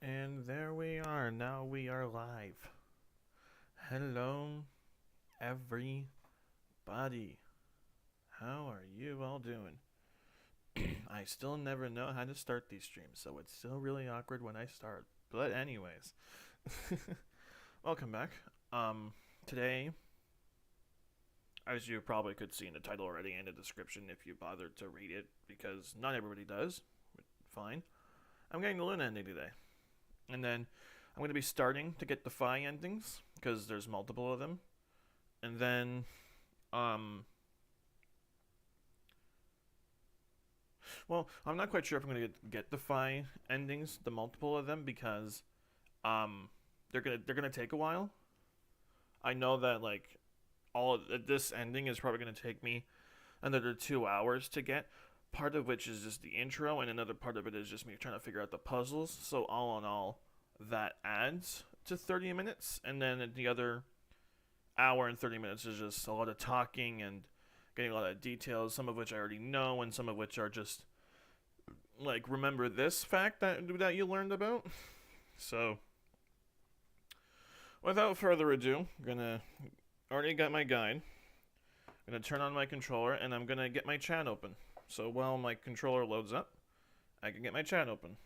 And there we are. Now we are live. Hello, everybody. How are you all doing? I still never know how to start these streams, so it's still really awkward when I start. But anyways, welcome back. Today, as you probably could see in the title already and the description if you bothered to read it, because not everybody does. Fine. I'm getting the Luna ending today. And then I'm going to be starting to get the Phi endings, because there's multiple of them. And then, well, I'm not quite sure if I'm going to get the Phi endings, the multiple of them, because, they're gonna take a while. I know that, like, all of this ending is probably going to take me another 2 hours to get. Part of which is just the intro, and another part of it is just me trying to figure out the puzzles. So all in all, that adds to 30 minutes, and then the other hour and 30 minutes is just a lot of talking and getting a lot of details, some of which I already know, and some of which are just, like, remember this fact that you learned about. So, without further ado, already got my guide. I'm gonna turn on my controller, and I'm gonna get my chat open. So while my controller loads up, I can get my chat open.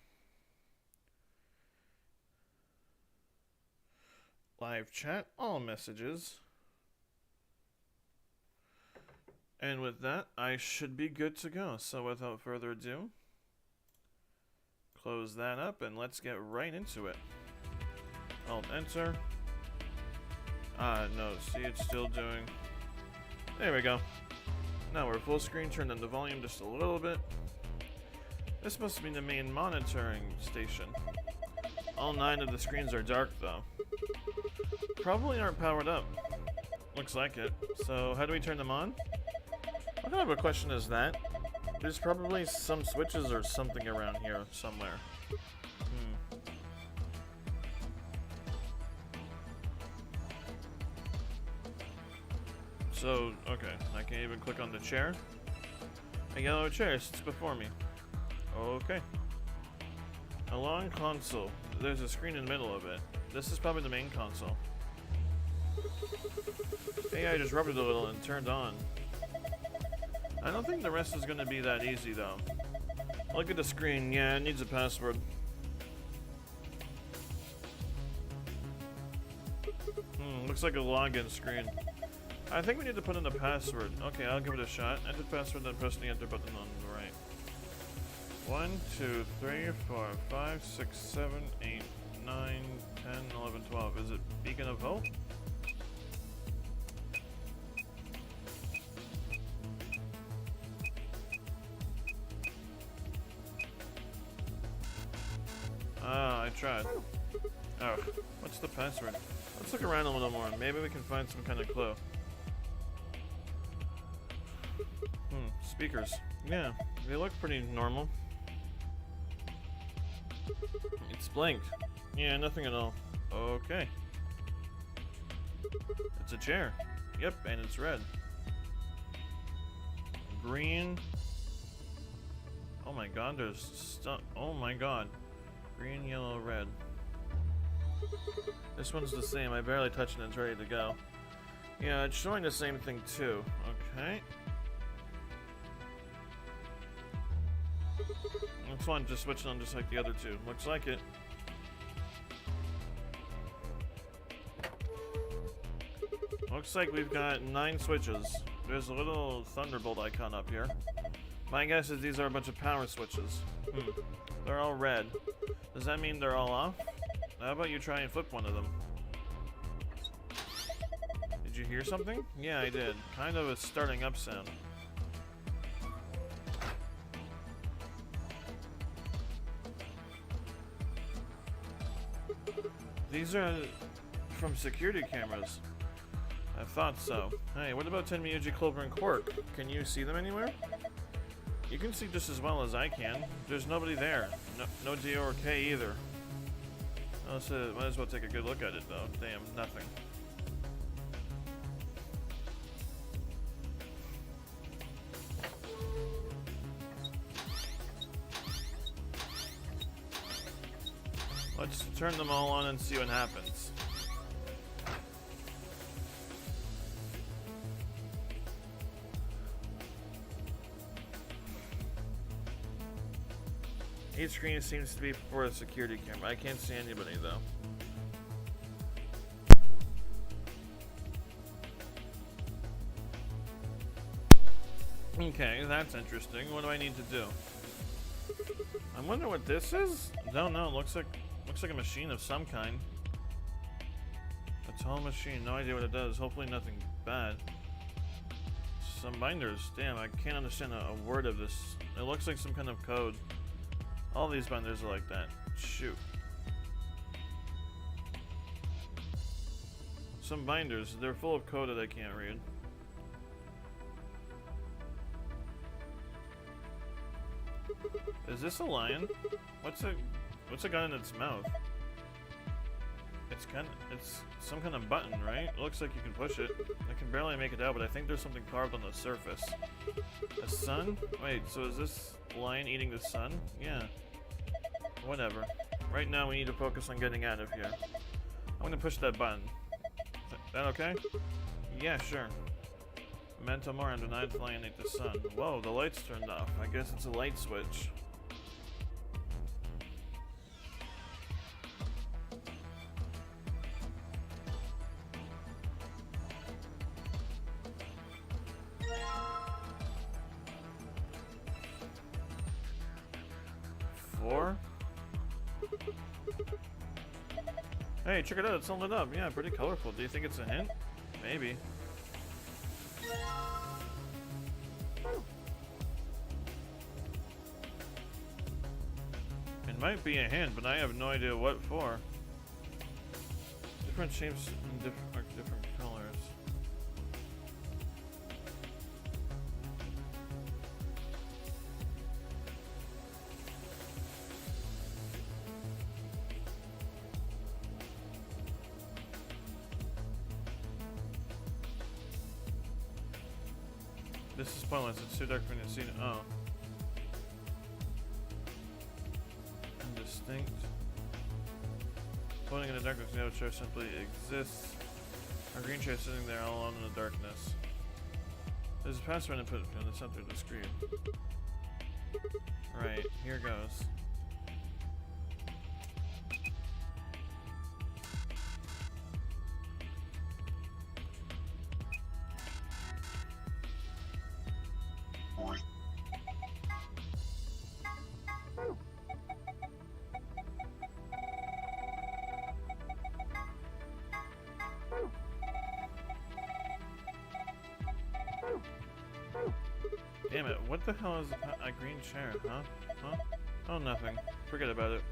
Live chat, all messages. And with that, I should be good to go. So without further ado, close that up and let's get right into it. Alt enter. No, see, it's still doing. There we go. Now we're full screen, turn down the volume just a little bit. This must be the main monitoring station. All 9 of the screens are dark though. Probably aren't powered up. Looks like it. So how do we turn them on? What kind of a question is that? There's probably some switches or something around here somewhere. So, okay, I can't even click on the chair. A yellow chair sits before me. Okay. A long console. There's a screen in the middle of it. This is probably the main console. AI just rubbed it a little and turned on. I don't think the rest is going to be that easy, though. Look at the screen. Yeah, it needs a password. Looks like a login screen. I think we need to put in a password. Okay, I'll give it a shot. Enter password, then press the enter button on the right. 1, 2, 3, 4, 5, 6, 7, 8, 9, 10, 11, 12. Is it Beacon of Hope? Ah, I tried. Oh, what's the password? Let's look around a little more. Maybe we can find some kind of clue. Speakers. Yeah, they look pretty normal. It's blank. Yeah, nothing at all. Okay. It's a chair. Yep, and it's red. Green. Oh my god, there's stuff. Oh my god. Green, yellow, red. This one's the same. I barely touched it and it's ready to go. Yeah, it's showing the same thing too. Okay. This one just switched on just like the other two. Looks like it. Looks like we've got 9 switches. There's a little Thunderbolt icon up here. My guess is these are a bunch of power switches. They're all red. Does that mean they're all off? How about you try and flip one of them? Did you hear something? Yeah, I did. Kind of a starting up sound. These are from security cameras. I thought so. Hey, what about Tenmyuji, Clover, and Quark? Can you see them anywhere? You can see just as well as I can. There's nobody there. No D or K either. Oh, so might as well take a good look at it though. Damn, nothing. Let's turn them all on and see what happens. Each screen seems to be for a security camera. I can't see anybody though. Okay, that's interesting. What do I need to do? I wonder what this is? Don't know. Looks like a machine of some kind. A tall machine. No idea what it does. Hopefully nothing bad. Some binders. Damn, I can't understand a word of this. It looks like some kind of code. All these binders are like that. Shoot. Some binders. They're full of code that I can't read. Is this a lion? What's a gun in its mouth? It's some kind of button, right? It looks like you can push it. I can barely make it out, but I think there's something carved on the surface. A sun? Wait, so is this lion eating the sun? Yeah. Whatever. Right now we need to focus on getting out of here. I'm gonna push that button. Is that okay? Yeah, sure. Memento Mori, I'm denied flying at the sun. Whoa, the light's turned off. I guess it's a light switch. Hey, check it out, it's all lit up. Yeah, pretty colorful. Do you think it's a hint? Maybe. It might be a hint, but I have no idea what for. Different shapes and different colors. This is pointless. It's too dark for me to see. Oh. Indistinct. Floating in the darkness, no chair simply exists. A green chair sitting there all alone in the darkness. There's a password input in the center of the screen. Right, here goes. Damn it, what the hell is a green chair, huh? Huh? Oh, nothing. Forget about it.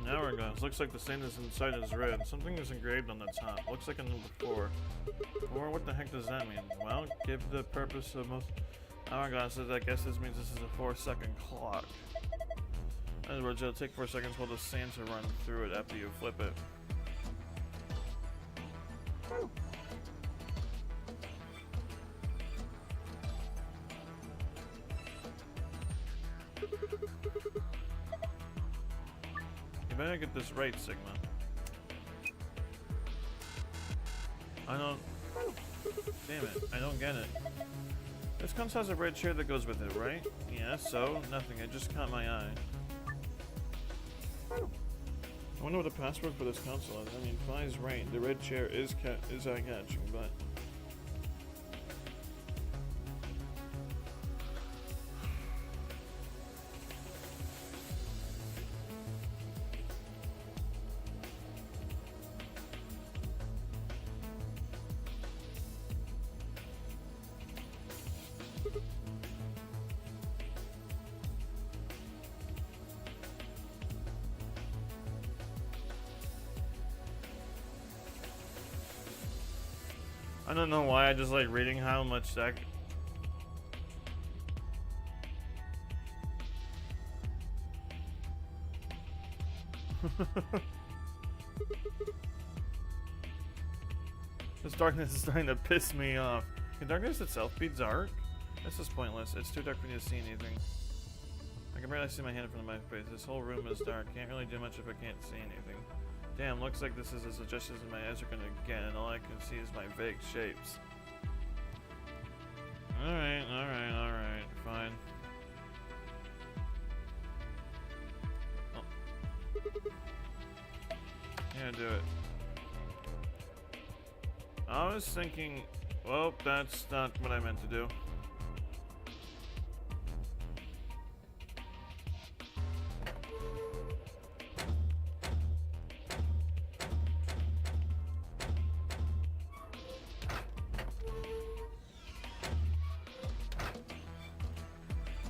Now we're going. Looks like the stain that's inside is red. Something is engraved on the top. Looks like a number 4. 4? What the heck does that mean? Well, give the purpose of most hourglasses. I guess this means this is a 4-second clock. In other words, it'll take 4 seconds while the sand to run through it after you flip it. You better get this right, Sigma. I don't... Damn it, I don't get it. This console has a red chair that goes with it, right? Yeah, so? Nothing, it just caught my eye. I wonder what the password for this console is. I mean, Fly's right. The red chair is eye-catching, but... I don't know why I just like reading how much that... This darkness is starting to piss me off. Can darkness itself be dark? This is pointless. It's too dark for me to see anything. I can barely see my hand in front of my face. This whole room is dark. Can't really do much if I can't see anything. Damn, looks like this is as suggestions as my eyes are gonna get, and all I can see is my vague shapes. Alright, fine. Oh. Yeah, do it. I was thinking, well, that's not what I meant to do.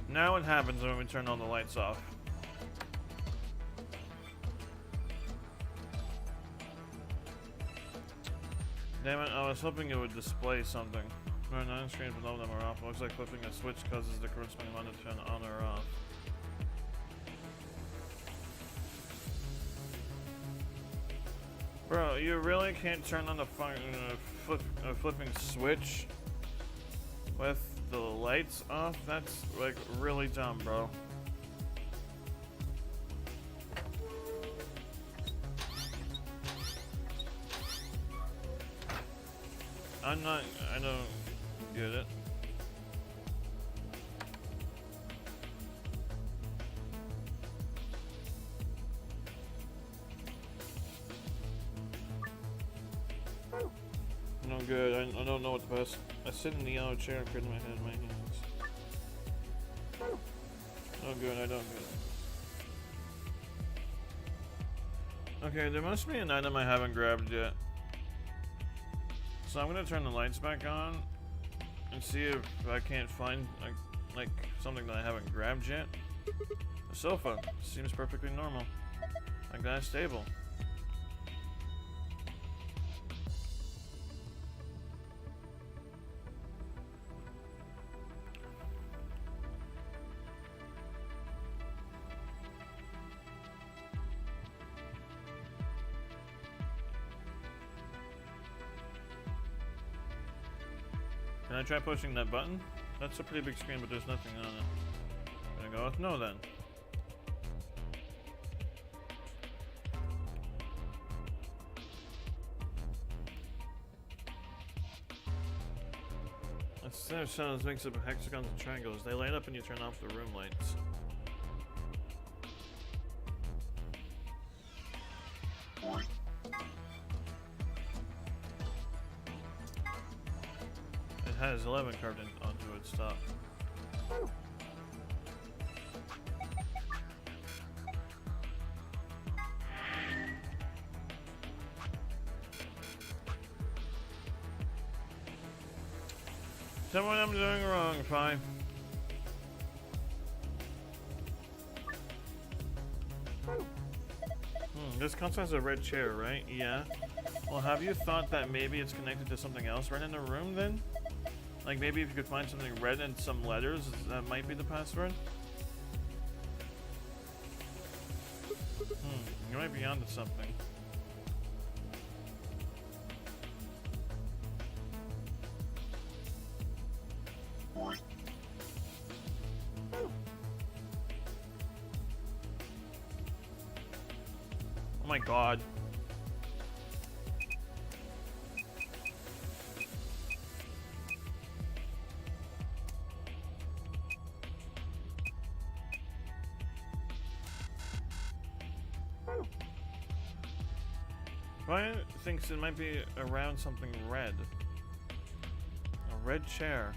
Now what happens when we turn all the lights off? Damn it, I was hoping it would display something. There are 9 screens below them are off. It looks like flipping a switch causes the corresponding one to turn on or off. Bro, you really can't turn on the flipping switch with the lights off? That's like really dumb, bro. I don't get it. No good. I don't know what the best. I sit in the yellow chair and put my head in my hands. No good. I don't get it. Okay, there must be an item I haven't grabbed yet. So I'm gonna turn the lights back on and see if I can't find like something that I haven't grabbed yet. The sofa seems perfectly normal. Like that's stable. Can I try pushing that button? That's a pretty big screen, but there's nothing on it. Gonna go with no then. A set of sounds makes up hexagons and triangles. They light up when you turn off the room lights. It has 11 carved onto its top. Tell me what I'm doing wrong, fine. This console has a red chair, right? Yeah. Well, have you thought that maybe it's connected to something else right in the room then? Like maybe if you could find something red and some letters, that might be the password? You might be onto something. Oh my god. Ryan thinks it might be around something red. A red chair.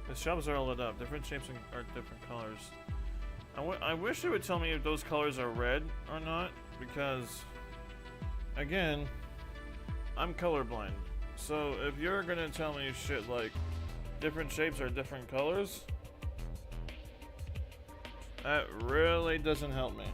The shelves are all lit up. Different shapes are different colors. I wish it would tell me if those colors are red or not, because, again, I'm colorblind. So if you're gonna tell me shit like different shapes are different colors, that really doesn't help me.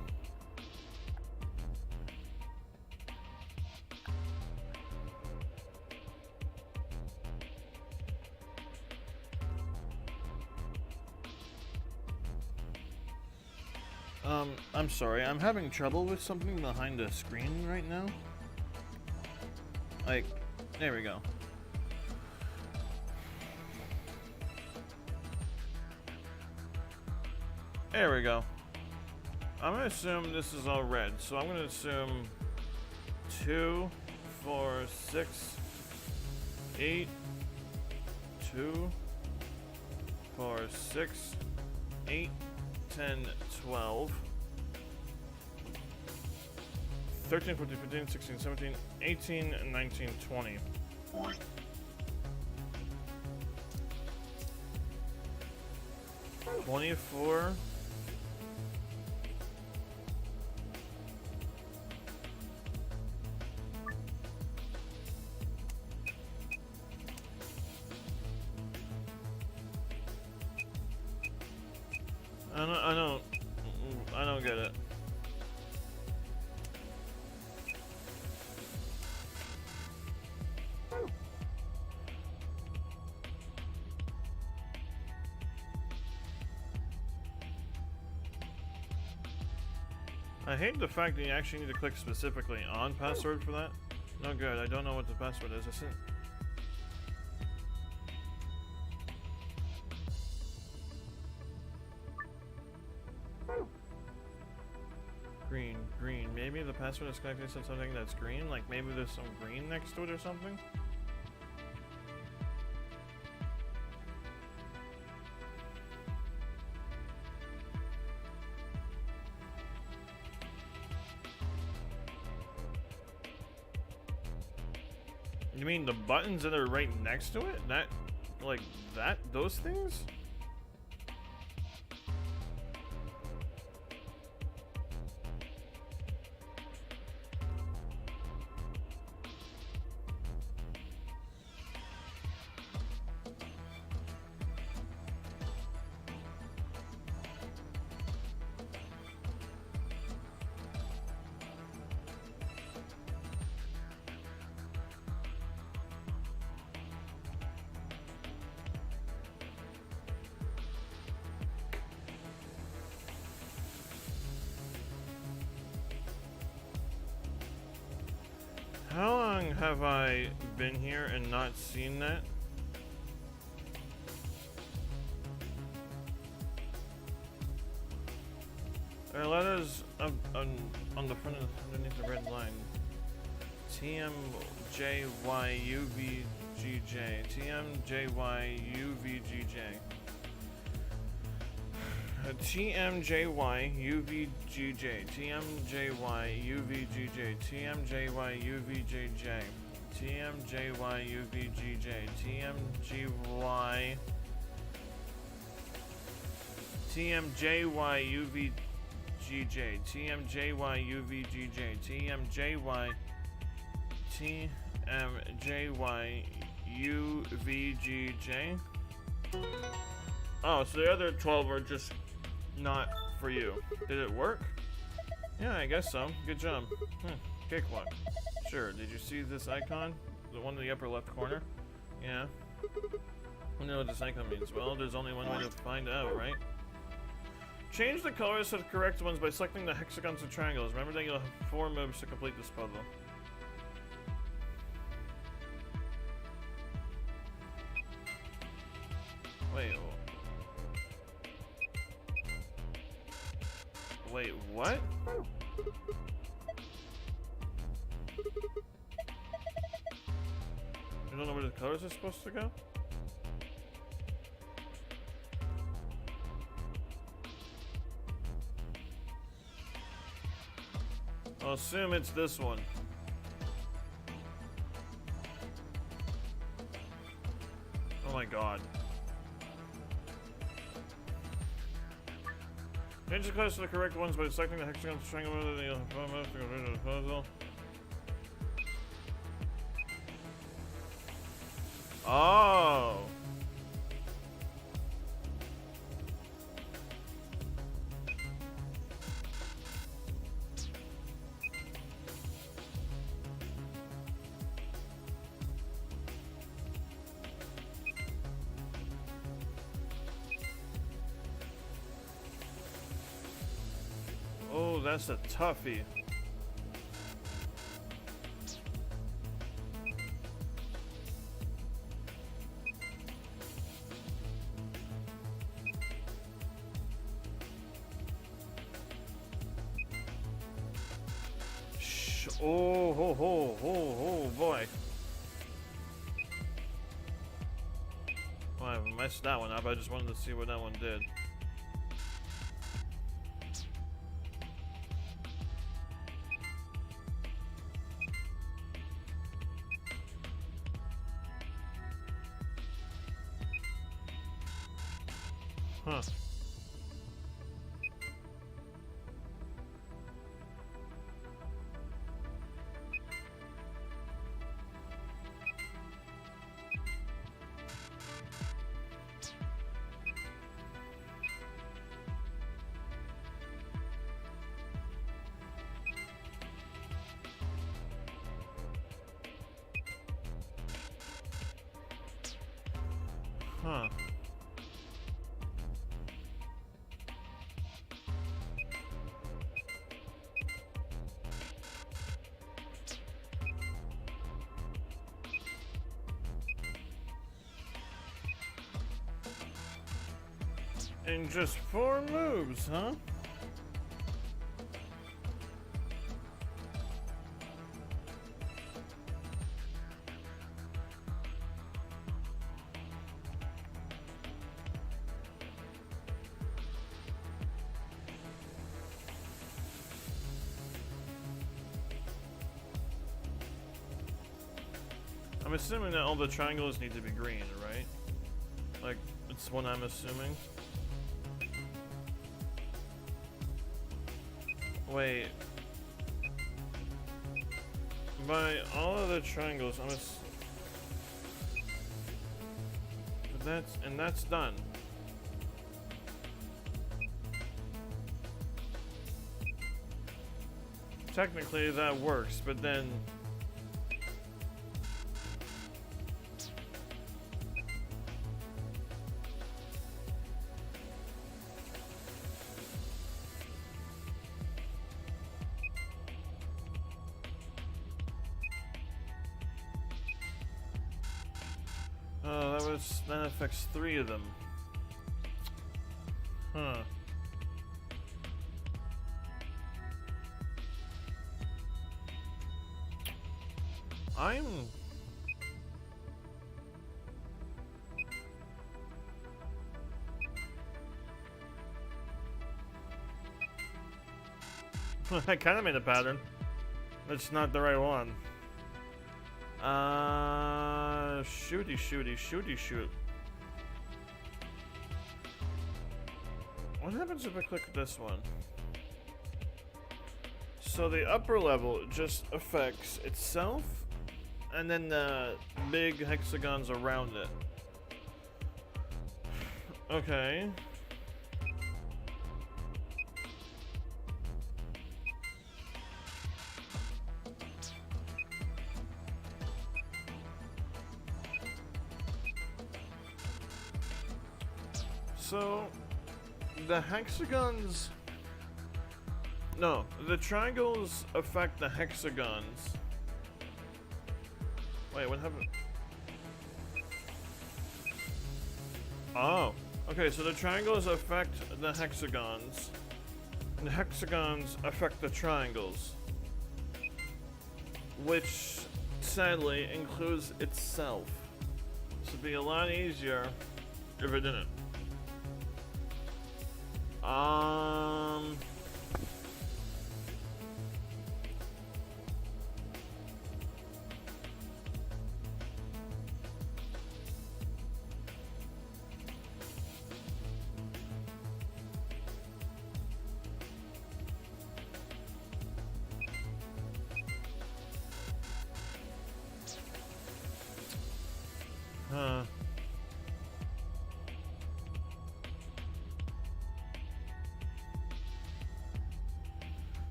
I'm sorry, I'm having trouble with something behind the screen right now. Like, there we go. There we go. I'm gonna assume this is all red, so I'm gonna assume 2, 4, 6, 8, 2, 4, 6, 8, 10, 12, 13, 14, 15, 16, 17, 18, 19, 20. $24. I don't get it. I hate the fact that you actually need to click specifically on password for that. No good, I don't know what the password is. Green. Maybe the password is connected to something that's green? Like maybe there's some green next to it or something? You mean the buttons that are right next to it? That, like that? Those things? How long have I been here and not seen that? There are letters on the front of underneath the red line. TMJYUVGJ. TMJYUVGJ. TMJYUVGJ. TMJYUVGJ. TMJYUVGJ. TMJYUVGJ. TMJYUVGJ. TMJYUVGJ. Oh, so the other 12 are just not for you. Did it work? Yeah, I guess so. Good job. Cakewalk. Sure. Did you see this icon? The one in the upper left corner? Yeah. I know what this icon means. Well, there's only one way to find out, right? Change the colors to the correct ones by selecting the hexagons and triangles. Remember that you'll have 4 moves to complete this puzzle. Wait, what? You don't know where the colors are supposed to go? I'll assume it's this one. Oh my god. Change the colors to the correct ones by selecting the hexagon triangle to the puzzle. Oh. that's a toughie. Oh, ho, boy. Well, I messed that one up. I just wanted to see what that one did. Huh. Huh. In just 4 moves, huh? I'm assuming that all the triangles need to be green, right? Like, it's what I'm assuming. Wait. By all of the triangles, that's done. Technically that works, but then that affects 3 of them. Huh. I'm... I kind of made a pattern. It's not the right one. Shooty shoot. What happens if I click this one? So the upper level just affects itself, and then the big hexagons around it. Okay. So, the hexagons... No, the triangles affect the hexagons. Wait, what happened? Oh, okay, so the triangles affect the hexagons, and the hexagons affect the triangles, which sadly includes itself. This would be a lot easier if it didn't. Huh.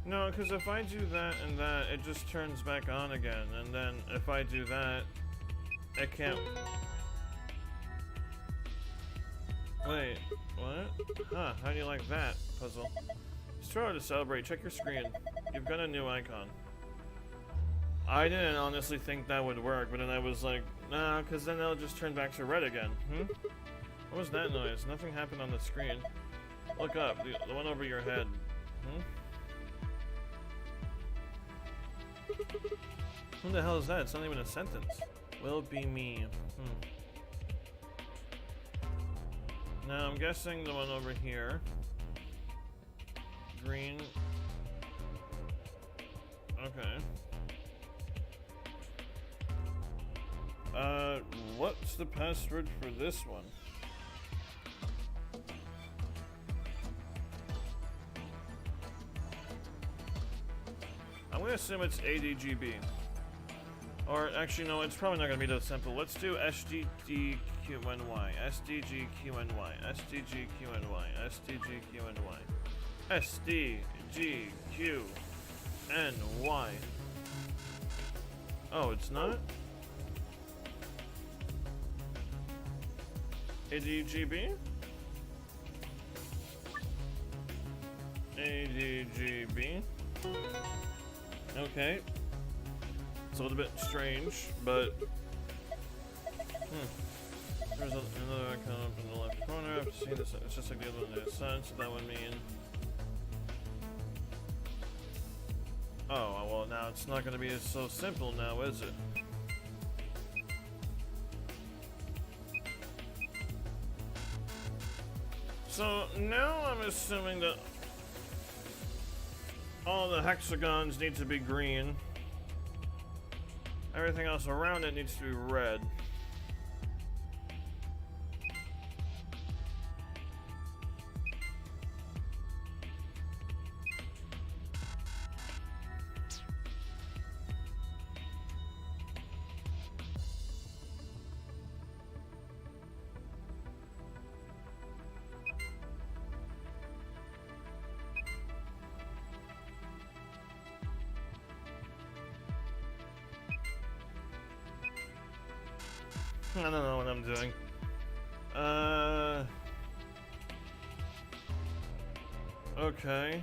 No, because if I do that and that, it just turns back on again. And then if I do that, it can't... Wait, what? Huh, how do you like that, puzzle? It's too hard to celebrate. Check your screen. You've got a new icon. I didn't honestly think that would work, but then I was like, nah, because then it'll just turn back to red again. What was that noise? Nothing happened on the screen. Look up, the one over your head. Who the hell is that? It's not even a sentence. Will be me. Now I'm guessing the one over here. Green. Okay. What's the password for this one? I'm gonna assume it's ADGB. Or actually, no, it's probably not gonna be that simple. Let's do SDGQNY, SDGQNY, SDGQNY, SDGQNY, SDGQNY. Oh, it's not? ADGB? ADGB. Okay. It's a little bit strange, but... There's another icon up in the left corner. I've seen this. It's just like the other one on the side, so that would mean... Oh, well now it's not going to be so simple now, is it? So now I'm assuming that all the hexagons need to be green. Everything else around it needs to be red. I don't know what I'm doing. Okay.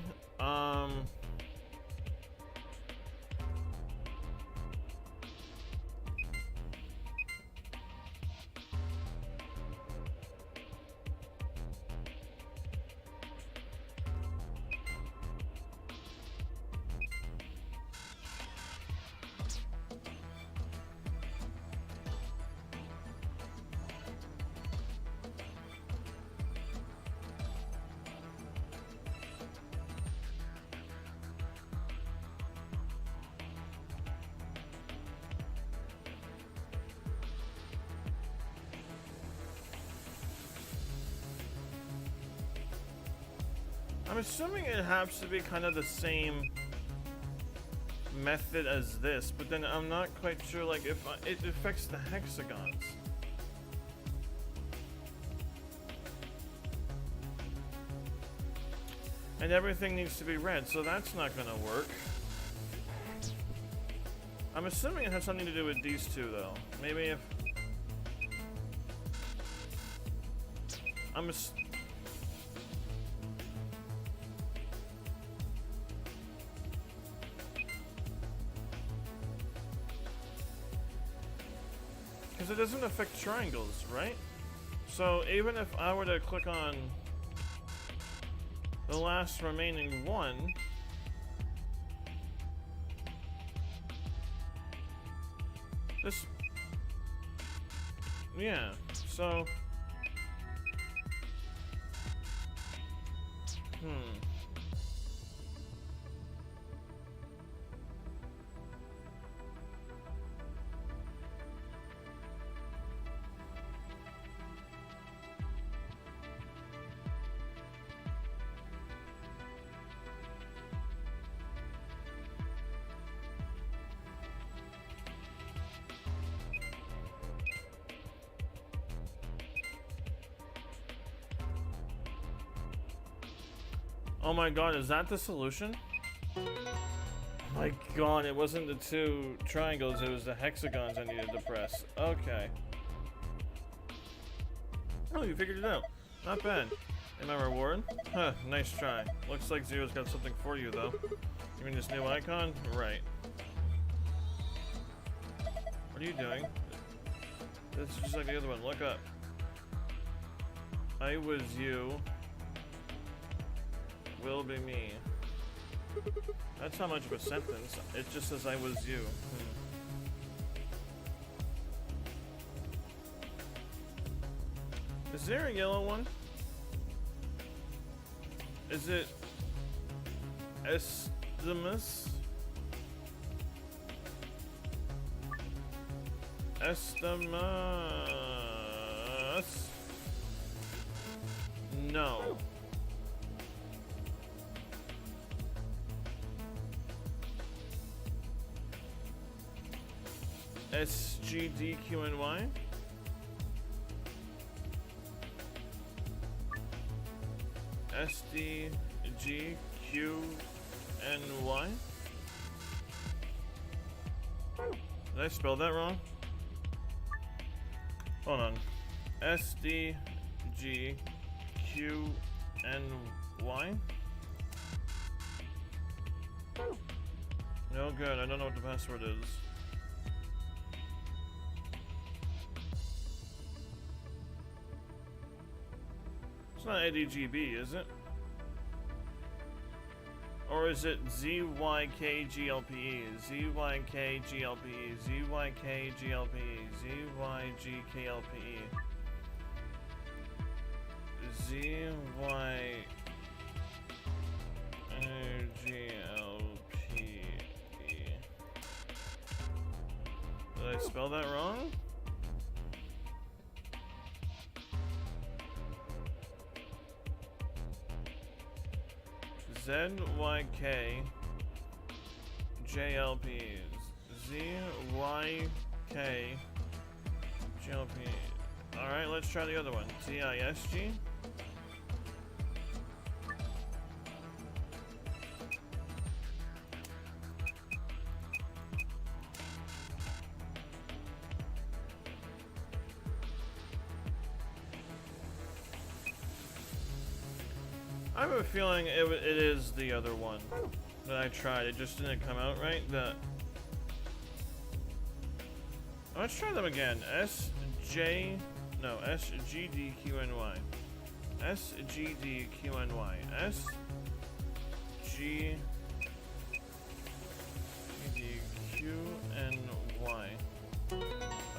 I'm assuming it has to be kind of the same method as this, but then I'm not quite sure like if it affects the hexagons. And everything needs to be red, so that's not gonna work. I'm assuming it has something to do with these two though. Maybe if... Because it doesn't affect triangles, right? So even if I were to click on the last remaining one, this, yeah, so, oh my god, is that the solution? Oh my god, it wasn't the two triangles, it was the hexagons I needed to press. Okay. Oh, you figured it out. Not bad. And my reward? Huh, nice try. Looks like Zero's got something for you, though. You mean this new icon? Right. What are you doing? It's just like the other one. Look up. I was you. Will be me. That's not much of a sentence. It just says I was you. Is there a yellow one? Is it Estimus? Estimus? No. SGDQNY? SDGQNY? Did I spell that wrong? Hold on. SDGQNY? No good, I don't know what the password is. It's not ADGB, is it? Or is it ZYKGLPE, ZYKGLPE, ZYKGLPE, ZYGKLPE, ZYGLPE? Did I spell that wrong? ZYK JLPs ZYK JLP. Alright, let's try the other one. TISG. I have a feeling it is the other one that I tried. It just didn't come out right. Let's try them again. SGDQNY. SGDQNY. SGDQNY.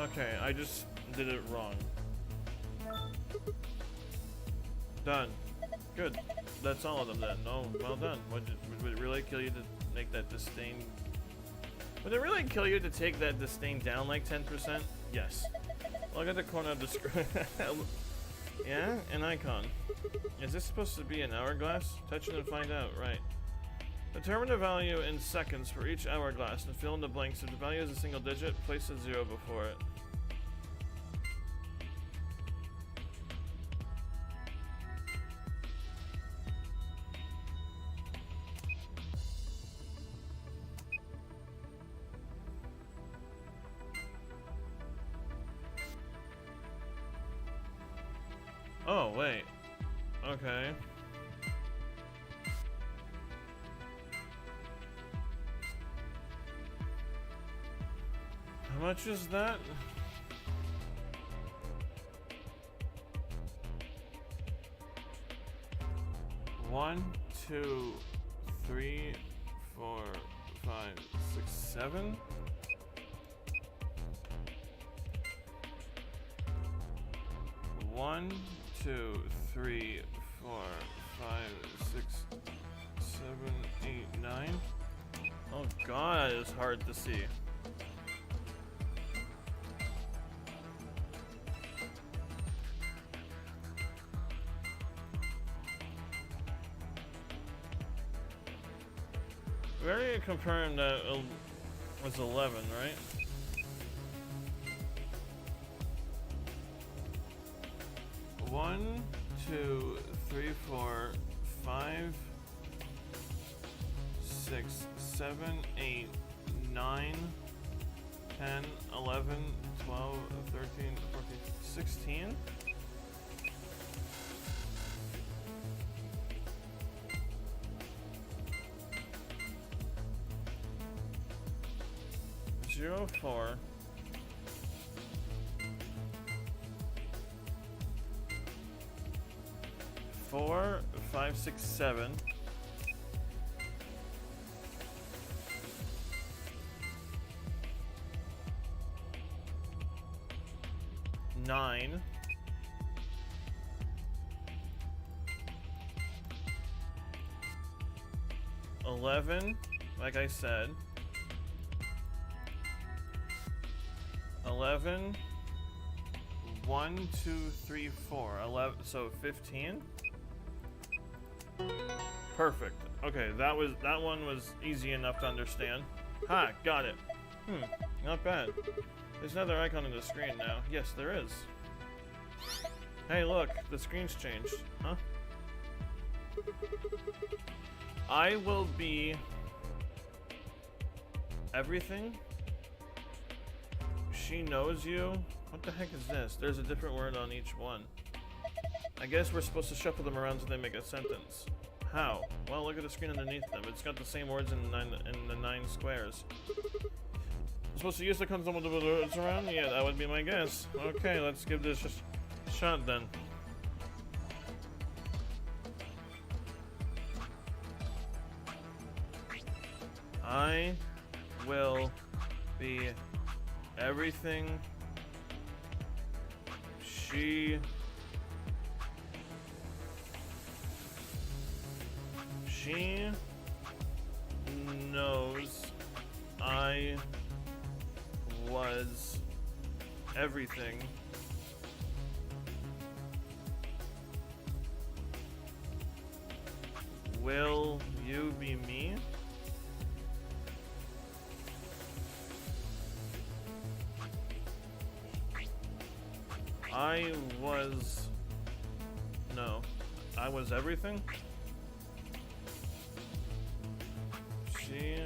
Okay, I just did it wrong. Done. Good. That's all of them then. No, well done. Would it really kill you to make that disdain? Would it really kill you to take that disdain down like 10%? Yes. Look at the corner of the screen. Yeah, an icon. Is this supposed to be an hourglass? Touch it and find out. Right. Determine the value in seconds for each hourglass and fill in the blanks. If the value is a single digit, place a 0 before it. Oh, wait. Okay. How much is that? One, two, three, 4, 5, 6, 7. One, 2, 3, 4, 5, 6, 7, 8, 9. Oh god, it's hard to see. We already confirmed that it was 11, right? One, 2, 3, 4, 5, 6, 7, 8, 9, 10, 11, 12, 13, 14, 16. 04 4 5 6 7 9 11, like I said. 11 1 2 3 4 11, so 15. Perfect. Okay, that one was easy enough to understand. Ha, got it. Not bad. There's another icon on the screen now. Yes, there is. Hey, look, the screen's changed. Huh? I will be everything. She knows you. What the heck is this? There's a different word on each one. I guess we're supposed to shuffle them around so they make a sentence. How? Well, look at the screen underneath them. It's got the same words in the nine squares. I'm supposed to use the consumable words around? Yeah, that would be my guess. Okay, let's give this a shot then. I will be everything she knows I was everything will you be me? I was everything? She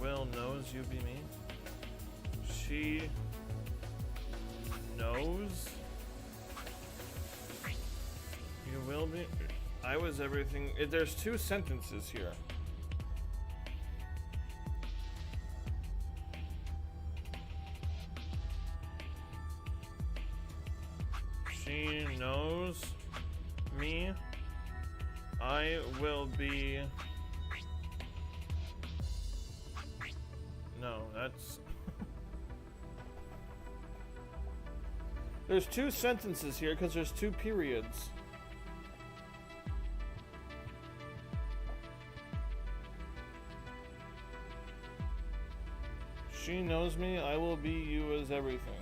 will knows you be me? She knows you will be? I was everything. There's two sentences here. She knows me. I will be. No, that's. There's two sentences here because there's two periods. She knows me. I will be you as everything.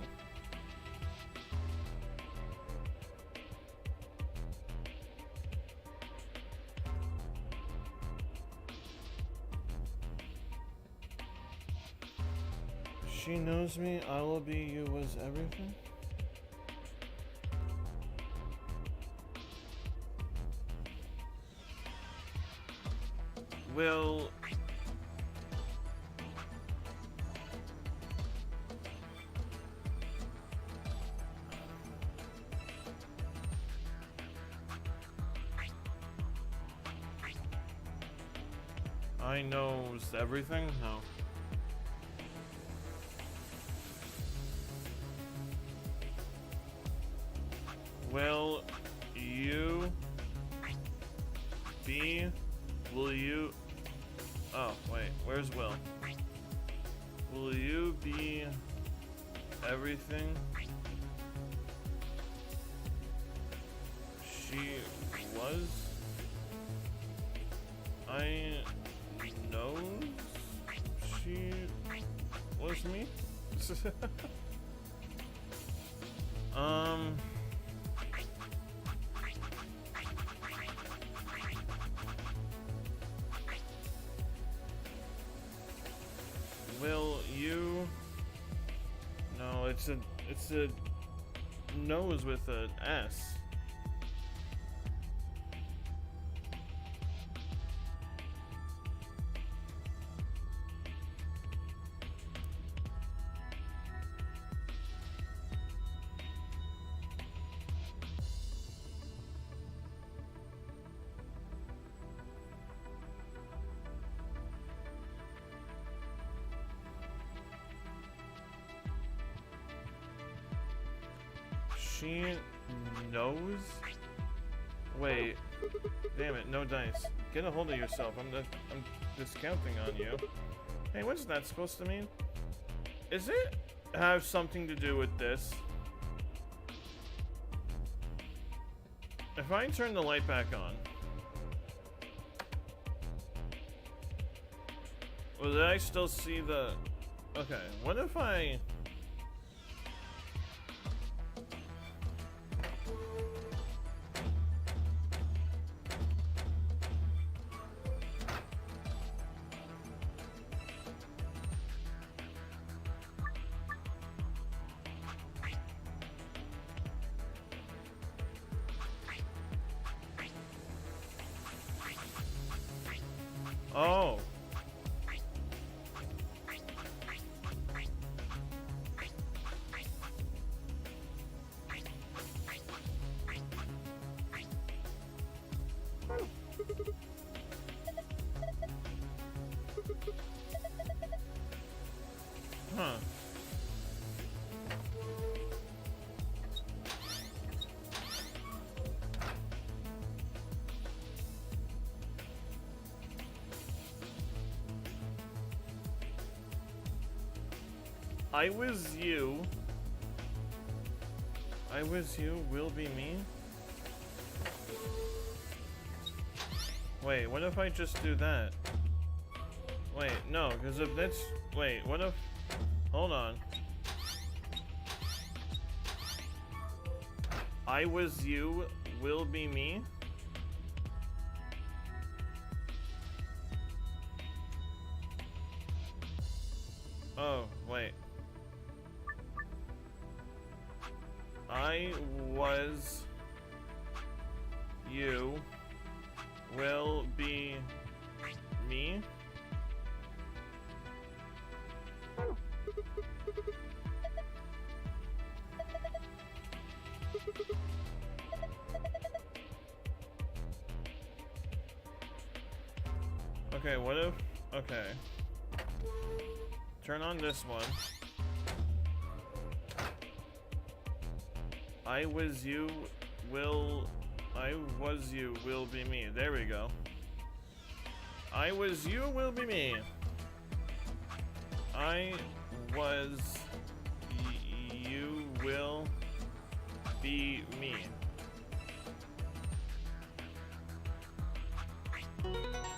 She knows me, I will be you was everything? Will I knows everything? No. Will you be? Will you? Oh, wait. Where's Will? Will you be everything she was? I knows she was me? Will you? No, it's a nose with an S. She knows? Wait. Damn it, no dice. Get a hold of yourself. I'm discounting on you. Hey, what's that supposed to mean? Is it have something to do with this? If I turn the light back on, will I still see the... Okay, what if I... Oh. Huh. I was you. I was you will be me. Wait, what if I just do that? Wait, no, because if that's... Wait, what if... Hold on. I was you will be me? Oh, wait. I was you will be me? Okay, what if... Okay. Turn on this one. I was you will be me. There we go. I was you will be me. I was you will be me.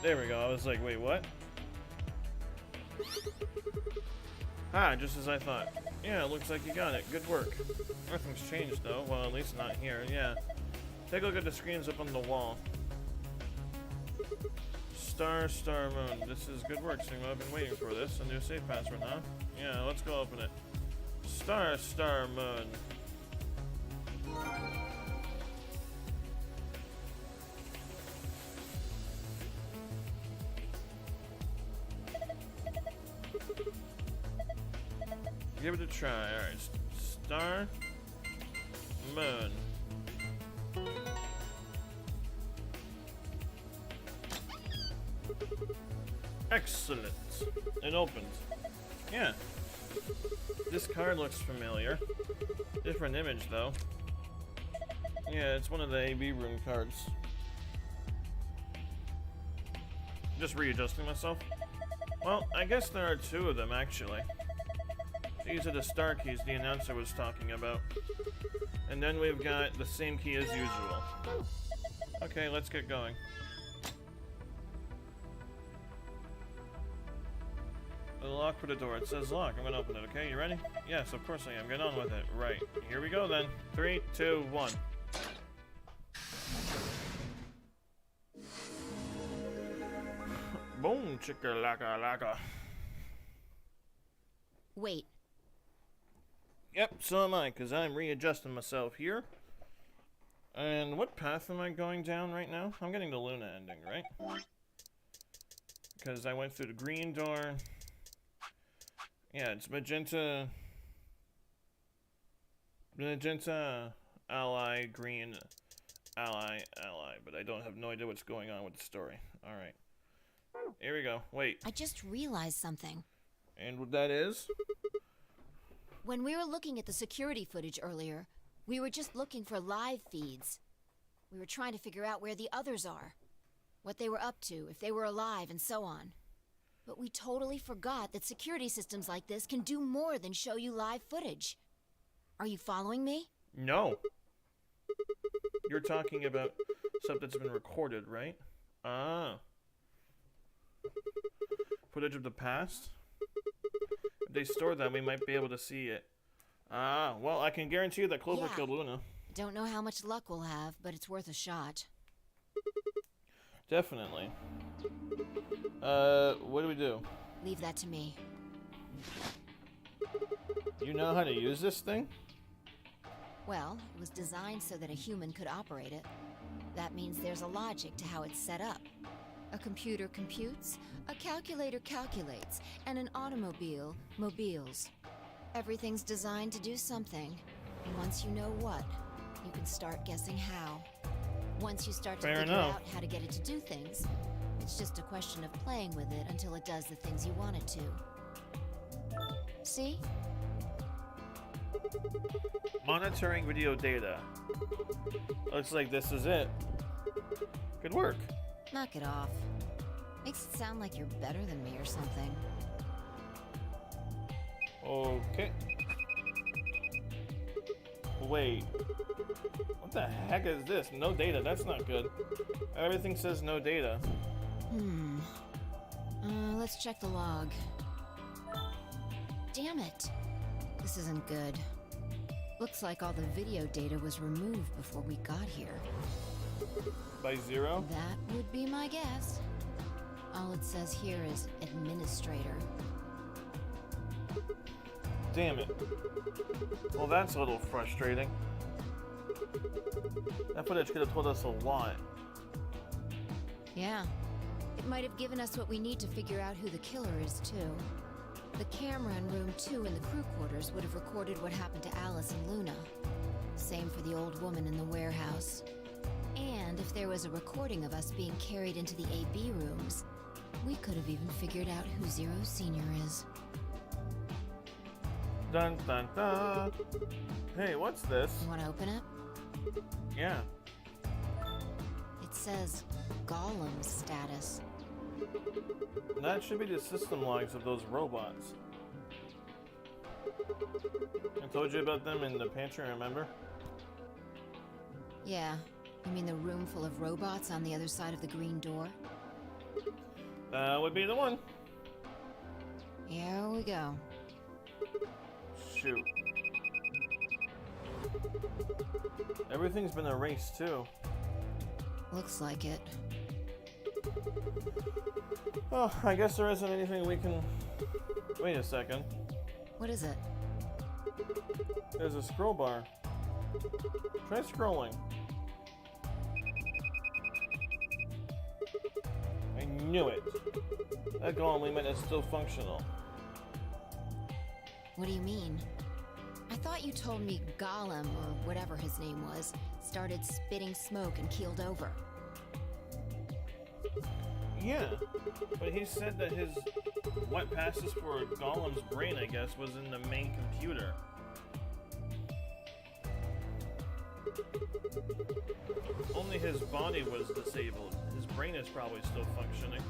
There we go. I was like, wait, what? Ah, just as I thought. Yeah, it looks like you got it. Good work. Nothing's changed though. Well, at least not here. Yeah. Take a look at the screens up on the wall. Star, star, moon. This is good work, Sigma. I've been waiting for this. A new safe password, huh? Yeah, let's go open it. Star, star, moon. Give it a try. Alright. Star, moon. Excellent. It opens. Yeah. This card looks familiar. Different image, though. Yeah, it's one of the AB room cards. Just readjusting myself. Well, I guess there are two of them, actually. These are the star keys the announcer was talking about. And then we've got the same key as usual. Okay, let's get going. The lock for the door. It says lock. I'm gonna open it, okay? You ready? Yes, of course I am. Get on with it. Right. Here we go then. 3, 2, 1. Boom, chicka laka laka. Wait. Yep, so am I, because I'm readjusting myself here. And what path am I going down right now? I'm getting the Luna ending, right? Because I went through the green door. Yeah, it's magenta. Magenta, ally, green, ally, ally. But I don't have no idea what's going on with the story. Alright. Here we go. Wait. I just realized something. And what that is? When we were looking at the security footage earlier, We were just looking for live feeds. We were trying to figure out where the others are, what they were up to, if they were alive, and so on. But we totally forgot that security systems like this can do more than show you live footage. Are you following me? No. You're talking about stuff that's been recorded, right? Ah. Footage of the past? If they store that, we might be able to see it. Ah, well, I can guarantee you that Clover Yeah. killed Luna. Don't know how much luck we'll have, but it's worth a shot. Definitely. What do we do? Leave that to me. You know how to use this thing? Well, it was designed so that a human could operate it. That means there's a logic to how it's set up. A computer computes, a calculator calculates, and an automobile mobiles. Everything's designed to do something, and once you know what, you can start guessing how. Once you start to Fair figure enough. out how to get it to do things, it's just a question of playing with it until it does the things you want it to. See? Monitoring video data. Looks like this is it. Good work. Knock it off. Makes it sound like you're better than me or something. Okay. Wait. What the heck is this? No data. That's not good. Everything says no data. Let's check the log. Damn it. This isn't good. Looks like all the video data was removed before we got here. By 0? That would be my guess. All it says here is administrator. Damn it. Well, that's a little frustrating. That footage could have told us a lot. Yeah. It might have given us what we need to figure out who the killer is, too. The camera in room 2 in the crew quarters would have recorded what happened to Alice and Luna. Same for the old woman in the warehouse. And if there was a recording of us being carried into the AB rooms, we could have even figured out who Zero Senior is. Dun dun dun. Hey, what's this? You want to open it? Yeah. It says Gollum status. That should be the system logs of those robots. I told you about them in the pantry, remember? Yeah. You mean the room full of robots on the other side of the green door? That would be the one. Here we go. Shoot. Everything's been erased, too. Looks like it. Oh, I guess there isn't anything we can... Wait a second. What is it? There's a scroll bar. Try scrolling. I knew it. That golem we meant is still functional. What do you mean? I thought you told me Gollum, or whatever his name was, started spitting smoke and keeled over. Yeah, but he said that his... what passes for Golem's brain, I guess, was in the main computer. Only his body was disabled. His brain is probably still functioning.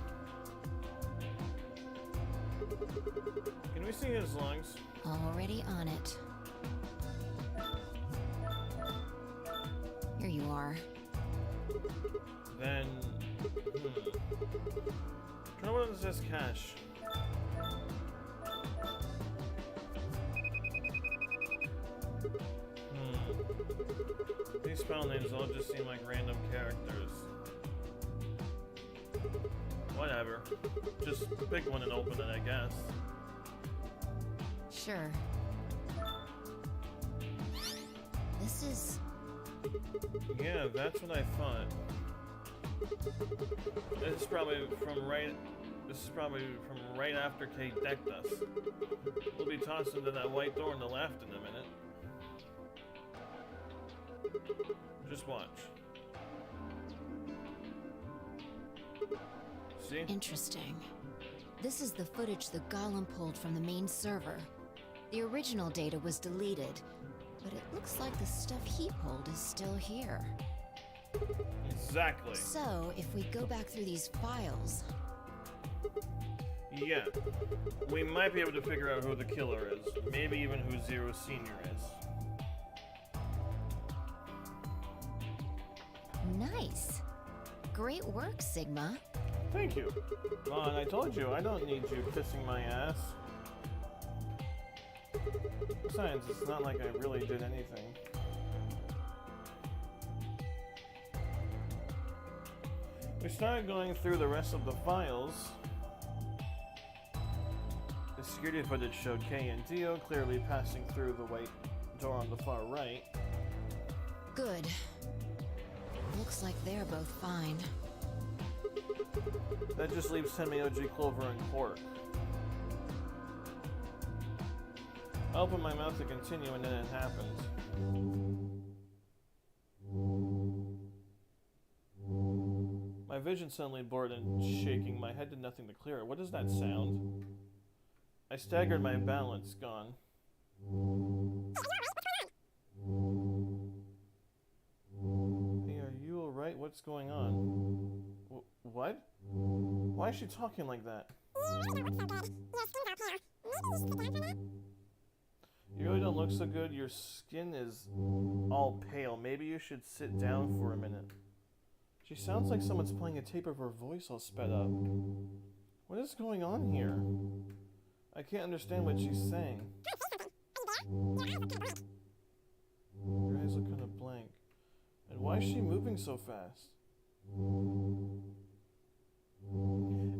Can we see his lungs? Already on it. Here you are. Then... Try what is this cache? These file names all just seem like random characters. Whatever. Just pick one and open it, I guess. Sure. This is... Yeah, that's what I thought. This is probably from right... This is probably from right after Kate decked us. We'll be tossed into that white door on the left in a minute. Just watch. See? interesting. This is the footage the Golem pulled from the main server. The original data was deleted, But it looks like the stuff he pulled is still here. Exactly. So, if we go back through these files... Yeah. We might be able to figure out who the killer is. Maybe even who Zero Senior is. Nice. Great work, Sigma. Thank you. And I told you, I don't need you kissing my ass. Besides, it's not like I really did anything. We started going through the rest of the files. The security footage showed Kay and Dio clearly passing through the white door on the far right. Good. Looks like they're both fine. That just leaves Tenmyoji, Clover, and Quark. I open my mouth to continue and then it happens. My vision suddenly blurred and shaking. My head did nothing to clear it. What is that sound? I staggered, my balance gone. Hey, are you alright? What's going on? What? Why is she talking like that? You really don't look so good. Your skin is all pale. Maybe you should sit down for a minute. She sounds like someone's playing a tape of her voice all sped up. What is going on here? I can't understand what she's saying. Your eyes look kind of blank. And why is she moving so fast?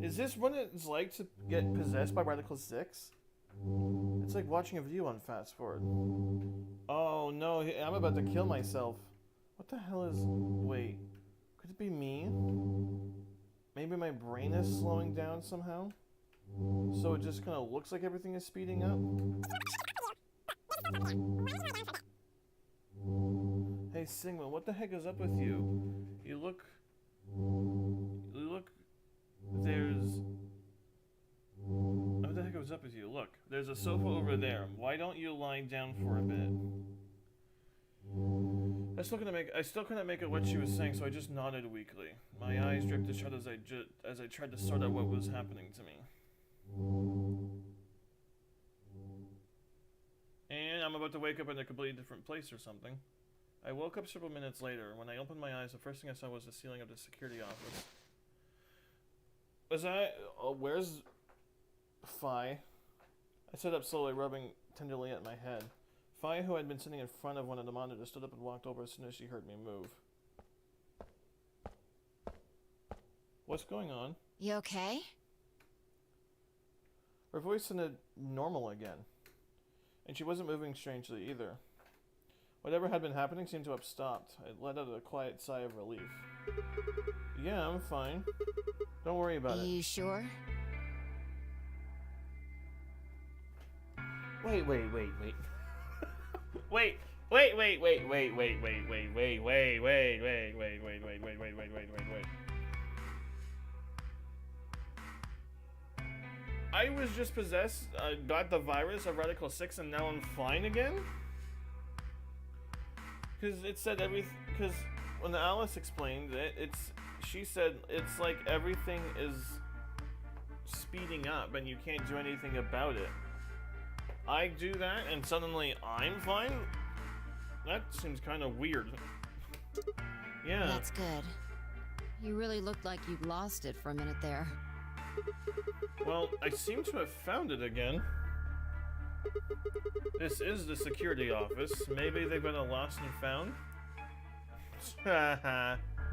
Is this what it's like to get possessed by Radical 6? It's like watching a video on fast forward. Oh no, I'm about to kill myself. What the hell is... Wait. Could it be me? Maybe my brain is slowing down somehow? So it just kind of looks like everything is speeding up? Hey Sigma, what the heck is up with you? You look... There's... What the heck was up with you? Look, there's a sofa over there. Why don't you lie down for a bit? I still couldn't make out what she was saying, so I just nodded weakly. My eyes dripped shut as I tried to sort out what was happening to me. And I'm about to wake up in a completely different place or something. I woke up several minutes later. When I opened my eyes, the first thing I saw was the ceiling of the security office. Where's Phi? I sat up slowly, rubbing tenderly at my head. Phi, who had been sitting in front of one of the monitors, stood up and walked over as soon as she heard me move. What's going on? You okay? Her voice sounded normal again. And she wasn't moving strangely either. Whatever had been happening seemed to have stopped. I let out a quiet sigh of relief. Yeah, I'm fine. Don't worry about it. You sure? Wait. I was just possessed, got the virus of Radical 6, and now I'm fine again? Because it said because when Alice explained it, she said it's like everything is speeding up and you can't do anything about it. I do that and suddenly I'm fine? That seems kind of weird. Yeah. That's good. You really looked like you'd lost it for a minute there. Well, I seem to have found it again. This is the security office. Maybe they've been a lost and found?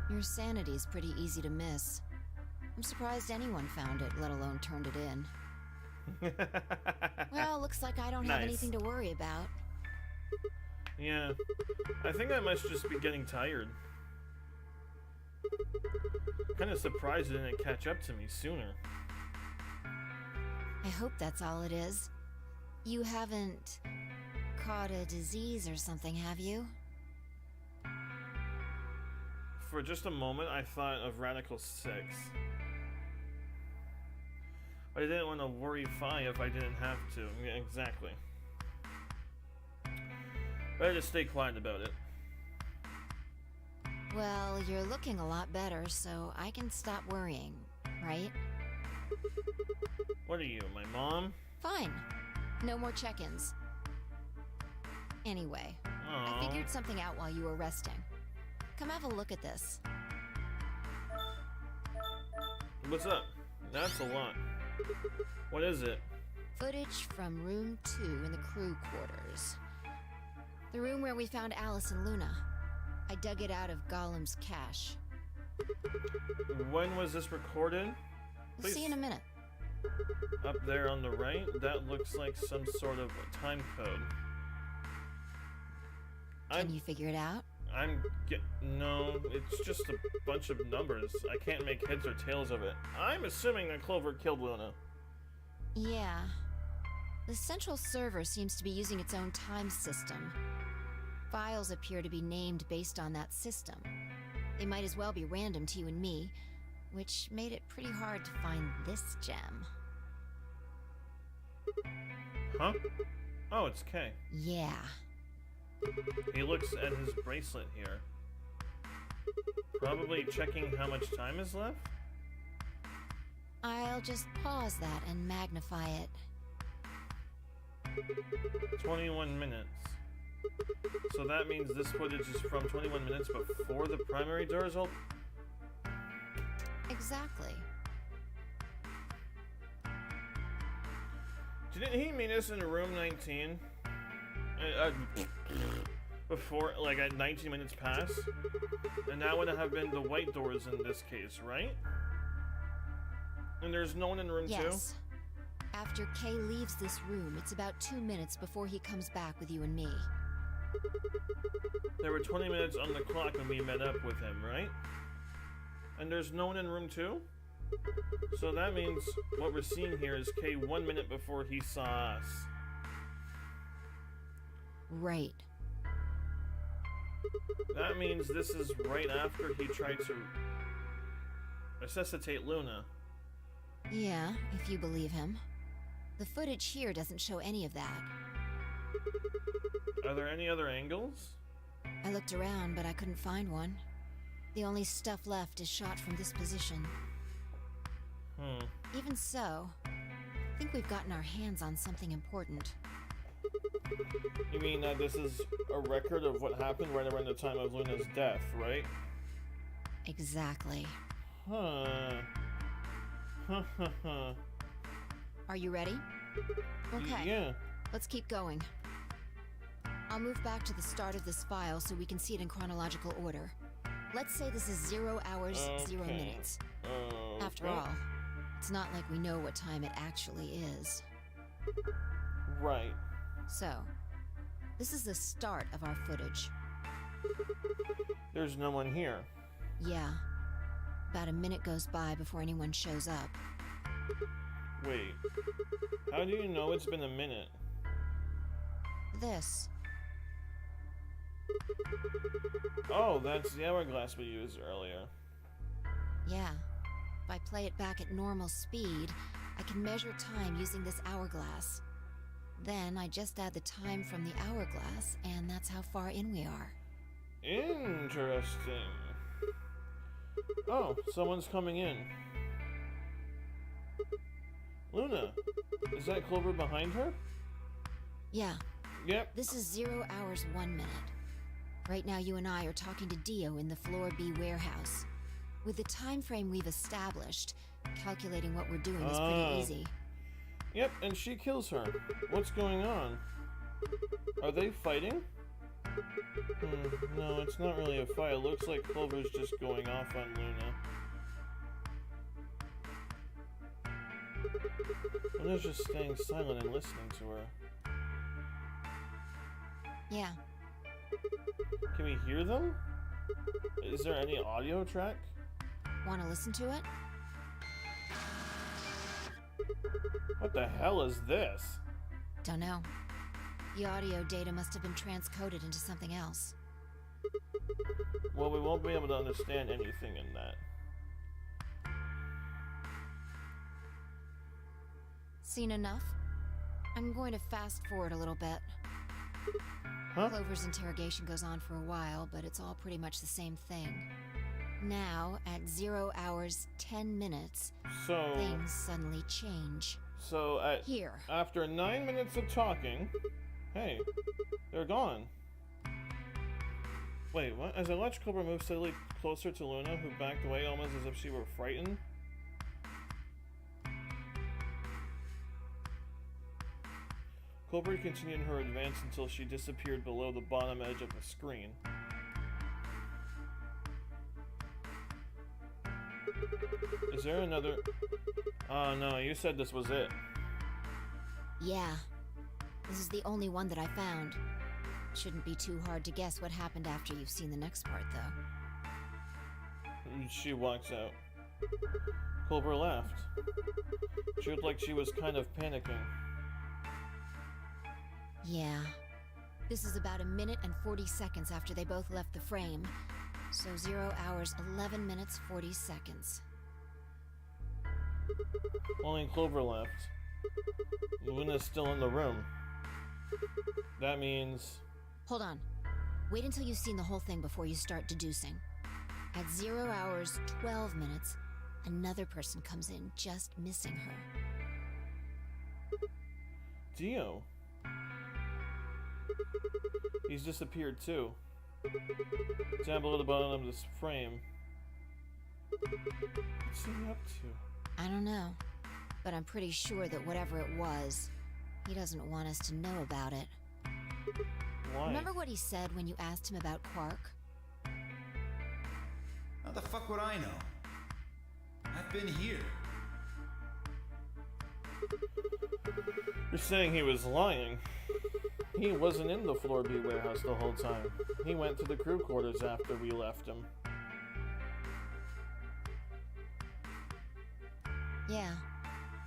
Your sanity's pretty easy to miss. I'm surprised anyone found it, let alone turned it in. Well, looks like I don't have anything to worry about. Yeah, I think I must just be getting tired. Kind of surprised it didn't catch up to me sooner. I hope that's all it is. You haven't caught a disease or something, have you? For just a moment, I thought of Radical 6. But I didn't want to worry Phi if I didn't have to. Yeah, exactly. Better just stay quiet about it. Well, you're looking a lot better, so I can stop worrying, right? What are you, my mom? Fine. No more check-ins. Anyway, Aww. I figured something out while you were resting. Come have a look at this. What's up? That's a lot. What is it? Footage from room 2 in the crew quarters. The room where we found Alice and Luna. I dug it out of Gollum's cache. When was this recorded? We'll see in a minute. Up there on the right? That looks like some sort of time code. Can you figure it out? No, it's just a bunch of numbers. I can't make heads or tails of it. I'm assuming that Clover killed Luna. Yeah. The central server seems to be using its own time system. Files appear to be named based on that system. They might as well be random to you and me, which made it pretty hard to find this gem. Huh? Oh, it's Kay. Yeah. He looks at his bracelet here. Probably checking how much time is left? I'll just pause that and magnify it. 21 minutes. So that means this footage is from 21 minutes before the primary doors open? Exactly. Didn't he meet us in room 19? Before, like at 19 minutes past? And that would have been the white doors in this case, right? And there's no one in room 2? Yes. After Kay leaves this room, it's about 2 minutes before he comes back with you and me. There were 20 minutes on the clock when we met up with him, right? And there's no one in room 2? So that means what we're seeing here is Kay 1 minute before he saw us. Right. That means this is right after he tried to resuscitate Luna. Yeah, if you believe him. The footage here doesn't show any of that. Are there any other angles? I looked around, but I couldn't find one. The only stuff left is shot from this position. Even so, I think we've gotten our hands on something important. You mean that this is a record of what happened right around the time of Luna's death, right? Exactly. Huh. Are you ready? Okay. Yeah. Let's keep going. I'll move back to the start of this file so we can see it in chronological order. Let's say this is 0 hours, 0 minutes. After all, it's not like we know what time it actually is. Right. So, this is the start of our footage. There's no one here. Yeah. About a minute goes by before anyone shows up. Wait. How do you know it's been a minute? This. Oh, that's the hourglass we used earlier. Yeah. If I play it back at normal speed, I can measure time using this hourglass. Then I just add the time from the hourglass, and that's how far in we are. Interesting. Oh, someone's coming in. Luna, is that Clover behind her? Yeah. Yep. This is 0 hours, 1 minute. Right now you and I are talking to Dio in the Floor B warehouse. With the time frame we've established, calculating what we're doing is pretty easy. Yep, and she kills her. What's going on? Are they fighting? No, it's not really a fight. It looks like Clover's just going off on Luna. Luna's just staying silent and listening to her. Yeah. Can we hear them? Is there any audio track? Want to listen to it? What the hell is this? Don't know. The audio data must have been transcoded into something else. Well, we won't be able to understand anything in that. Seen enough? I'm going to fast forward a little bit. Huh? Clover's interrogation goes on for a while, but it's all pretty much the same thing. Now, at 0 hours 10 minutes, So, things suddenly change. Here. After 9 minutes of talking, hey, they're gone. Wait, what? As I watched Cobra move steadily closer to Luna, who backed away almost as if she were frightened. Cobra continued her advance until she disappeared below the bottom edge of the screen. Is there another? Oh no, you said this was it. Yeah. This is the only one that I found. Shouldn't be too hard to guess what happened after you've seen the next part, though. She walks out. Cobra laughed. She looked like she was kind of panicking. Yeah. This is about 1 minute and 40 seconds after they both left the frame. So 0 hours 11 minutes 40 seconds. Only Clover left. Luna's still in the room. That means... Hold on. Wait until you've seen the whole thing before you start deducing. At 0 hours 12 minutes, another person comes in, just missing her. Dio. He's disappeared too. Down below the bottom of this frame. What's he up to? I don't know, but I'm pretty sure that whatever it was, he doesn't want us to know about it. Why? Remember what he said when you asked him about Quark? How the fuck would I know? I've been here. You're saying he was lying. He wasn't in the Floor B warehouse the whole time. He went to the crew quarters after we left him. Yeah.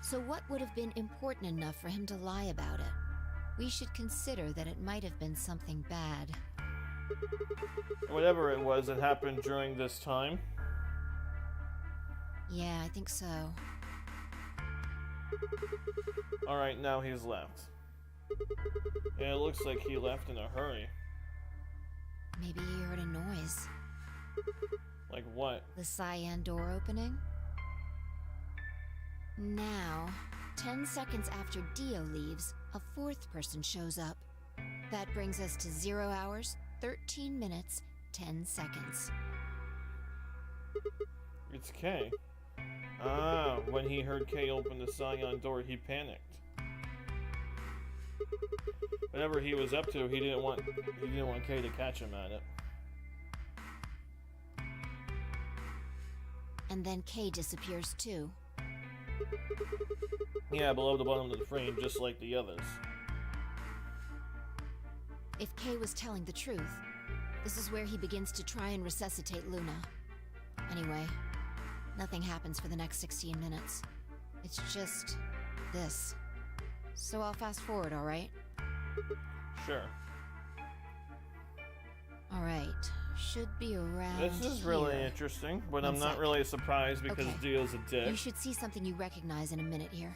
So what would have been important enough for him to lie about it? We should consider that it might have been something bad. Whatever it was, it happened during this time. Yeah, I think so. Alright, now he's left. Yeah, it looks like he left in a hurry. Maybe he heard a noise. Like what? The cyan door opening? Now, 10 seconds after Dio leaves, a fourth person shows up. That brings us to 0 hours, 13 minutes, 10 seconds. It's Kay. Ah, when he heard Kay open the cyan door, he panicked. Whatever he was up to, he didn't want Kay to catch him at it. And then Kay disappears too. Yeah, below the bottom of the frame, just like the others. If Kay was telling the truth, this is where he begins to try and resuscitate Luna. Anyway, nothing happens for the next 16 minutes. It's just this. So I'll fast forward, alright? Sure. Alright. Should be around This is really here. interesting, but One I'm not sec. really surprised because Okay. Dio's a dick. You should see something you recognize in a minute here.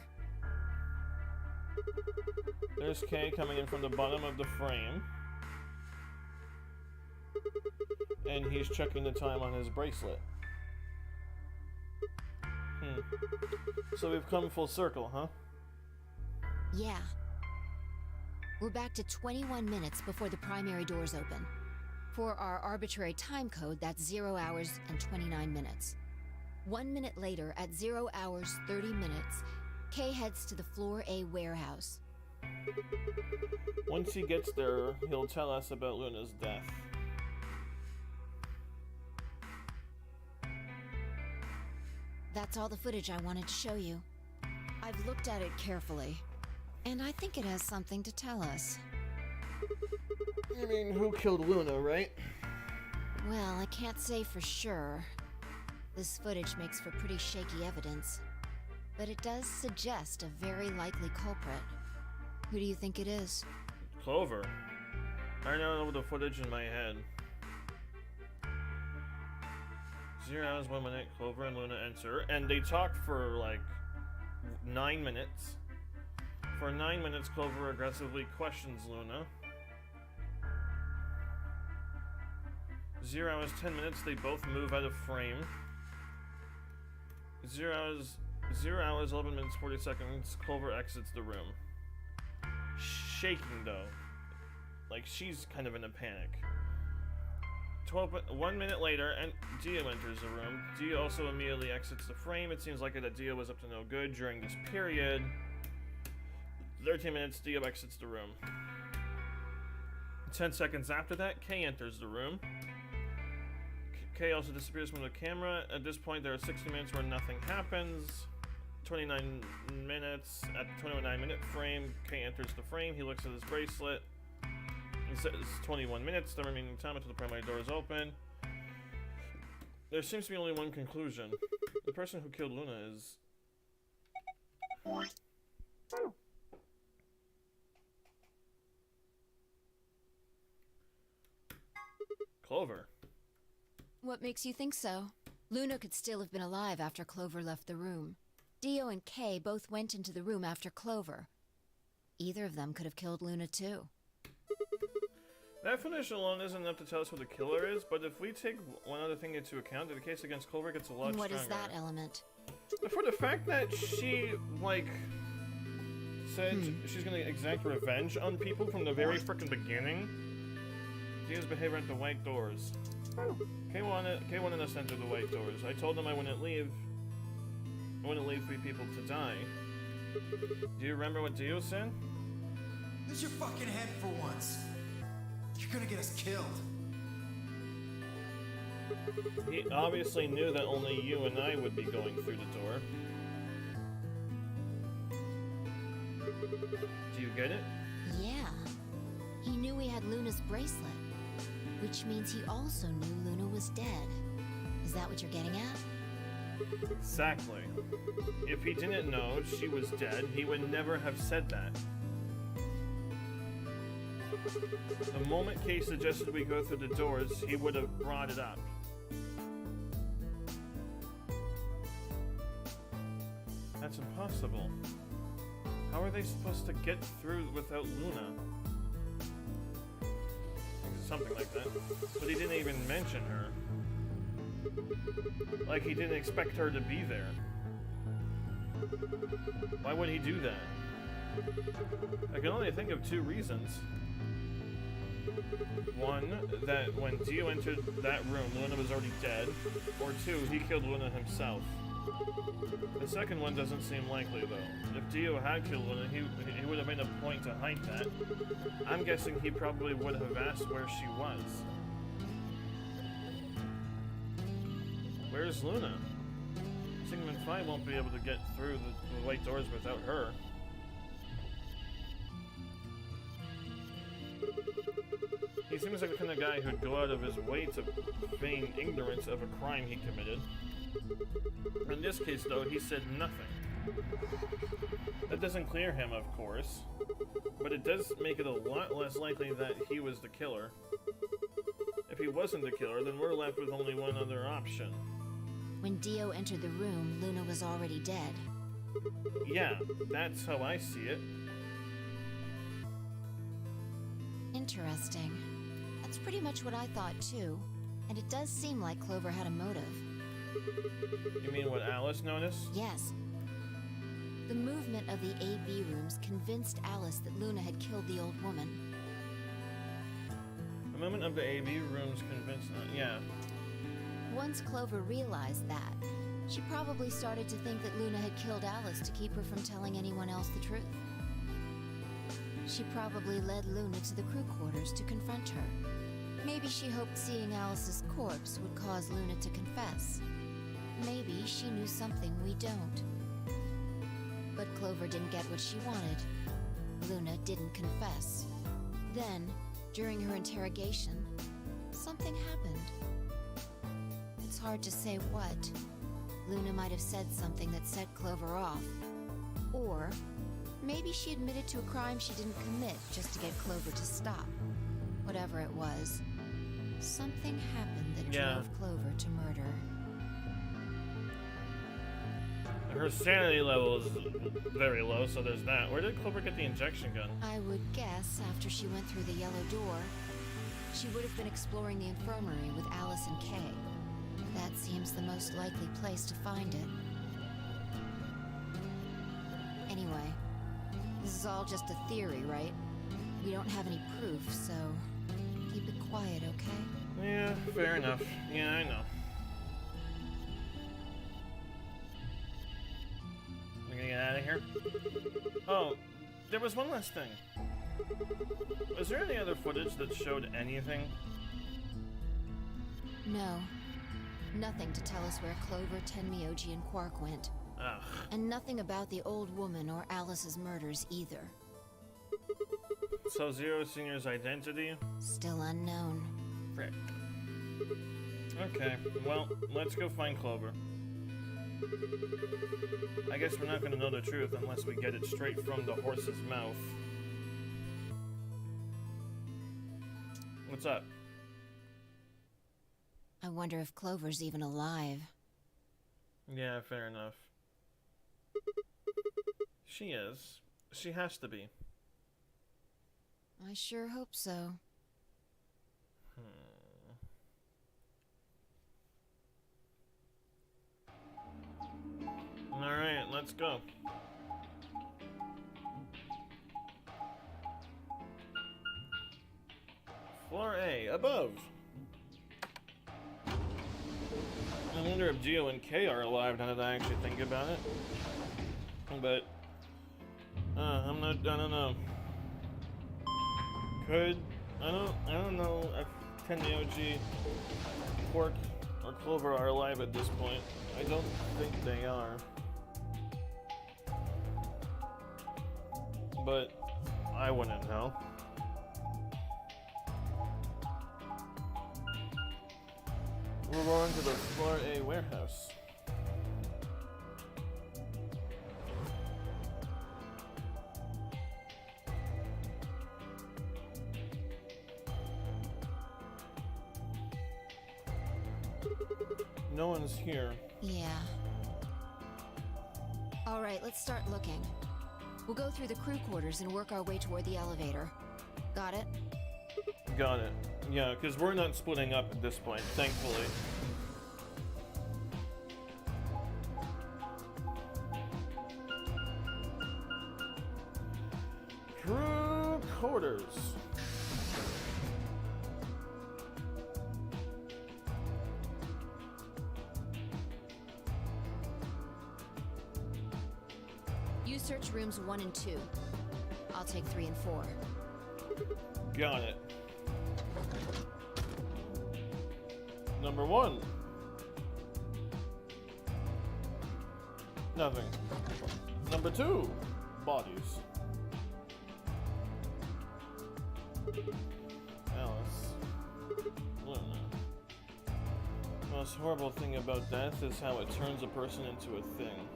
There's Kay coming in from the bottom of the frame. And he's checking the time on his bracelet. So we've come full circle, huh? Yeah. We're back to 21 minutes before the primary doors open. For our arbitrary time code, that's 0 hours and 29 minutes. 1 minute later, at 0 hours 30 minutes, Kay heads to the Floor A warehouse. Once he gets there, he'll tell us about Luna's death. That's all the footage I wanted to show you. I've looked at it carefully, and I think it has something to tell us. I mean, who killed Luna, right? Well, I can't say for sure. This footage makes for pretty shaky evidence, but it does suggest a very likely culprit. Who do you think it is? Clover. I know the footage in my head. 0 hours, 1 minute, Clover and Luna enter, and they talk for like 9 minutes. For 9 minutes, Clover aggressively questions Luna. 0 hours 10 minutes. They both move out of frame. 0 hours 11 minutes 40 seconds. Clover exits the room. Shaking though, like she's kind of in a panic. 1 minute later, and Dio enters the room. Dio also immediately exits the frame. It seems likely that Dio was up to no good during this period. 13 minutes, Dio exits the room. 10 seconds after that, Kay enters the room. Kay also disappears from the camera. At this point, there are 60 minutes where nothing happens. 29 minutes, at the 29-minute frame, Kay enters the frame. He looks at his bracelet. He says 21 minutes, the remaining time until the primary door is open. There seems to be only one conclusion. The person who killed Luna is... Clover. What makes you think so? Luna could still have been alive after Clover left the room. Dio and Kay both went into the room after Clover. Either of them could have killed Luna too. That footage alone isn't enough to tell us who the killer is, but if we take one other thing into account, the case against Clover gets a lot And what stronger. is that element? For the fact that she, like, said she's gonna exact revenge on people from the very frickin' beginning. Dio's behavior at the white doors. Kay wanted us to enter the white doors. I told them I wouldn't leave 3 people to die. Do you remember what Dio said? Lose your fucking head for once. You're gonna get us killed. He obviously knew that only you and I would be going through the door. Do you get it? Yeah. He knew we had Luna's bracelet, which means he also knew Luna was dead. Is that what you're getting at? Exactly. If he didn't know she was dead, he would never have said that. The moment Kay suggested we go through the doors, he would have brought it up. That's impossible. How are they supposed to get through without Luna? Something like that. But he didn't even mention her. Like he didn't expect her to be there. Why would he do that? I can only think of 2 reasons. One, that when Dio entered that room, Luna was already dead. Or 2, he killed Luna himself. The second one doesn't seem likely, though. If Dio had killed Luna, he would have made a point to hide that. I'm guessing he probably would have asked where she was. Where's Luna? Sigmund Phi won't be able to get through the white doors without her. He seems like the kind of guy who'd go out of his way to feign ignorance of a crime he committed. In this case, though, he said nothing. That doesn't clear him, of course, but it does make it a lot less likely that he was the killer. If he wasn't the killer, then we're left with only one other option. When Dio entered the room, Luna was already dead. Yeah, that's how I see it. Interesting. That's pretty much what I thought too. And it does seem like Clover had a motive. You mean what Alice noticed? Yes. The movement of the AB rooms convinced Alice that Luna had killed the old woman. The movement of the AB rooms convinced... yeah. Once Clover realized that, she probably started to think that Luna had killed Alice to keep her from telling anyone else the truth. She probably led Luna to the crew quarters to confront her. Maybe she hoped seeing Alice's corpse would cause Luna to confess. Maybe she knew something we don't. But Clover didn't get what she wanted. Luna didn't confess. Then, during her interrogation, something happened. It's hard to say what. Luna might have said something that set Clover off. Or maybe she admitted to a crime she didn't commit just to get Clover to stop. Whatever it was, something happened that drove Clover to murder. Her sanity level is very low, so there's that. Where did Clover get the injection gun? I would guess after she went through the yellow door. She would have been exploring the infirmary with Alice and Kay. That seems the most likely place to find it. Anyway, this is all just a theory, right? We don't have any proof, so keep it quiet, okay? Yeah, fair enough. Yeah, I know. We're gonna get out of here? Oh, there was one last thing. Was there any other footage that showed anything? No. Nothing to tell us where Clover, Tenmyoji, and Quark went. Ugh. And nothing about the old woman or Alice's murders either. So Zero Senior's identity? Still unknown. Frick. Okay, well, let's go find Clover. I guess we're not gonna know the truth unless we get it straight from the horse's mouth. What's up? I wonder if Clover's even alive. Yeah, fair enough. She is. She has to be. I sure hope so. Alright, let's go. Floor A, above. I wonder if Geo and Kay are alive now that I actually think about it. But, I don't know. I don't know if Tenmyoji, Quark, or Clover are alive at this point. I don't think they are. But I wouldn't know. We're going to the Floor A warehouse. No one's here. Yeah. Alright, let's start looking. We'll go through the crew quarters and work our way toward the elevator. Got it? Got it. Yeah, because we're not splitting up at this point, thankfully. Crew quarters. You search rooms 1 and 2. I'll take 3 and 4. Got it. Number 1. Nothing. Number 2. Bodies. Alice. Luna. The most horrible thing about death is how it turns a person into a thing.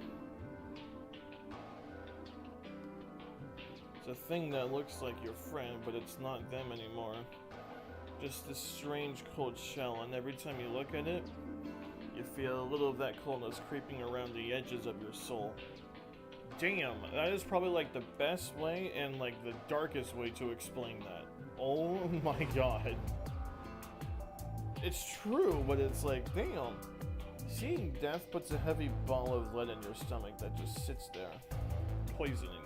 It's a thing that looks like your friend, but it's not them anymore. Just this strange cold shell, and every time you look at it, you feel a little of that coldness creeping around the edges of your soul. Damn, that is probably like the best way and like the darkest way to explain that. Oh my god. It's true, but it's like, damn. Seeing death puts a heavy ball of lead in your stomach that just sits there, poisoning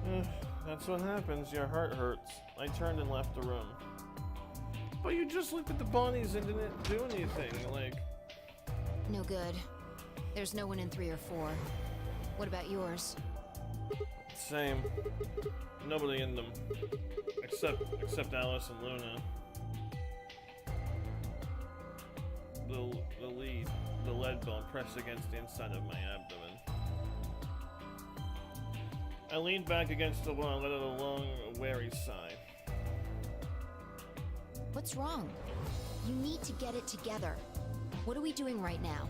you. That's what happens, your heart hurts. I turned and left the room. But you just looked at the bodies and didn't do anything, like... No good. There's no one in 3 or 4. What about yours? Same. Nobody in them. Except Alice and Luna. The lead bone pressed against the inside of my abdomen. I leaned back against the wall and let out a long, weary sigh. What's wrong? You need to get it together. What are we doing right now?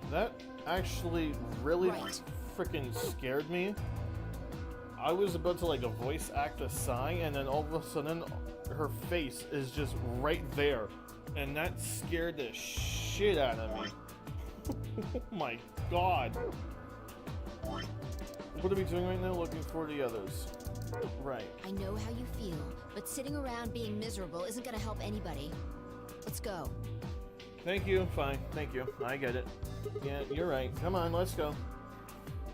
That actually really Right. freaking scared me. I was about to like a voice act a sigh, and then all of a sudden her face is just right there. And that scared the shit out of me. Oh my god. What are we doing right now? Looking for the others. Right. I know how you feel, but sitting around being miserable isn't gonna help anybody. Let's go. Thank you. Fine. Thank you. I get it. Yeah, you're right. Come on, let's go.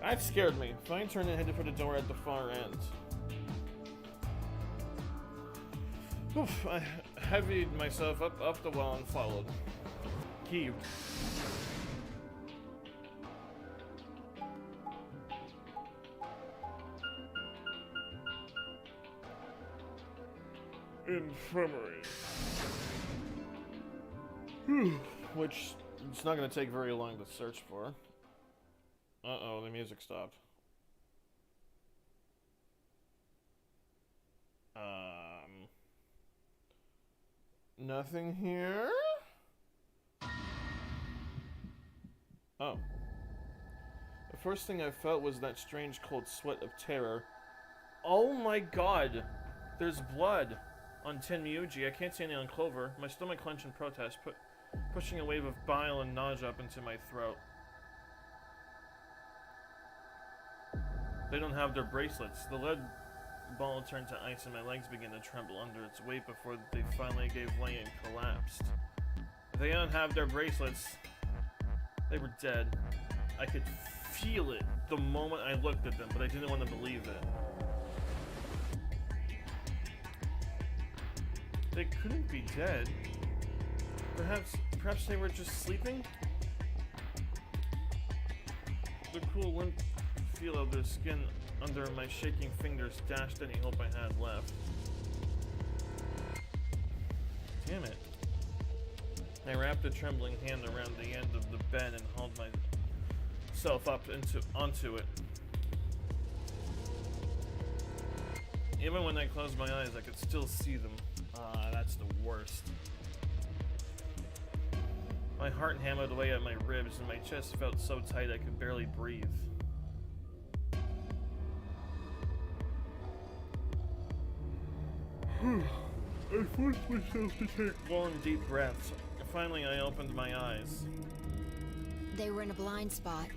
That scared me. Fine, turned and headed for the door at the far end. Oof, I heavied myself up the wall and followed. Key. Infirmary. Which it's not going to take very long to search for. Uh-oh, the music stopped. Nothing here? Oh. The first thing I felt was that strange cold sweat of terror. Oh my god! There's blood on Tin Miuji. I can't see any on Clover. My stomach clenched in protest, pushing a wave of bile and nausea up into my throat. They don't have their bracelets. The lead ball turned to ice and my legs began to tremble under its weight before they finally gave way and collapsed. They don't have their bracelets. They were dead. I could feel it the moment I looked at them, but I didn't want to believe it. They couldn't be dead. Perhaps they were just sleeping? The cool limp feel of their skin under my shaking fingers dashed any hope I had left. Damn it. I wrapped a trembling hand around the end of the bed and hauled myself up onto it. Even when I closed my eyes, I could still see them. That's the worst. My heart hammered away at my ribs and my chest felt so tight I could barely breathe. I forced myself to take long, deep breaths. Finally, I opened my eyes. They were in a blind spot.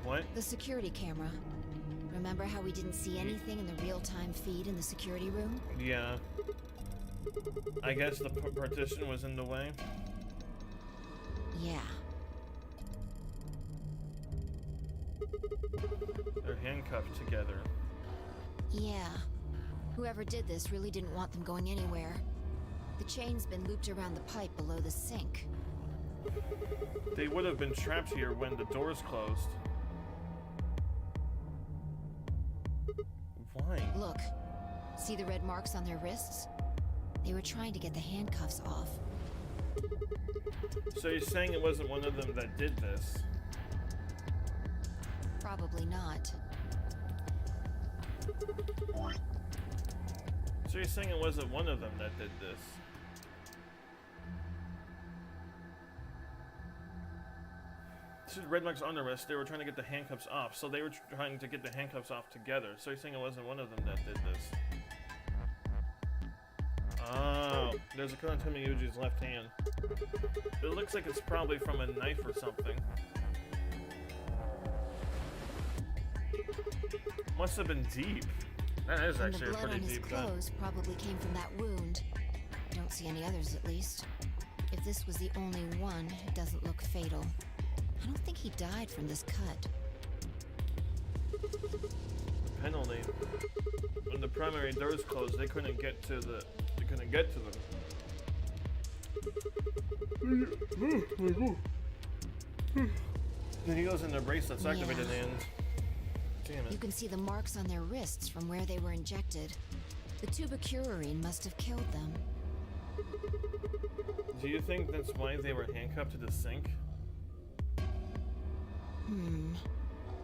What? The security camera. Remember how we didn't see anything in the real-time feed in the security room? Yeah. I guess the partition was in the way. Yeah. They're handcuffed together. Yeah. Whoever did this really didn't want them going anywhere. The chain's been looped around the pipe below the sink. They would have been trapped here when the doors closed. Why? Look. See the red marks on their wrists? They were trying to get the handcuffs off. So you're saying it wasn't one of them that did this? Probably not. So you're saying it wasn't one of them that did this? This is red marks on the wrist. They were trying to get the handcuffs off. So they were trying to get the handcuffs off together. So you're saying it wasn't one of them that did this? Oh, there's a cut on Tin Miuji's left hand. It looks like it's probably from a knife or something. Must have been deep. That is And actually the a blood pretty on his deep cut. clothes probably came from that wound. I don't see any others, at least. If this was the only one, it doesn't look fatal. I don't think he died from this cut. Penalty. When the primary doors closed, they couldn't get to them. The needles in their bracelets activated Yeah. and damn You it. can see the marks on their wrists from where they were injected. The tubocurarine must have killed them. Do you think that's why they were handcuffed to the sink?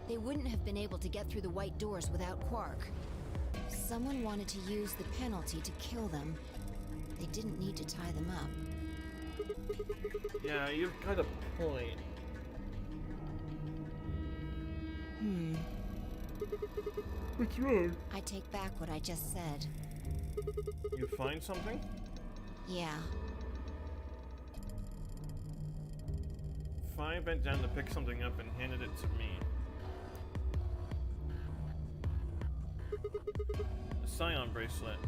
They wouldn't have been able to get through the white doors without Quark. Someone wanted to use the penalty to kill them. They didn't need to tie them up. Yeah, you've got a point. What's wrong? I take back what I just said. You find something? Yeah. Fi bent down to pick something up and handed it to me. Scion bracelet.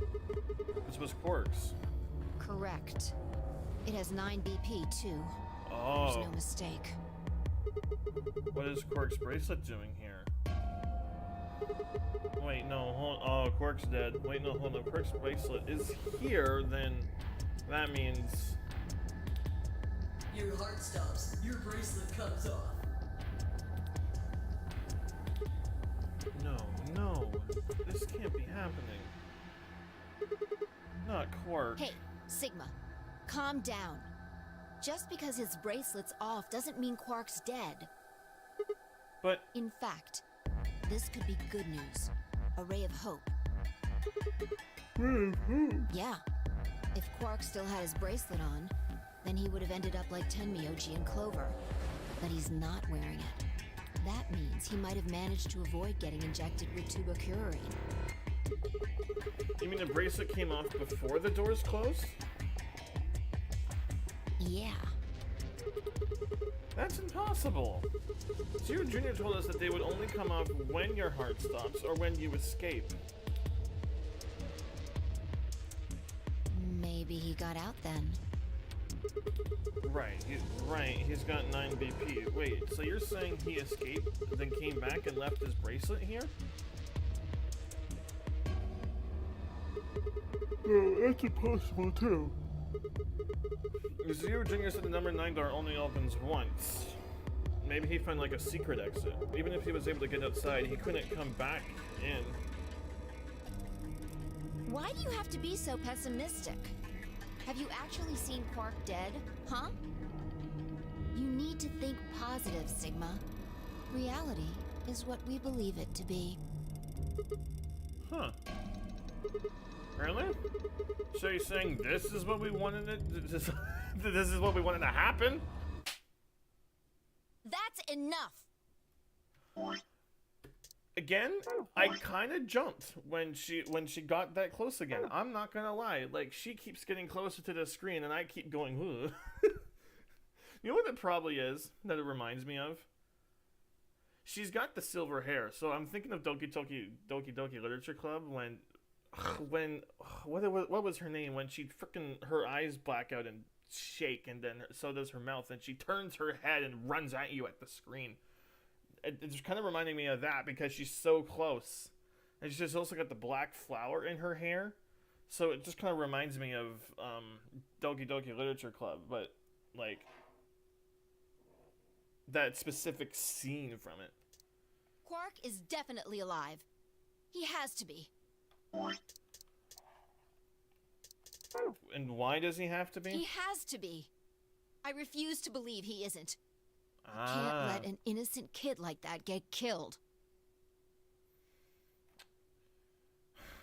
This was Quark's. Correct. It has 9 BP too. Oh. There's no mistake. What is Quark's bracelet doing here? Wait, no, hold. Oh, Quark's dead. Wait, no, hold on. Quark's bracelet is here, then that means. Your heart stops. Your bracelet comes off. No. This can't be happening. Not Quark. Hey, Sigma, calm down. Just because his bracelet's off doesn't mean Quark's dead. But. In fact, this could be good news. A ray of hope. Yeah. If Quark still had his bracelet on, then he would have ended up like Tenmyoji and Clover. But he's not wearing it. That means he might have managed to avoid getting injected with tubocurarine. You mean the bracelet came off before the doors closed? Yeah. That's impossible. Zero Jr. told us that they would only come off when your heart stops or when you escape. Maybe he got out then. Right, he's got 9 BP. Wait, so you're saying he escaped, then came back and left his bracelet here? Oh, that's impossible too. Zero Jr. said the number 9 door only opens once. Maybe he found like a secret exit. Even if he was able to get outside, he couldn't come back in. Why do you have to be so pessimistic? Have you actually seen Quark dead, huh? You need to think positive, Sigma. Reality is what we believe it to be. Huh. Really? So you're saying this is what we wanted it this is what we wanted to happen? That's enough! Again, I kind of jumped when she got that close again. I'm not gonna lie. Like, she keeps getting closer to the screen, and I keep going, ugh. You know what it probably is that it reminds me of? She's got the silver hair, so I'm thinking of Doki Doki Literature Club when what was her name when she frickin' her eyes black out and shake, and then so does her mouth, and she turns her head and runs at you at the screen. It's kind of reminding me of that because she's so close, and she's also got the black flower in her hair, so it just kind of reminds me of Doki Doki Literature Club, but like that specific scene from it. Quark is definitely alive. He has to be. And why does he have to be? He has to be. I refuse to believe he isn't. Ah. Can't let an innocent kid like that get killed.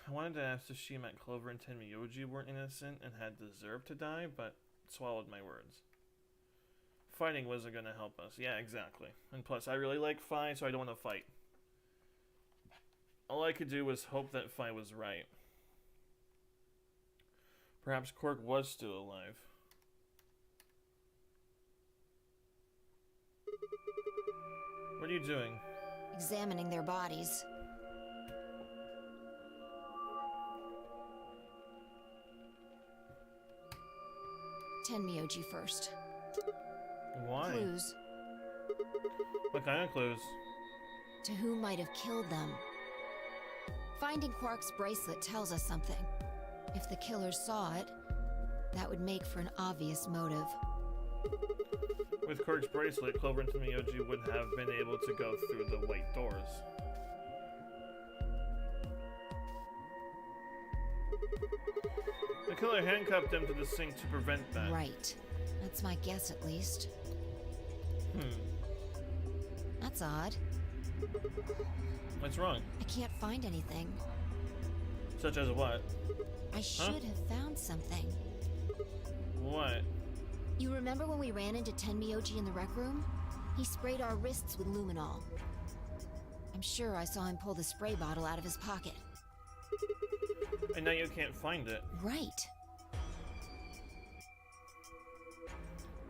I wanted to ask if she meant Clover and Tenmyoji weren't innocent and had deserved to die, but swallowed my words. Fighting wasn't going to help us. Yeah, exactly. And plus, I really like Phi, so I don't want to fight. All I could do was hope that Phi was right. Perhaps Quark was still alive. What are you doing? Examining their bodies. Tenmyoji first. Why? Clues What kind of clues? to who might have killed them. Finding Quark's bracelet tells us something. If the killer saw it, that would make for an obvious motive. With Quark's bracelet, Clover and Tenmyoji would have been able to go through the white doors. The killer handcuffed them to the sink to prevent that. Right. That's my guess, at least. That's odd. What's wrong? I can't find anything. Such as what? I should have found something. What? You remember when we ran into Tenmyoji in the rec room? He sprayed our wrists with luminol. I'm sure I saw him pull the spray bottle out of his pocket. And now you can't find it. Right.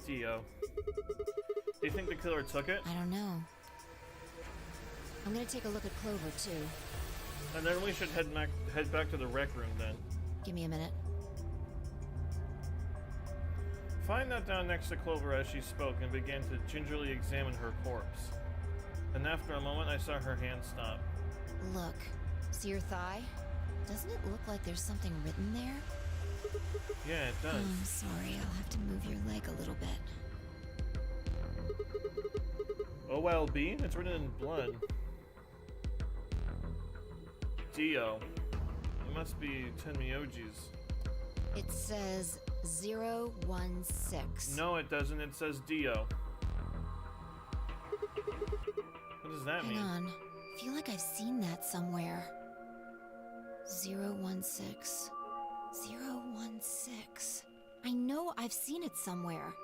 Dio. Do you think the killer took it? I don't know. I'm gonna take a look at Clover, too. And then we should head back to the rec room then. Give me a minute. Find that down next to Clover as she spoke and began to gingerly examine her corpse. And after a moment, I saw her hand stop. Look. See your thigh? Doesn't it look like there's something written there? Yeah, it does. I'm sorry, I'll have to move your leg a little bit. OLB? It's written in blood. Dio. It must be Tenmyoji's. It says 016. No, it doesn't. It says Dio. What does that Hang mean? on. I feel like I've seen that somewhere. 016. 016. I know I've seen it somewhere.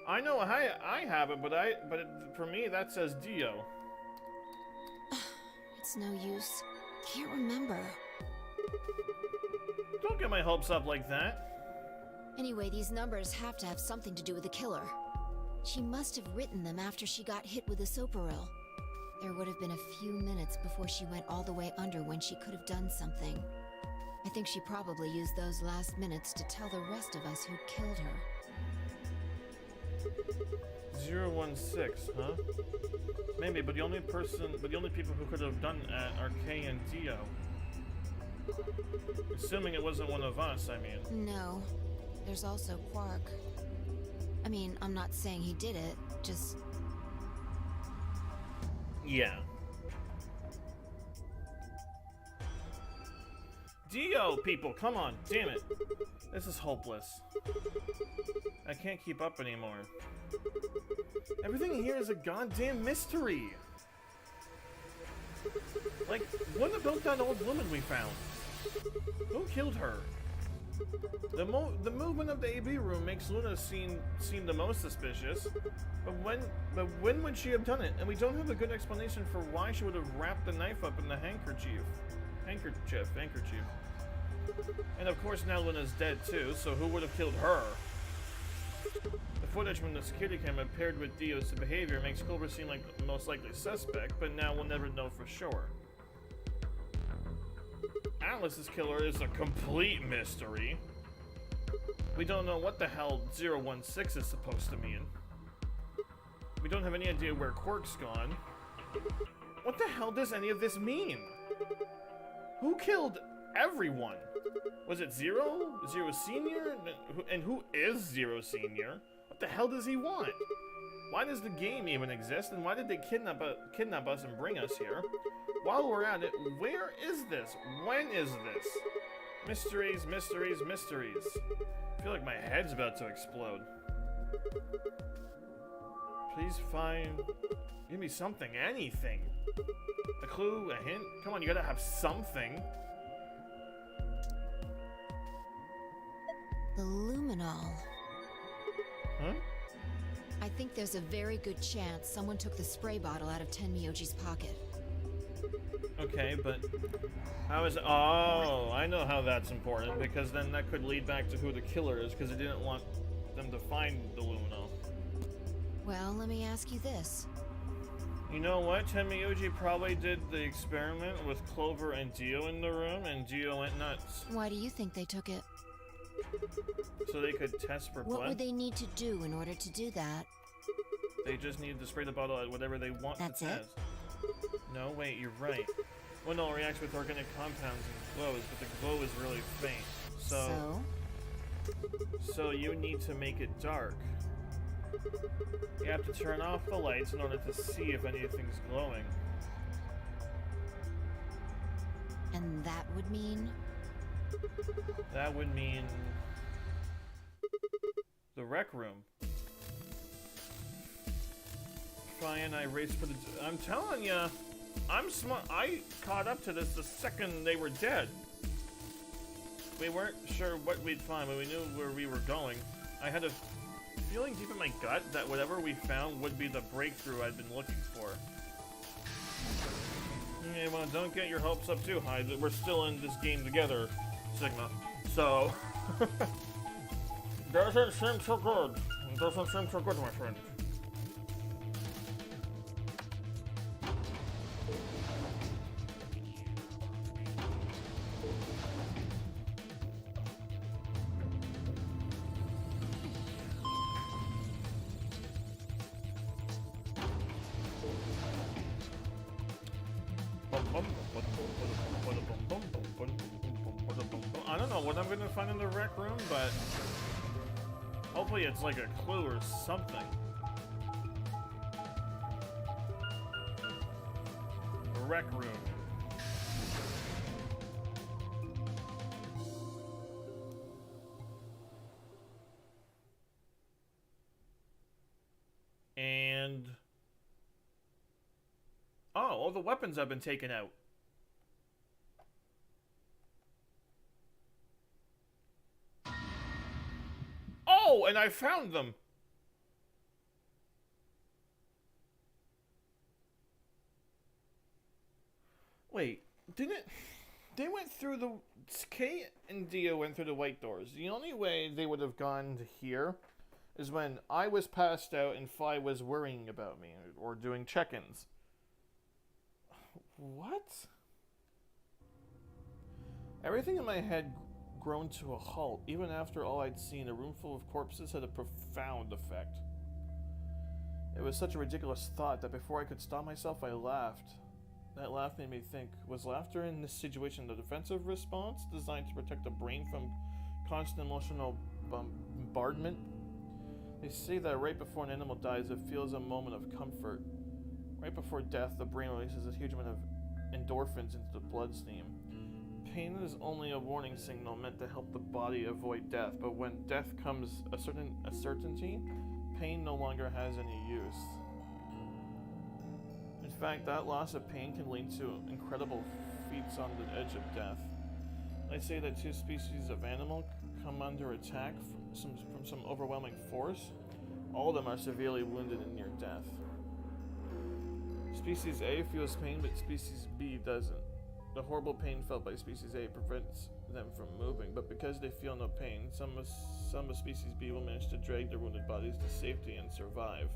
I know I have it, but for me that says Dio. It's no use. Can't remember. Don't get my hopes up like that. Anyway, these numbers have to have something to do with the killer. She must have written them after she got hit with the soparil. There would have been a few minutes before she went all the way under when she could have done something. I think she probably used those last minutes to tell the rest of us who killed her. 016, huh? Maybe, but the only people who could have done that are Kay and Dio. Assuming it wasn't one of us, I mean. No. There's also Quark. I mean, I'm not saying he did it, just... Yeah. Dio, people, come on, damn it. This is hopeless. I can't keep up anymore. Everything here is a goddamn mystery. Like, what about that old woman we found? Who killed her? The movement of the AB room makes Luna seem the most suspicious. But when would she have done it? And we don't have a good explanation for why she would have wrapped the knife up in the handkerchief. And of course now Luna's dead too, so who would have killed her? The footage from the security camera paired with Dio's behavior makes Clover seem like the most likely suspect, but now we'll never know for sure. Alice's killer is a complete mystery. We don't know what the hell 016 is supposed to mean. We don't have any idea where Quark's gone. What the hell does any of this mean? Who killed everyone? Was it Zero? Zero Senior? And who is Zero Senior? What the hell does he want? Why does the game even exist? And why did they kidnap us and bring us here? While we're at it, where is this? When is this? Mysteries, mysteries, mysteries. I feel like my head's about to explode. Please give me something, anything. A clue, a hint? Come on, you gotta have something. The luminol. Huh? I think there's a very good chance someone took the spray bottle out of Tenmyoji's pocket. Okay, but how is it? Oh, I know how that's important, because then that could lead back to who the killer is, because it didn't want them to find the luminol. Well, let me ask you this. You know what? Tenmyoji probably did the experiment with Clover and Dio in the room, and Dio went nuts. Why do you think they took it? So they could test for blood? What would they need to do in order to do that? They just needed to spray the bottle at whatever they want That's to it? test. No, wait, you're right. Luminol reacts with organic compounds and glows, but the glow is really faint. So you need to make it dark. You have to turn off the lights in order to see if anything's glowing. And that would mean? That would mean the rec room. Fry and I raced for the... I'm telling ya, I'm smart. I caught up to this the second they were dead. We weren't sure what we'd find, but we knew where we were going. I had a feeling deep in my gut that whatever we found would be the breakthrough I'd been looking for. Yeah, well, don't get your hopes up too high. We're still in this game together, Sigma. So, doesn't seem so good. Doesn't seem so good, my friend. I don't know what I'm gonna find in the rec room, but hopefully it's like a clue or something. The rec room. And oh, all the weapons have been taken out. Oh, and I found them. Wait, didn't they went through the Kate and Dio went through the white doors? The only way they would have gone to here is when I was passed out and Fi was worrying about me or doing check-ins. What? Everything in my head grown to a halt. Even after all I'd seen, a room full of corpses had a profound effect. It was such a ridiculous thought that before I could stop myself, I laughed. That laugh made me think, was laughter in this situation a defensive response designed to protect the brain from constant emotional bombardment? They say that right before an animal dies, it feels a moment of comfort. Right before death, the brain releases a huge amount of endorphins into the bloodstream. Pain is only a warning signal meant to help the body avoid death, but when death comes a certainty, pain no longer has any use. In fact, that loss of pain can lead to incredible feats on the edge of death. I say that two species of animal come under attack from some overwhelming force. All of them are severely wounded and near death. Species A feels pain, but Species B doesn't. The horrible pain felt by Species A prevents them from moving, but because they feel no pain, some of Species B will manage to drag their wounded bodies to safety and survive.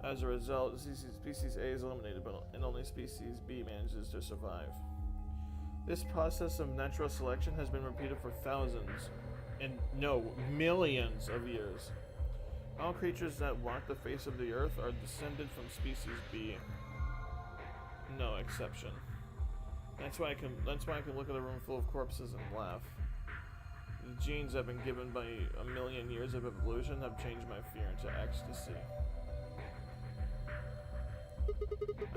As a result, Species A is eliminated, and only Species B manages to survive. This process of natural selection has been repeated for thousands, and no, millions of years. All creatures that walk the face of the earth are descended from Species B. No exception. That's why I can look at a room full of corpses and laugh. The genes I've been given by a million years of evolution have changed my fear into ecstasy.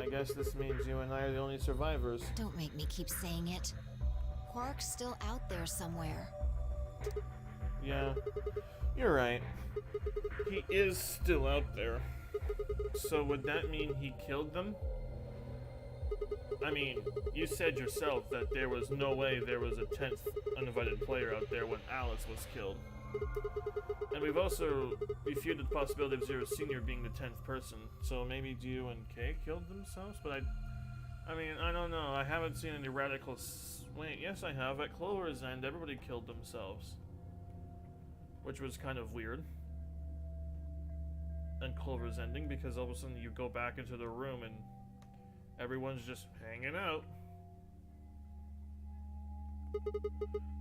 I guess this means you and I are the only survivors. Don't make me keep saying it. Quark's still out there somewhere. Yeah, you're right. He is still out there. So would that mean he killed them? I mean, you said yourself that there was no way there was a 10th uninvited player out there when Alice was killed. And we've also refuted the possibility of Zero Senior being the 10th person, so maybe Dio and Kay killed themselves? But I mean, I don't know. I haven't seen any radical... Wait, yes I have. At Clover's End, everybody killed themselves. Which was kind of weird. And Clover's ending, because all of a sudden you go back into the room and everyone's just hanging out.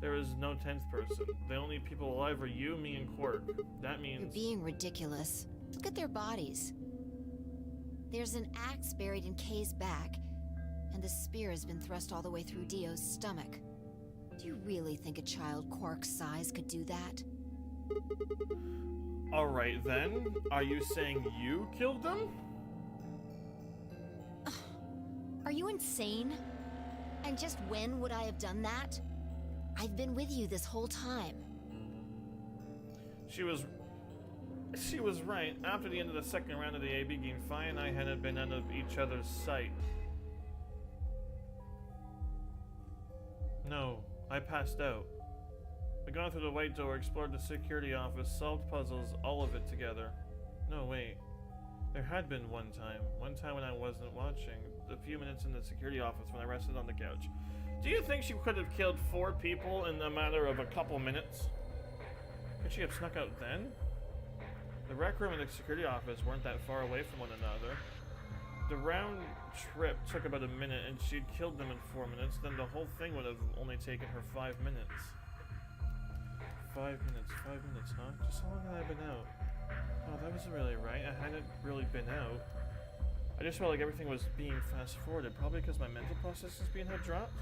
There is no 10th person. The only people alive are you, me, and Quark. That means... You're being ridiculous. Look at their bodies. There's an axe buried in Kay's back, and the spear has been thrust all the way through Dio's stomach. Do you really think a child Quark's size could do that? Alright then, are you saying you killed them? Are you insane? And just when would I have done that? I've been with you this whole time. She was right. After the end of the second round of the AB game, Fi and I hadn't been out of each other's sight. No, I passed out. We gone through the white door, explored the security office, solved puzzles, all of it together. No, wait. There had been one time when I wasn't watching. A few minutes in the security office when I rested on the couch. Do you think she could have killed 4 people in the matter of a couple minutes? Could she have snuck out then? The rec room and the security office weren't that far away from one another. The round trip took about a minute and she'd killed them in 4 minutes, then the whole thing would have only taken her 5 minutes. 5 minutes, huh? Just how long had I been out? Oh, that wasn't really right. I hadn't really been out. I just felt like everything was being fast-forwarded, probably because my mental processing speed had dropped.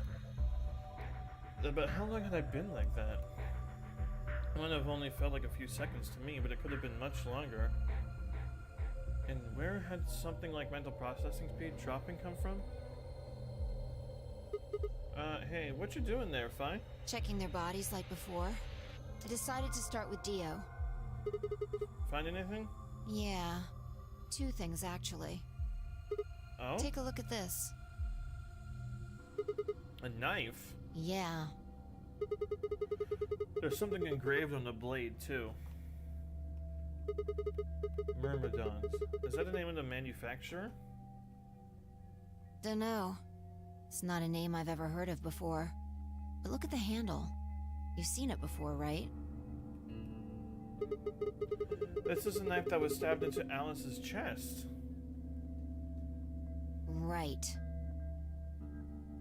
But how long had I been like that? It might have only felt like a few seconds to me, but it could have been much longer. And where had something like mental processing speed dropping come from? Hey, what you doing there, Fi? Checking their bodies like before. I decided to start with Dio. Find anything? Yeah. 2 things, actually. Oh? Take a look at this. A knife? Yeah. There's something engraved on the blade, too. Myrmidons. Is that the name of the manufacturer? Dunno. It's not a name I've ever heard of before. But look at the handle. You've seen it before, right? This is a knife that was stabbed into Alice's chest. Right.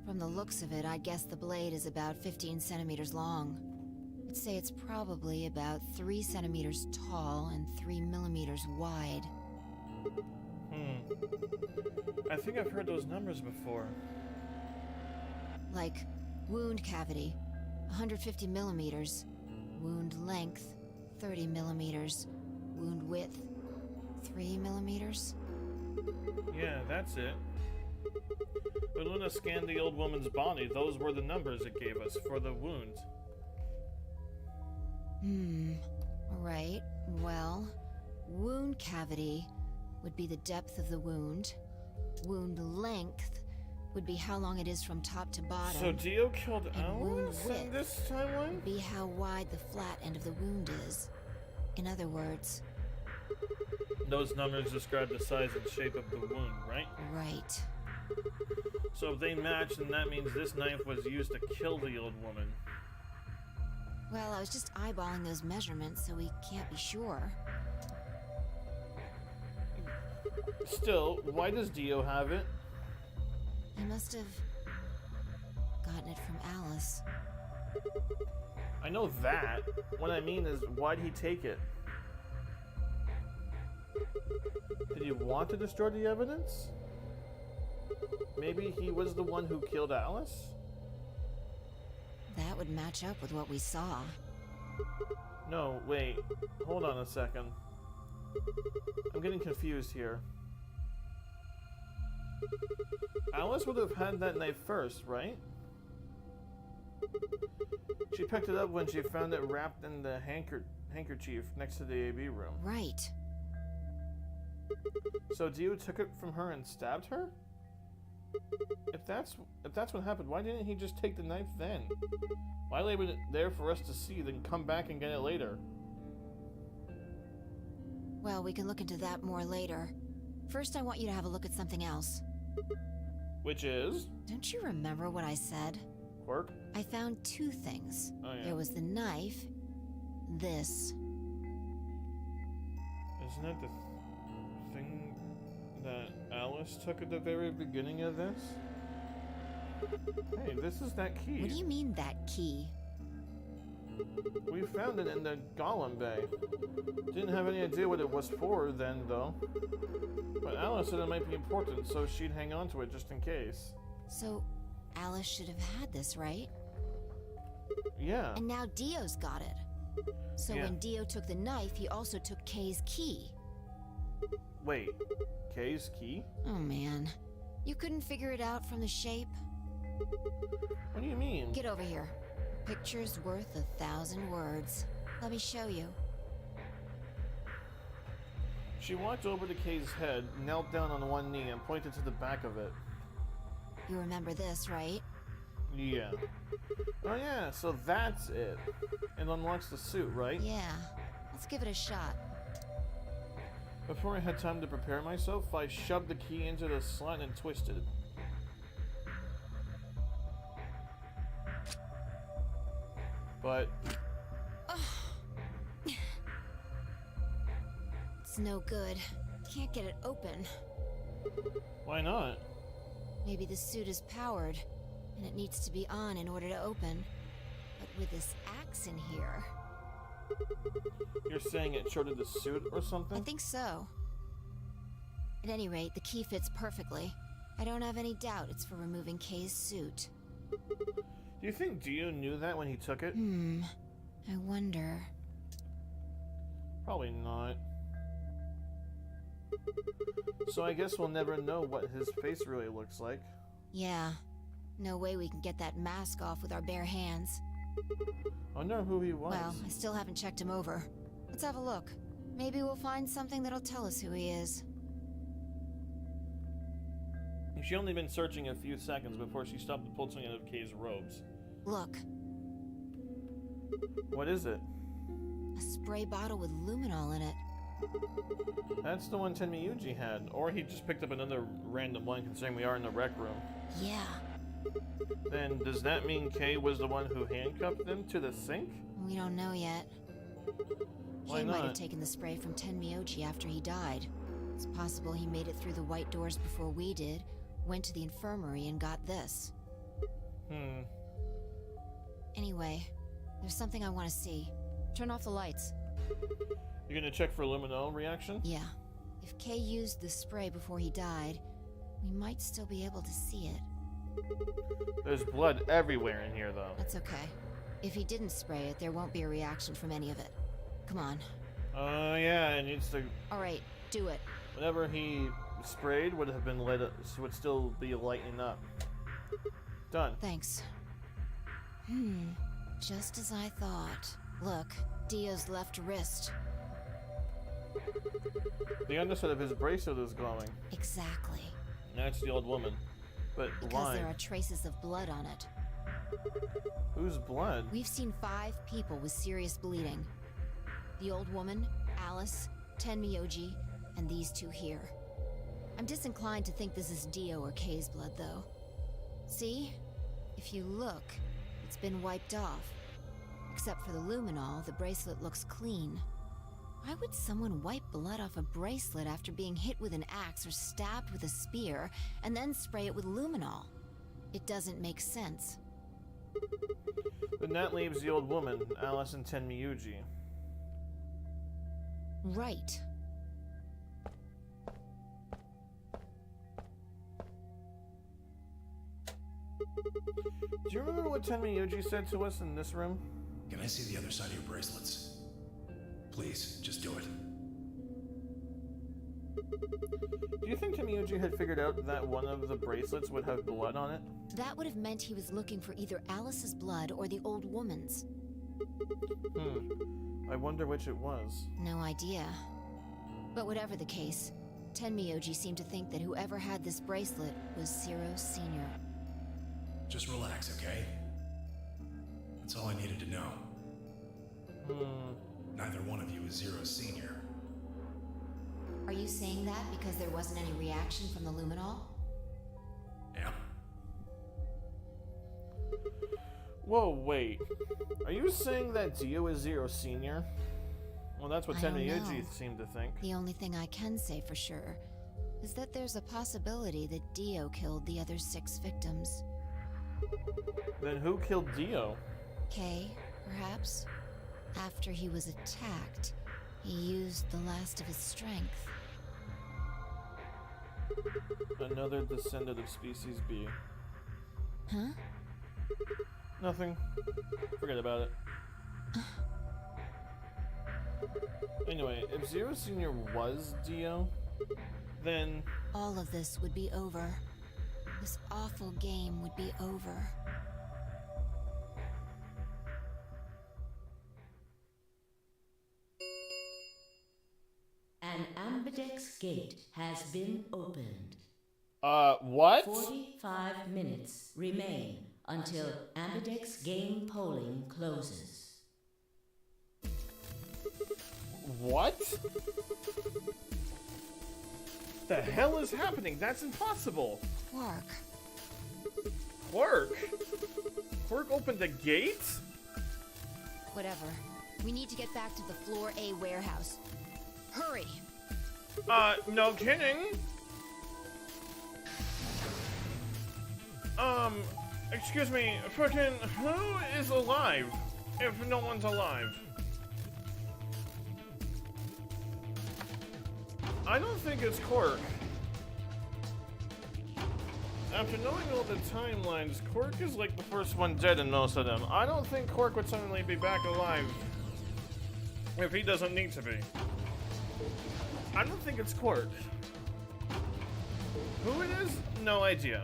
From the looks of it, I'd guess the blade is about 15 centimeters long. I'd say it's probably about 3 centimeters tall and 3 millimeters wide. I think I've heard those numbers before. Like, wound cavity, 150 millimeters. Wound length, 30 millimeters. Wound width, 3 millimeters. Yeah, that's it. When Luna scanned the old woman's body, those were the numbers it gave us for the wound. Right. Well, wound cavity would be the depth of the wound. Wound length would be how long it is from top to bottom. So Dio killed And wound Alice in width this timeline? would be how wide the flat end of the wound is. In other words, Those numbers describe the size and shape of the wound, right? right. So if they match, then that means this knife was used to kill the old woman. Well, I was just eyeballing those measurements, so we can't be sure. Still, why does Dio have it? He must have gotten it from Alice. I know that. What I mean is, why'd he take it? Did he want to destroy the evidence? Maybe he was the one who killed Alice? That would match up with what we saw. No, wait. Hold on a second. I'm getting confused here. Alice would have had that knife first, right? She picked it up when she found it wrapped in the handkerchief next to the AB room. Right. So Dio took it from her and stabbed her? If that's what happened, why didn't he just take the knife then? Why leave it there for us to see, then come back and get it later? Well, we can look into that more later. First, I want you to have a look at something else. Which is? Don't you remember what I said? Quirk? I found 2 things. Oh yeah. There was the knife, this. Isn't that the thing that Alice took at the very beginning of this? Hey, this is that key. What do you mean, that key? We found it in the Golem Bay. Didn't have any idea what it was for then, though. But Alice said it might be important, so she'd hang on to it just in case. So, Alice should have had this, right? Yeah. And now Dio's got it. So Yeah. when Dio took the knife, he also took Kay's key. Wait. Kay's key? Oh man. You couldn't figure it out from the shape? What do you mean? Get over here. Picture's worth 1,000 words. Let me show you. She walked over to Kay's head, knelt down on one knee, and pointed to the back of it. You remember this, right? Yeah. Oh yeah, so that's it. It unlocks the suit, right? Yeah. Let's give it a shot. Before I had time to prepare myself, I shoved the key into the slot and twisted. But It's no good. Can't get it open. why not? Maybe the suit is powered, and it needs to be on in order to open. But with this axe in here... You're saying it shorted the suit or I something? think so. At any rate, the key fits perfectly. I don't have any doubt it's for removing Kay's suit. Do you think Dio knew that when he took it? I wonder. Probably not. So I guess we'll never know what his face really looks like. Yeah. No way we can get that mask off with our bare hands. I wonder who he was. Well, I still haven't checked him over. Let's have a look. Maybe we'll find something that'll tell us who he is. She only been searching a few seconds before she stopped to pull something out of Kay's robes. Look, What is it? a spray bottle with luminol in it. That's the one Tenmyuji had. Or he just picked up another random one considering we are in the rec room. Yeah, Then does that mean Kay was the one who handcuffed them to the sink? we don't know yet. Why He might have not? taken the spray from Tenmyuji after he died. It's possible he made it through the white doors before we did, went to the infirmary and got this. Anyway, there's something I want to see. Turn off the lights. You're gonna check for luminol reaction? Yeah. If Kay used the spray before he died, we might still be able to see it. There's blood everywhere in here, though. That's okay. If he didn't spray it, there won't be a reaction from any of it. Come on. Oh yeah, it needs to. Alright, do it. Whatever he sprayed would have been lit up, would still be lighting up. Done. Thanks. Just as I thought. Look, Dio's left wrist. The underside of his bracelet is glowing. Exactly. That's the old woman. But Because why? there are traces of blood on it. Whose blood? We've seen 5 people with serious bleeding. The old woman, Alice, Tenmyuji, and these 2 here. I'm disinclined to think this is Dio or Kay's blood, though. See? If you look, it's been wiped off. Except for the luminol, the bracelet looks clean. Why would someone wipe blood off a bracelet after being hit with an axe or stabbed with a spear, and then spray it with luminol? It doesn't make sense. Then that leaves the old woman, Alice and Tenmyuji. Right. Do you remember what Tenmyuji said to us in this room? Can I see the other side of your bracelets? Please, just do it. Do you think Tenmyuji had figured out that one of the bracelets would have blood on it? That would have meant he was looking for either Alice's blood or the old woman's. I wonder which it was. No idea. But whatever the case, Tenmyuji seemed to think that whoever had this bracelet was Zero Sr. Just relax, okay? That's all I needed to know. Neither one of you is Zero Senior. Are you saying that because there wasn't any reaction from the luminol? Yeah. Whoa, wait. Are you saying that Dio is Zero Senior? Well, that's what I don't Tenmyuji know. seemed to think. The only thing I can say for sure is that there's a possibility that Dio killed the other 6 victims. Then who killed Dio? Kay, perhaps? After he was attacked, he used the last of his strength. Another descendant of Species B. Huh? Nothing. Forget about it. Anyway, if Zero Senior was Dio, then All of this would be over. This awful game would be over. An ambidex gate has been opened. what? 45 minutes remain until ambidex game polling closes. What? The hell is happening? That's impossible. Quark. Quark? Quark opened a gate? Whatever. We need to get back to the Floor A warehouse. Hurry! No kidding. Excuse me, frickin', who is alive? If no one's alive. I don't think it's Quark. after knowing all the timelines, Cork is like the first one dead in most of them. I don't think Cork would suddenly be back alive if he doesn't need to be. I don't think it's Cork. Who it is? No idea.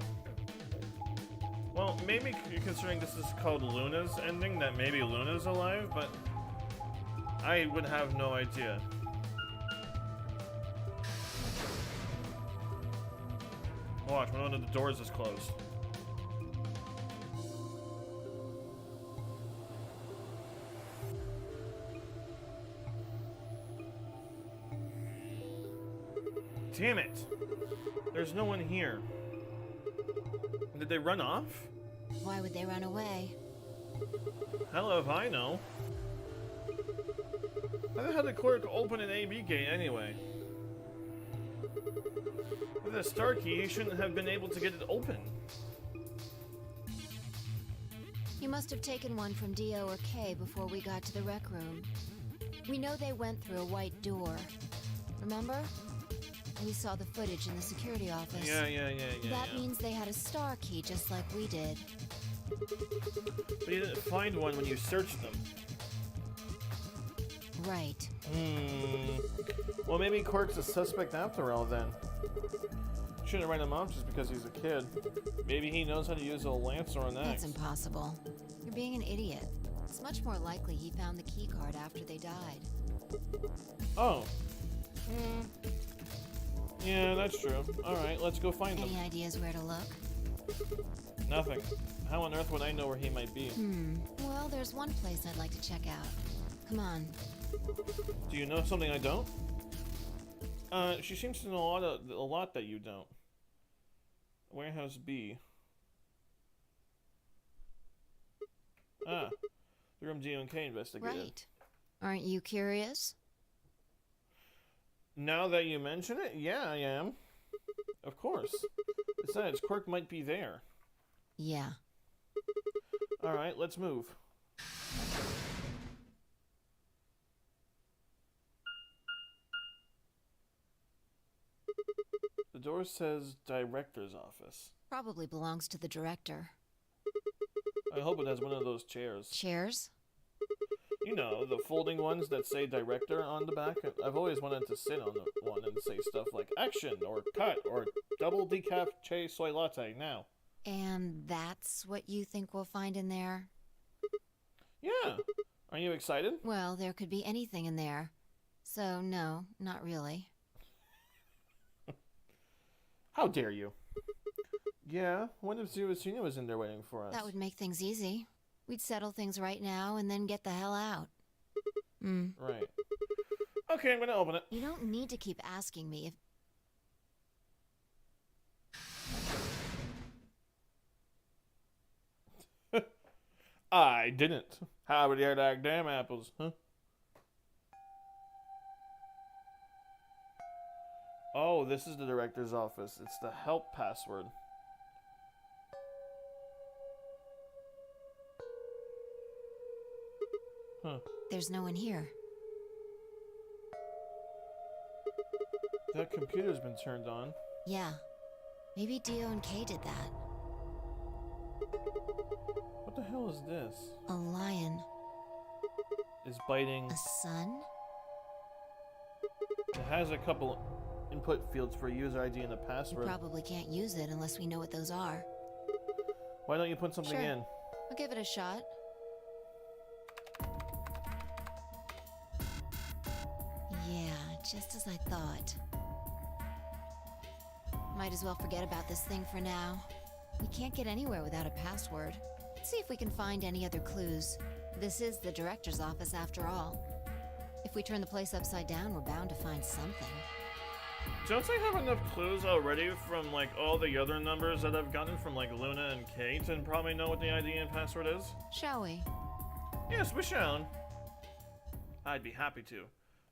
Well, maybe considering this is called Luna's ending, that maybe Luna's alive, but I would have no idea. Watch, one of the doors is closed. Damn it! There's no one here. Did they run off? Why would they run away? Hell if I know. How the hell did Cork open an AB gate anyway? With a star key, he shouldn't have been able to get it open. You must have taken one from Dio or Kay before we got to the rec room. We know they went through a white door. Remember? We saw the footage in the security office. Yeah. That means they had a star key just like we did. But you didn't find one when you searched them. Right. Well, maybe Cork's a suspect after all then. Shouldn't write him off just because he's a kid. Maybe he knows how to use a lance or an axe. That's impossible. You're being an idiot. It's much more likely he found the key card after they died. Oh. Yeah, that's true. Alright, let's go find him. Any ideas where to look? Nothing. How on earth would I know where he might be? Well, there's one place I'd like to check out. Come on. Do you know something I don't? She seems to know a lot that you don't. Warehouse B. Ah, the room Dio and Kay investigated. Right. Aren't you curious? Now that you mention it, yeah, I am. Of course. Besides, Quirk might be there. Yeah. Alright, let's move. The door says director's office. Probably belongs to the director. I hope it has one of those chairs. Chairs? You know, the folding ones that say director on the back. I've always wanted to sit on one and say stuff like action or cut or double decaf che soy latte now. And that's what you think we'll find in there? Yeah. Are you excited? Well, there could be anything in there. So, no, not really. How dare you? Yeah, what if Ziracina was in there waiting for us? That would make things easy. We'd settle things right now and then get the hell out. Right. Okay, I'm gonna open it. You don't need to keep asking me if... I didn't. How would you like damn apples, huh? Oh, this is the director's office. It's the help password. Huh. There's no one here. That computer's been turned on. Yeah. Maybe Dio and Kay did that. What the hell is this? A lion. Is biting. A sun? It has a couple input fields for user ID and a We password. probably can't use it unless we know what those are. Why don't you put something Sure. in? I'll give it a shot. Yeah, just as I thought. Might as well forget about this thing for now. We can't get anywhere without a password. Let's see if we can find any other clues. This is the director's office after all. If we turn the place upside down, we're bound to find something. Don't I have enough clues already from like all the other numbers that I've gotten from like Luna and Kate and probably know what the ID and password is? Shall we? Yes, we shall. I'd be happy to.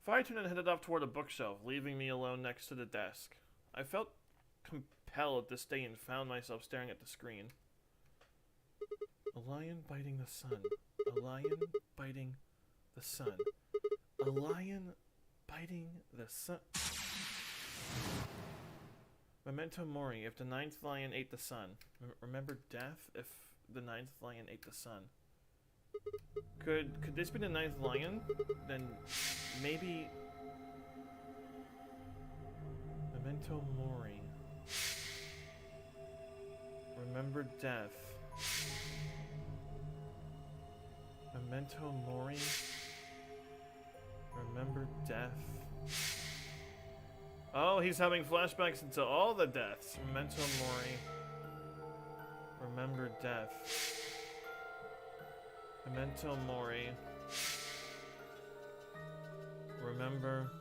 Fireton headed off toward a bookshelf, leaving me alone next to the desk. I felt compelled to stay and found myself staring at the screen. A lion biting the sun. A lion biting the sun. A lion biting the sun. Memento Mori. If the ninth lion ate the sun. Remember death if the ninth lion ate the sun. Could this be the ninth lion? Then maybe Memento Mori. Remember death. Memento Mori. Remember death. Oh, he's having flashbacks into all the deaths. Memento Mori. Remember death. Memento Mori. Remember.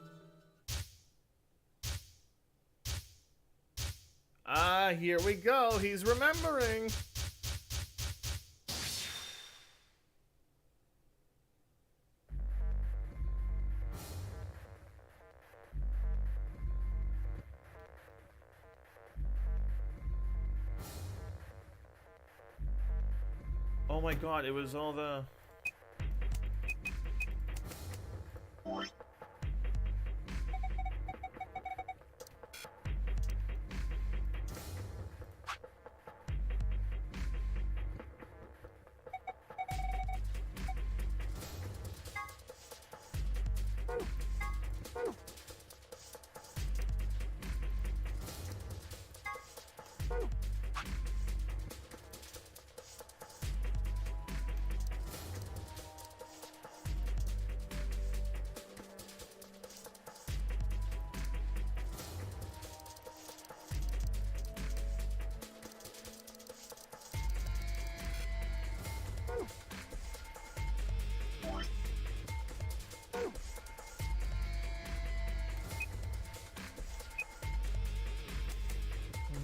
Ah, here we go. He's remembering. Oh my god, it was all the...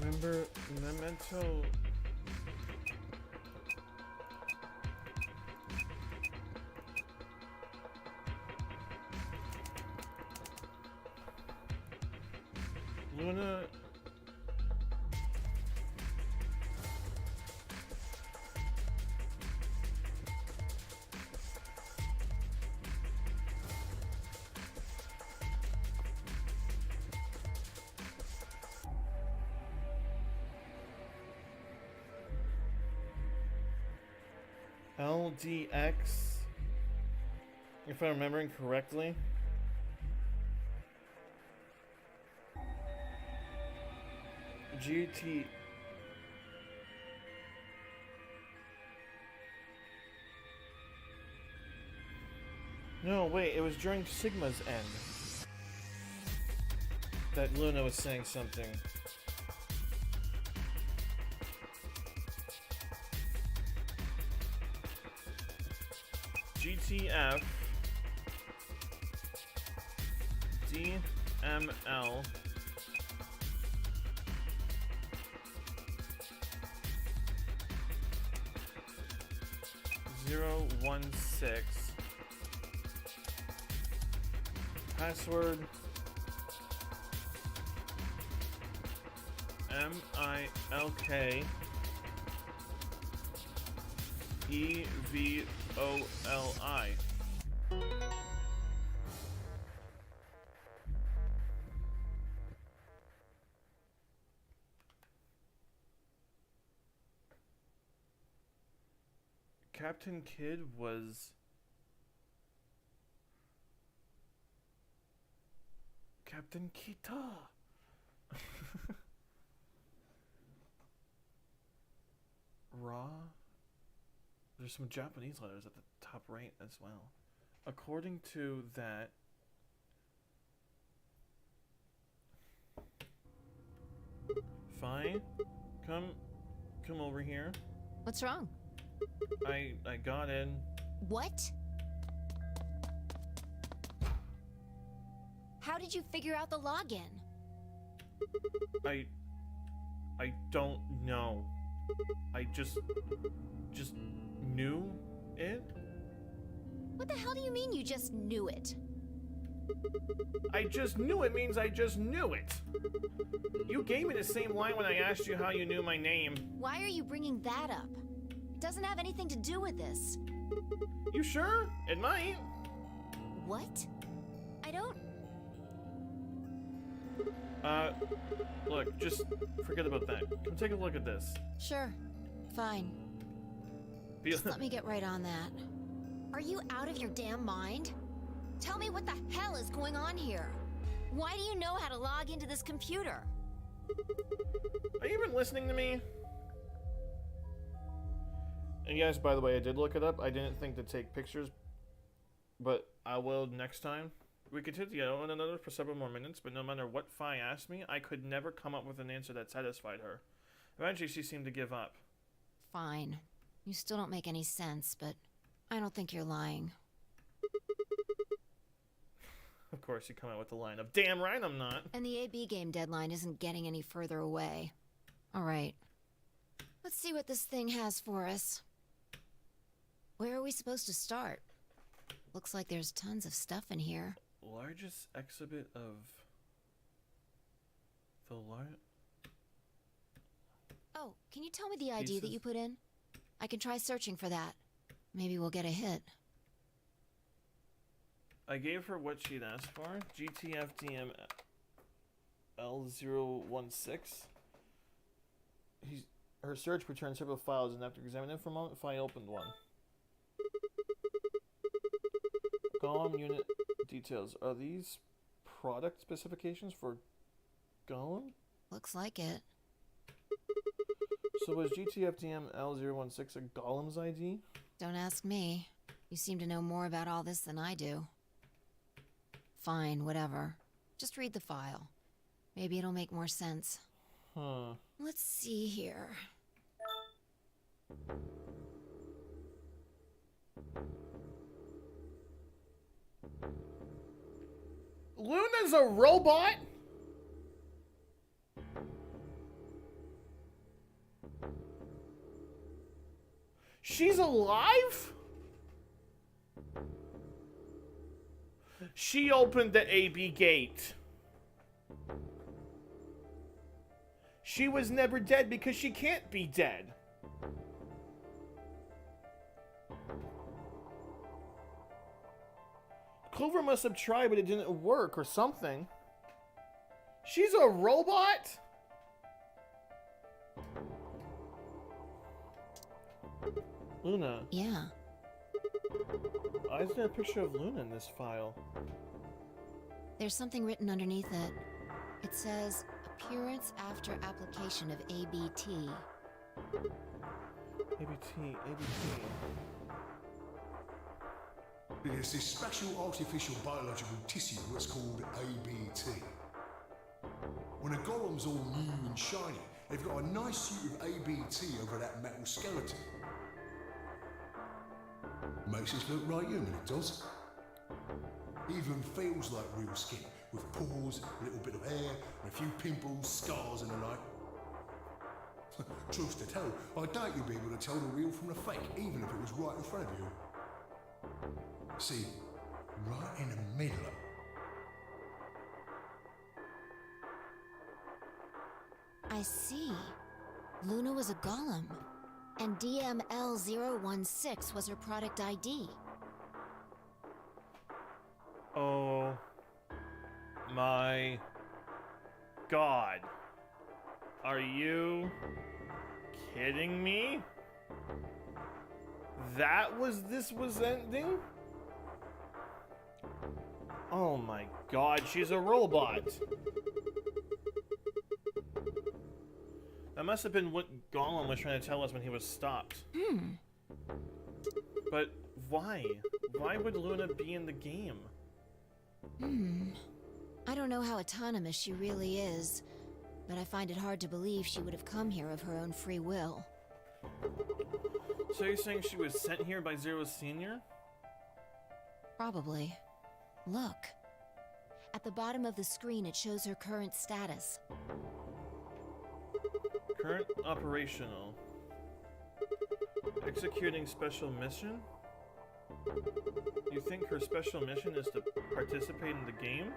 Remember Memento... Luna... LDX, if I'm remembering correctly. GT. No, wait, it was during Sigma's end that Luna was saying something. GTF DML 016 password MILK EVOLI. Captain Kidd was Captain Kita. Raw. There's some Japanese letters at the top right as well. According to that, fine. Come over here. What's wrong? I got in. What? How did you figure out the login? I don't know. I just knew it. What the hell do you mean you just knew it? I just knew it means I just knew it. You gave me the same line when I asked you how you knew my name. Why are you bringing that up? It doesn't have anything to do with this. You sure? It might. What? I don't... Look, just forget about that. Come take a look at this. Sure. Fine. Feel Just let me get right on that. Are you out of your damn mind? Tell me what the hell is going on here. Why do you know how to log into this computer? Are you even listening to me? And yes, by the way, I did look it up. I didn't think to take pictures, but I will next time. We continued on one another for several more minutes, but no matter what Fi asked me, I could never come up with an answer that satisfied her. Eventually, she seemed to give up. Fine. You still don't make any sense, but I don't think you're lying. Of course, you come out with the line of, "Damn right I'm not." And the AB game deadline isn't getting any further away. All right. Let's see what this thing has for us. Where are we supposed to start? Looks like there's tons of stuff in here. Largest exhibit of the Oh, can you tell me the ID that Pieces. you put in? I can try searching for that. Maybe we'll get a hit. I gave her what she'd asked for. GTFDM L016. Her search returned several files, and after examining them for a moment, Fi opened one. Golem unit details. Are these product specifications for Golem? Looks like it. So was GTFDM L016 a Golem's ID? Don't ask me. You seem to know more about all this than I do. Fine, whatever. Just read the file. Maybe it'll make more sense. Huh. Let's see here. Luna's a robot? She's alive? She opened the AB gate. She was never dead because she can't be dead. Clover must have tried, but it didn't work or something. She's a robot? Luna. Yeah. Why is there a picture of Luna in this file? There's something written underneath it. It says, appearance after application of ABT. ABT. There's this special artificial biological tissue that's called ABT. When a golem's all new and shiny, they've got a nice suit of ABT over that metal skeleton. Makes us look right human, it does. Even feels like real skin, with pores, a little bit of hair, and a few pimples, scars and the like. Truth to tell, I doubt you'll be able to tell the real from the fake, even if it was right in front of you. See, right in the middle. I see. Luna was a golem, and DML016 was her product ID. Oh my God. Are you kidding me? This was ending? Oh my God, she's a robot. That must have been what Golem was trying to tell us when he was stopped. But why? Why would Luna be in the game? I don't know how autonomous she really is, but I find it hard to believe she would have come here of her own free will. So you're saying she was sent here by Zero Senior? Probably. Look. At the bottom of the screen, it shows her current status. Current operational. Executing special mission? You think her special mission is to participate in the game?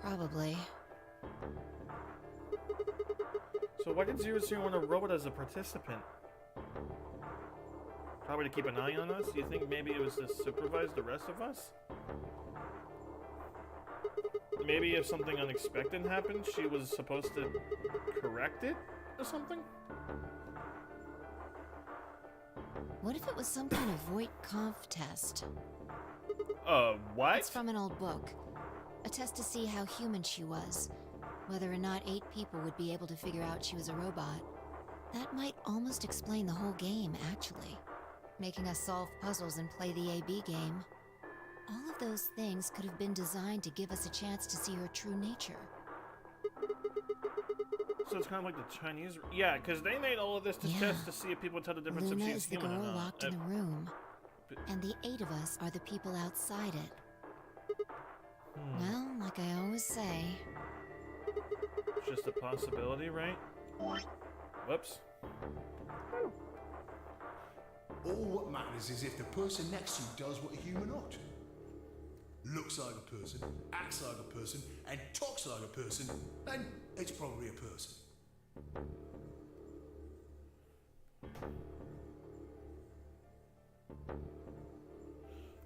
Probably. So why did Zero Senior want a robot as a participant? Probably to keep an eye on us? You think maybe it was to supervise the rest of us? maybe if something unexpected happened, she was supposed to correct it or something? What if it was some kind of Voight-Kampff test? What? It's from an old book. A test to see how human she was. Whether or not 8 people would be able to figure out she was a robot. That might almost explain the whole game, actually. Making us solve puzzles and play the AB game. All of those things could have been designed to give us a chance to see her true nature. So it's kind of like the Chinese... Yeah, because they made all of this to Yeah. test to see if people would tell the difference Luna if is she's the human girl or not. locked in the room. And the 8 of us are the people outside it. Well, like I always say, It's just a possibility, right? Whoops. All what matters is if the person next to you does what a human ought to. Looks like a person, acts like a person, and talks like a person, then it's probably a person.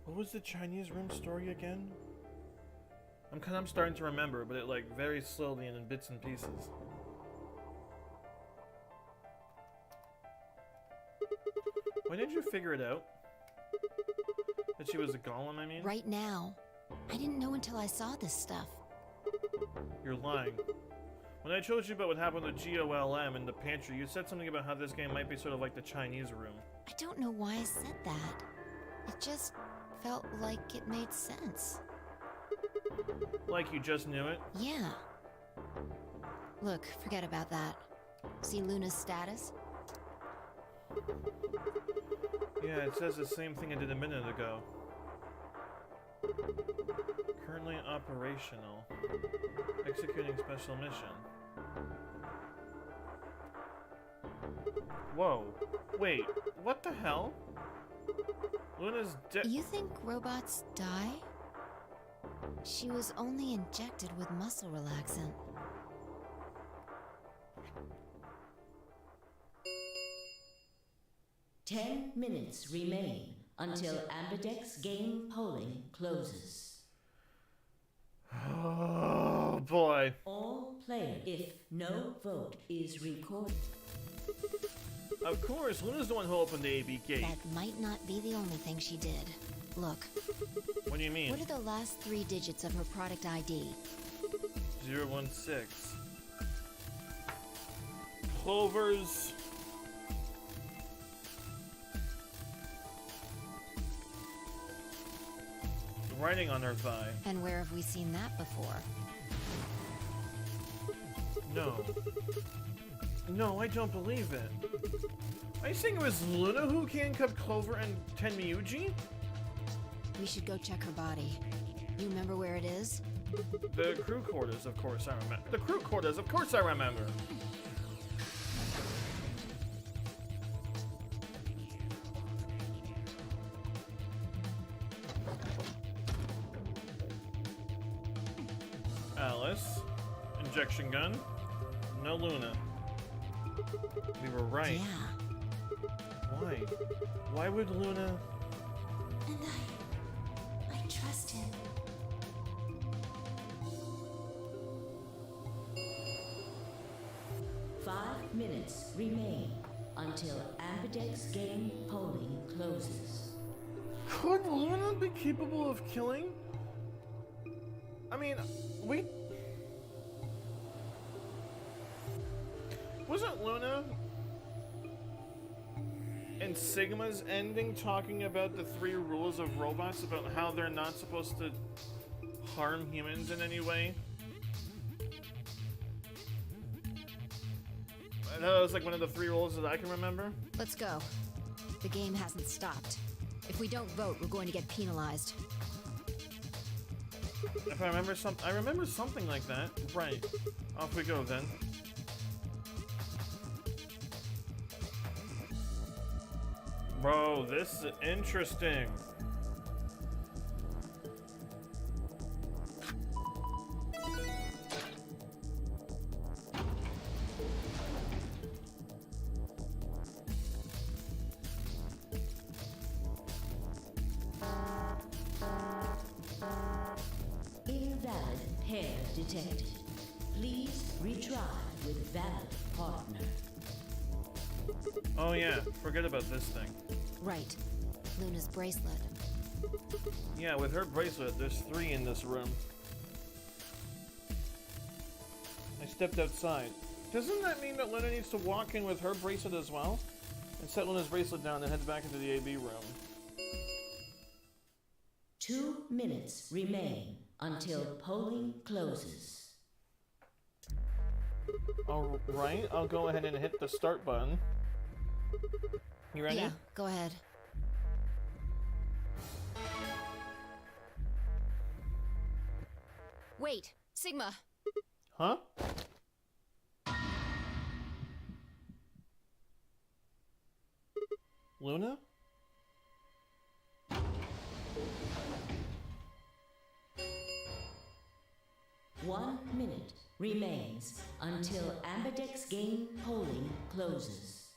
What was the Chinese room story again? I'm starting to remember, but it like very slowly and in bits and pieces. When did you figure it out? That she was a golem, I mean? right now. I didn't know until I saw this stuff. You're lying. When I told you about what happened with GOLM in the pantry, you said something about how this game might be sort of like the Chinese room. I don't know why I said that. It just felt like it made sense. Like you just knew it? Yeah. Look, forget about that. See Luna's status? Yeah, it says the same thing I did a minute ago. Currently operational. Executing special mission. Whoa. Wait, what the hell? Luna's dead. You think robots die? She was only injected with muscle relaxant. Ten minutes remain until Ambidex game polling closes. Oh boy. All players, if no vote is recorded. Of course, Luna's the one who opened the AB gate. That might not be the only thing she did. Look, What do you mean? what are the last 3 digits of her product ID? 016. Clover's... writing on her thigh. And where have we seen that before? No. No, I don't believe it. Are you saying it was Luna who handcuffed Clover and Tenmyuji? We should go check her body. You remember where it is? The crew quarters, of course I remember. The crew quarters, of course I remember. Alice. Injection gun. No Luna. We were right. Yeah. Why? Why would Luna... And I trust him. Five minutes remain until Ambidex game polling closes. Could Luna be capable of killing? I mean, we... Wasn't Luna in Sigma's ending talking about the 3 rules of robots, about how they're not supposed to harm humans in any way? I know it was like one of the 3 rules that I can remember. Let's go. The game hasn't stopped. If we don't vote, we're going to get penalized. If I remember I remember something like that. Right. Off we go then. Bro, this is interesting. Invalid pair. detected. Please retry with valid partner. Oh yeah, forget about this thing. Right. Luna's bracelet. Yeah, with her bracelet, there's 3 in this room. I stepped outside. Doesn't that mean that Luna needs to walk in with her bracelet as well? And set Luna's bracelet down and head back into the AB room. 2 minutes remain until polling closes. Alright, I'll go ahead and hit the start button. You ready? Yeah, go ahead. Wait, Sigma. Huh? Luna? One minute remains until Ambidex game polling closes.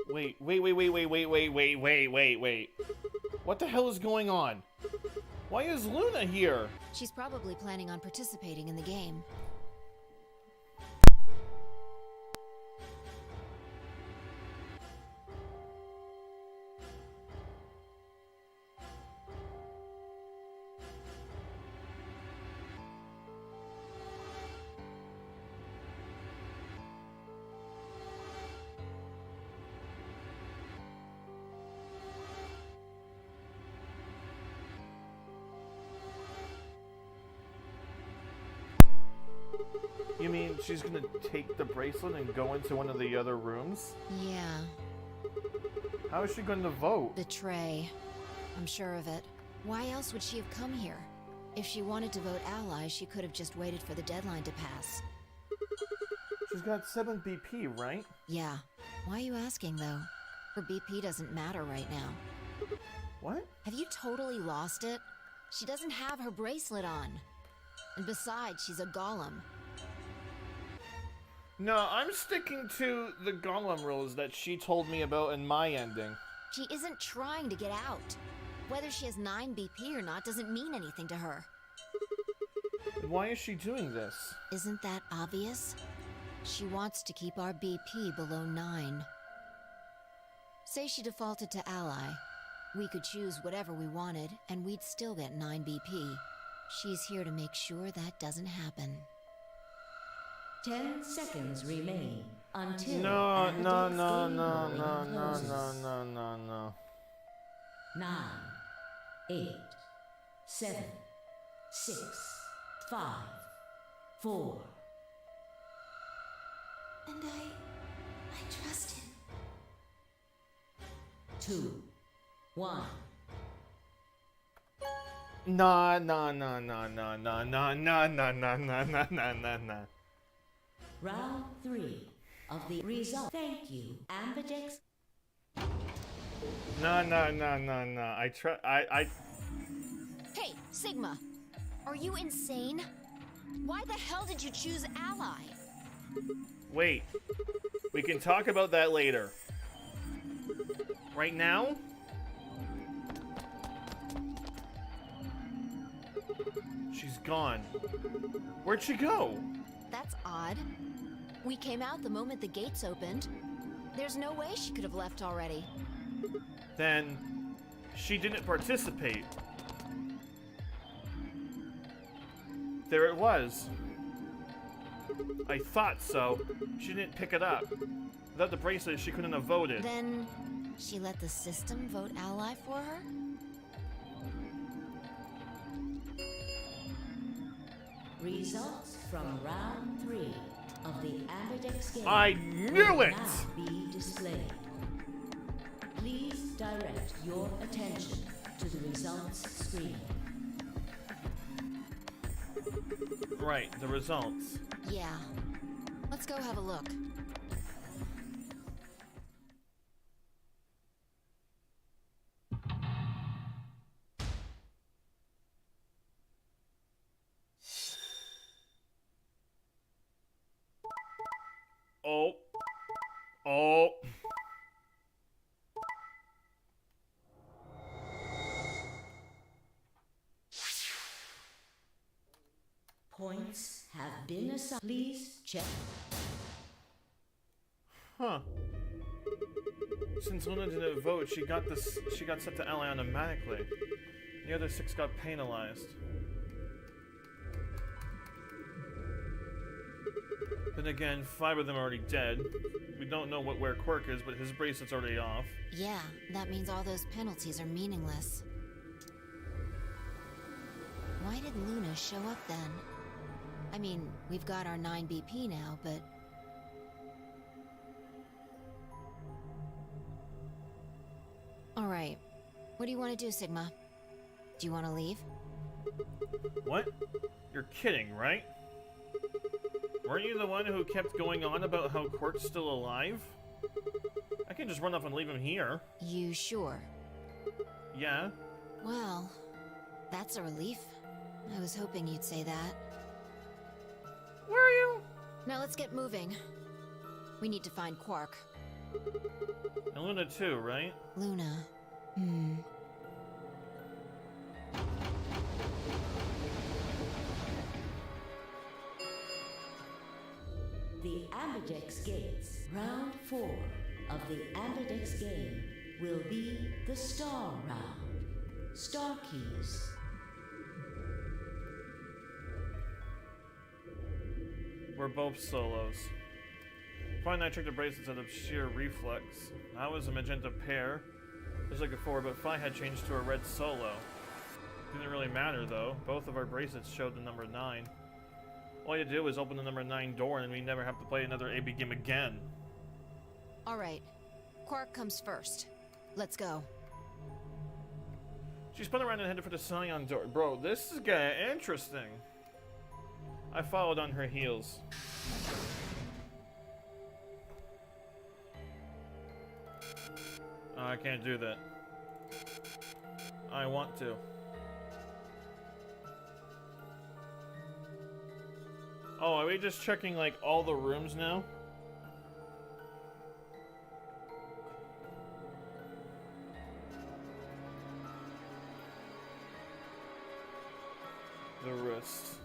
Wait. What the hell is going on? Why is Luna here? She's probably planning on participating in the game. You mean she's gonna take the bracelet and go into one of the other rooms? Yeah, How is she going to vote? betray. I'm sure of it. Why else would she have come here? If she wanted to vote allies, she could have just waited for the deadline to pass. She's got 7 BP, right? Yeah. Why are you asking, though? Her BP doesn't matter right now. What? Have you totally lost it? She doesn't have her bracelet on. And besides, she's a golem. No, I'm sticking to the golem rules that she told me about in my ending. She isn't trying to get out. Whether she has 9 BP or not doesn't mean anything to her. Why is she doing this? Isn't that obvious? She wants to keep our BP below 9. Say she defaulted to ally. We could choose whatever we wanted, and we'd still get 9 BP. She's here to make sure that doesn't happen. 10 seconds remain until No. Ambidex game polling closes. No. 9, 8, 7, 6, 5, 4. And I trust him. 2, 1. Nah. Round 3 of the result. Thank you, Ambidex. No. I Hey, Sigma! Are you insane? Why the hell did you choose ally? Wait. We can talk about that later. Right now? She's gone. Where'd she go? That's odd. We came out the moment the gates opened. There's no way she could have left already. Then she didn't participate. There it was. I thought so. She didn't pick it up. Without the bracelet, she couldn't have voted. Then she let the system vote ally for her? Results from round 3 of the Ambidex game I knew will it! now be displayed. Please direct your attention to the results screen. Right, the results. Yeah. Let's go have a look. Oh. Points have been assigned. Please check. Huh. Since Luna didn't vote, she got set to ally automatically. The other 6 got penalized. Then again, 5 of them are already dead. We don't know where Quirk is, but his bracelet's already off. Yeah, that means all those penalties are meaningless. Why did Luna show up then? I mean, we've got our 9 BP now, but... Alright. What do you want to do, Sigma? Do you want to leave? What? You're kidding, right? Weren't you the one who kept going on about how Quirk's still alive? I can just run off and leave him here. You sure? Yeah? Well, that's a relief. I was hoping you'd say that. Where are you? Now let's get moving. We need to find Quark. And Luna too, right? Luna. The Ambidex gates. Round 4 of the Ambidex game will be the Star Round. Star keys. We're both solos. Fine, I tricked the bracelets out of sheer reflex. I was a magenta pair, just like before, but Phi had changed to a red solo. Didn't really matter though. Both of our bracelets showed the number 9. All you do is open the number 9 door and we never have to play another AB game again. Alright. Quark comes first. Let's go. She spun around and headed for the Scion door. Bro, this is getting interesting. I followed on her heels. I can't do that. I want to. Oh, are we just checking like all the rooms now? The wrist.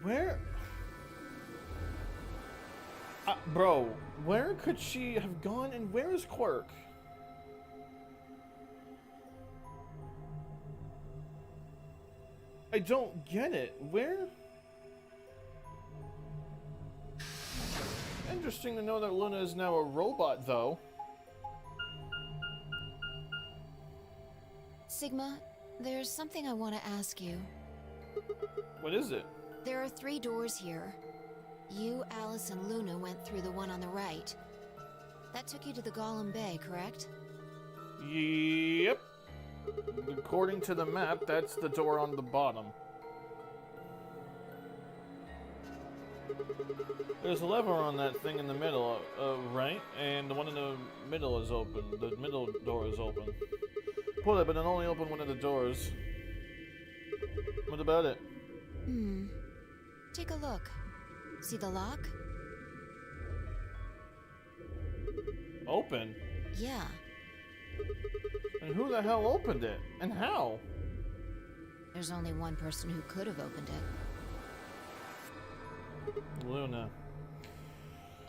Where? Bro, where could she have gone and where is Quirk? I don't get it. Where? Interesting to know that Luna is now a robot, though. Sigma, there's something I want to ask you. What is it? There are 3 doors here. You, Alice, and Luna went through the one on the right. That took you to the Golem Bay, correct? Yep. According to the map, that's the door on the bottom. There's a lever on that thing in the middle, right? And the one in the middle is open. The middle door is open. Pull it, but then only open one of the doors. What about it? Take a look. See the lock? Open? Yeah. And who the hell opened it? And how? There's only one person who could have opened it. Luna.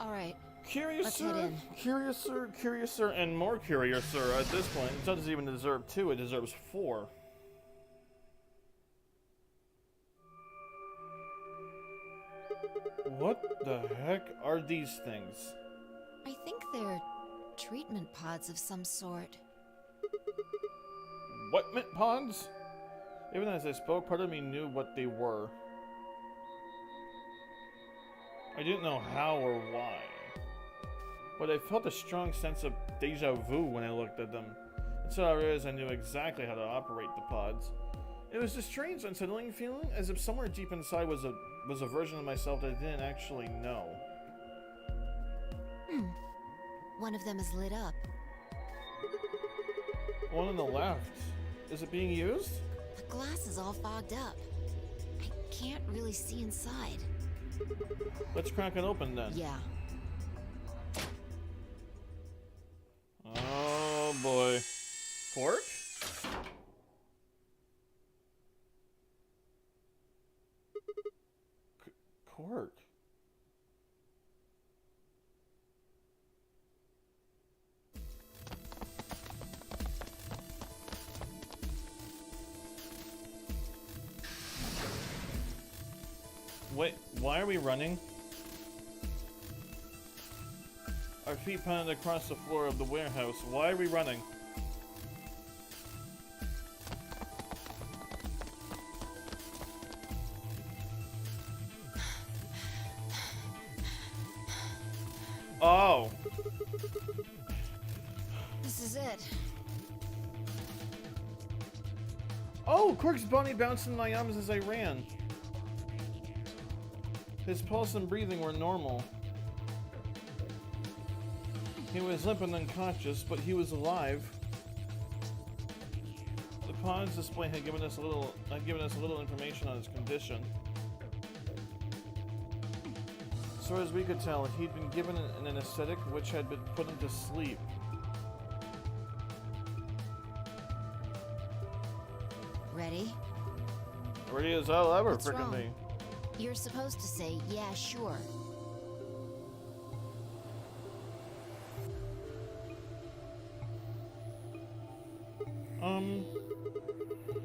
Alright. Curiouser, curiouser, and more curiouser at this point. It doesn't even deserve 2, it deserves 4. What the heck are these things? I think they're treatment pods of some sort. What mint pods? Even as I spoke, part of me knew what they were. I didn't know how or why. But I felt a strong sense of deja vu when I looked at them. And so I realized I knew exactly how to operate the pods. It was a strange, unsettling feeling, as if somewhere deep inside was a version of myself that I didn't actually know. One of them is lit up. One on the left. Is it being used? The glass is all fogged up. I can't really see inside. Let's crack it open then. Yeah. Oh boy. Pork? Cork. Wait, why are we running? Our feet pounded across the floor of the warehouse. Why are we running? Oh. This is it. Oh, Quirk's bunny bounced in my arms as I ran. His pulse and breathing were normal. He was limp and unconscious, but he was alive. The pond's display had given us a little information on his condition. As far as we could tell, he'd been given an anesthetic which had been put him to sleep. Ready? Ready as I'll ever What's frickin' wrong? be. You're supposed to say, yeah, sure.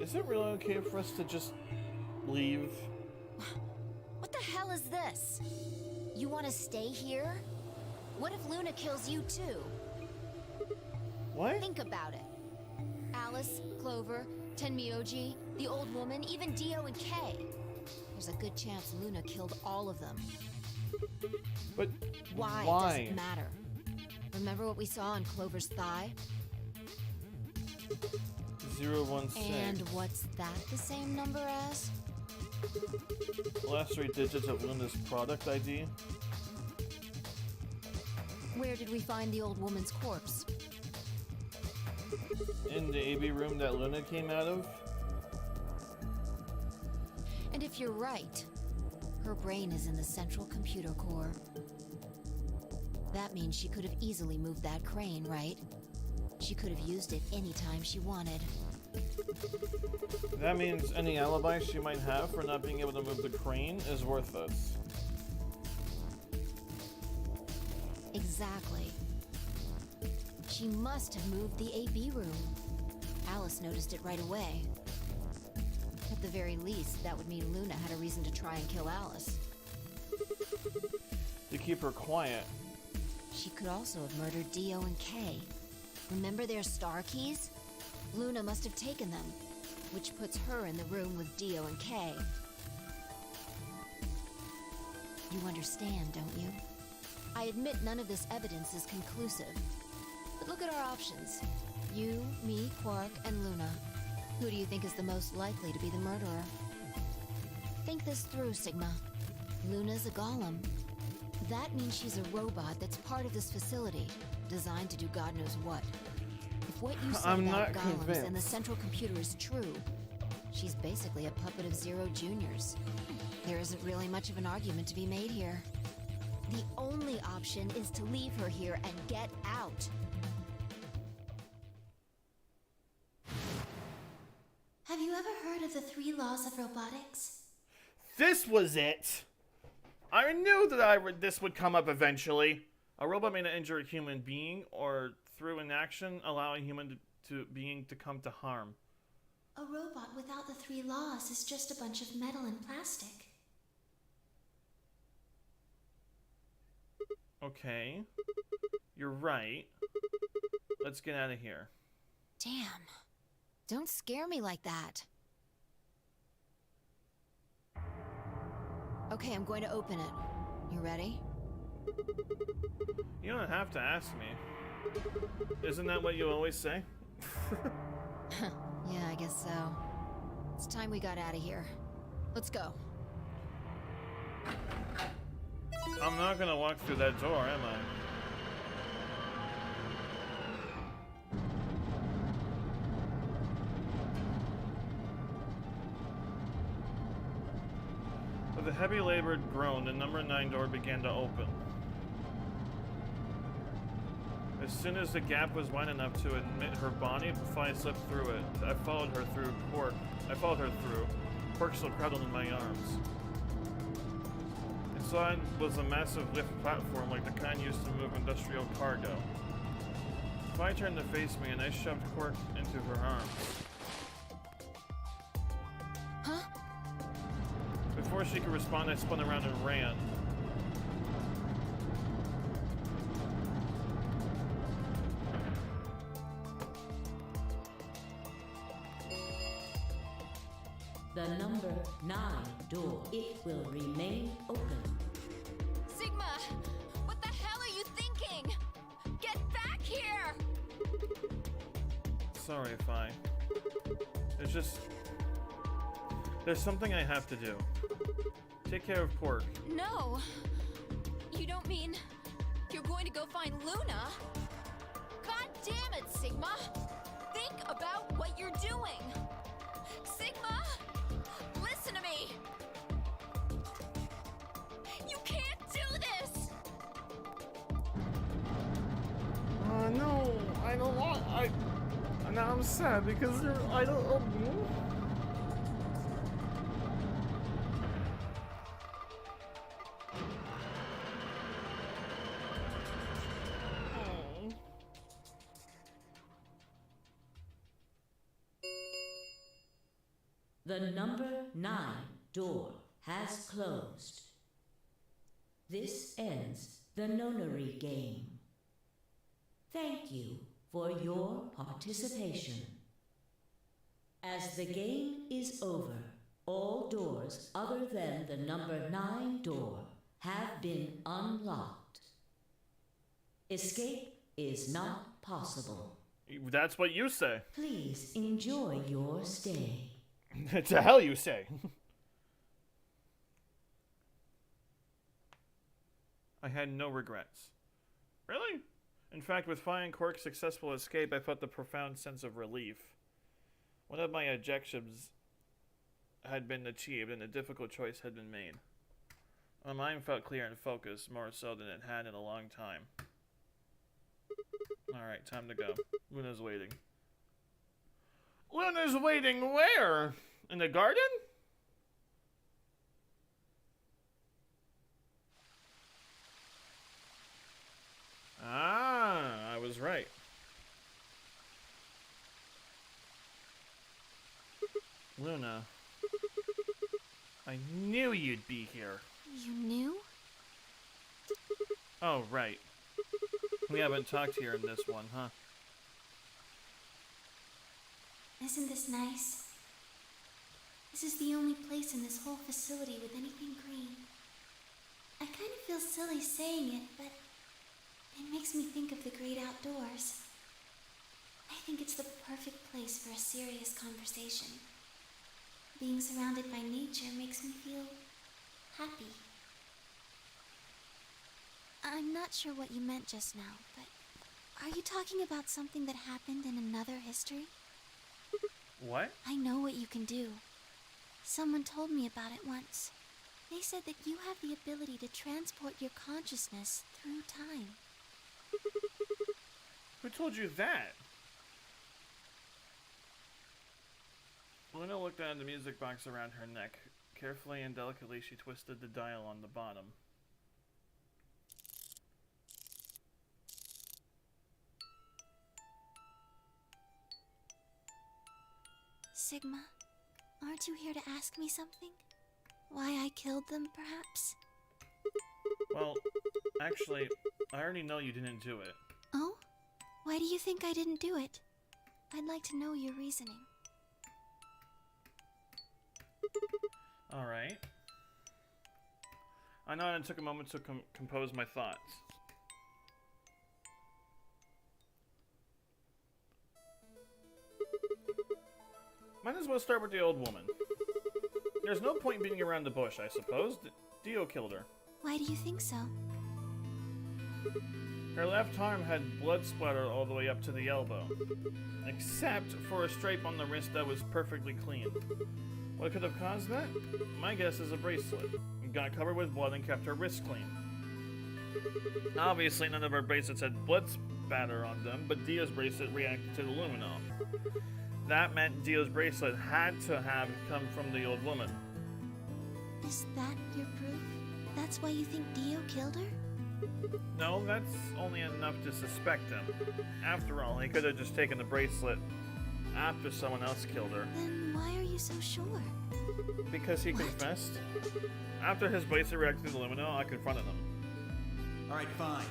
Is it really okay for us to just leave? What the hell is this? You want to stay here? What if Luna kills you too? What? Think about it. Alice, Clover, Tenmyoji, the old woman, even Dio and Kay. There's a good chance Luna killed all of them. But Why? Doesn't matter. Remember what we saw on Clover's thigh? 016. And what's that the same number as? Last 3 digits of Luna's product ID. Where did we find the old woman's corpse? In the AB room that Luna came out of. And if you're right, her brain is in the central computer core. That means she could have easily moved that crane, right? She could have used it anytime she wanted. That means any alibi she might have for not being able to move the crane is worthless. Exactly. She must have moved the AB room. Alice noticed it right away. At the very least, that would mean Luna had a reason to try and kill Alice. To keep her quiet. She could also have murdered Dio and Kay. Remember their star keys? Luna must have taken them, which puts her in the room with Dio and Kay. You understand, don't you? I admit none of this evidence is conclusive. But look at our options. You, me, Quark, and Luna. Who do you think is the most likely to be the murderer? Think this through, Sigma. Luna's a golem. That means she's a robot that's part of this facility, designed to do God knows what. If what you say I'm about not golems and the convinced. central computer is true, she's basically a puppet of Zero Junior's. There isn't really much of an argument to be made here. The only option is to leave her here and get out. Have you ever heard of the 3 laws of robotics? This was it! I knew that this would come up eventually. A robot may not injure a human being, or through inaction, allow a human being to come to harm. A robot without the 3 laws is just a bunch of metal and plastic. Okay. You're right. Let's get out of here. Damn. Don't scare me like that. Okay, I'm going to open it. You ready? You don't have to ask me. Isn't that what you always say? Yeah, I guess so. It's time we got out of here. Let's go. I'm not gonna walk through that door, am I? With a heavy labored groan, the number 9 door began to open. As soon as the gap was wide enough to admit her body, Fly slipped through it. I followed her through. Quark still cradled in my arms. Inside was a massive lift platform like the kind used to move industrial cargo. Fly turned to face me and I shoved Quark into her arms. Huh? Before she could respond, I spun around and ran. The number 9 door. It will remain open. Sigma! What the hell are you thinking? Get back here! Sorry, Phi. There's something I have to do. Take care of Quark. No! You don't mean you're going to go find Luna? God damn it, Sigma! Think about what you're doing! Sigma! Listen to me! You can't do this! No, I don't want. Now I'm sad because I don't. The number 9 door has closed. This ends the nonary game. Thank you for your participation. As the game is over, all doors other than the number 9 door have been unlocked. Escape is not possible. That's what you say. Please enjoy your stay. To hell you say. I had no regrets. Really? In fact, with Phi and Quark's successful escape, I felt a profound sense of relief. One of my objectives had been achieved, and a difficult choice had been made. My mind felt clear and focused, more so than it had in a long time. Alright, time to go. Luna's waiting. Luna's waiting where? In the garden? Ah, I was right. Luna, I knew you'd be here. You knew? Oh, right. We haven't talked here in this one, huh? Isn't this nice? This is the only place in this whole facility with anything green. I kind of feel silly saying it, but it makes me think of the great outdoors. I think it's the perfect place for a serious conversation. Being surrounded by nature makes me feel happy. I'm not sure what you meant just now, but are you talking about something that happened in another history? What? I know what you can do. Someone told me about it once. They said that you have the ability to transport your consciousness through time. Who told you that? Luna looked down at the music box around her neck. Carefully and delicately, she twisted the dial on the bottom. Sigma, aren't you here to ask me something? Why I killed them, perhaps? Well, actually, I already know you didn't do it. Oh? Why do you think I didn't do it? I'd like to know your reasoning. Alright. I know it took a moment to compose my thoughts. Might as well start with the old woman. There's no point beating around the bush, I suppose. Dio killed her. Why do you think so? Her left arm had blood splatter all the way up to the elbow, except for a stripe on the wrist that was perfectly clean. What could have caused that? My guess is a bracelet. It got covered with blood and kept her wrist clean. Obviously, none of her bracelets had blood spatter on them, but Dio's bracelet reacted to the luminol. That meant Dio's bracelet had to have come from the old woman. Is that your proof? That's why you think Dio killed her? No, that's only enough to suspect him. After all, he could have just taken the bracelet after someone else killed her. Then why are you so sure? Because he confessed. After his bracelet reacted to the luminol, I confronted him. Alright, fine.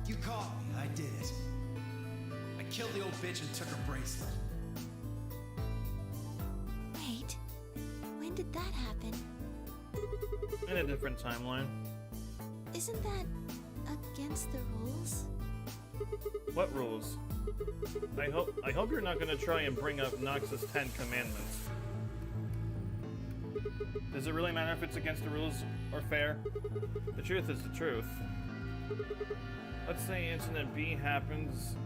You caught me, I did it. I killed the old bitch and took her bracelet. Wait, when did that happen? In a different timeline. Isn't that against the rules? What rules? I hope you're not gonna try and bring up Nox's 10 Commandments. Does it really matter if it's against the rules or fair? The truth is the truth. Let's say incident B happens,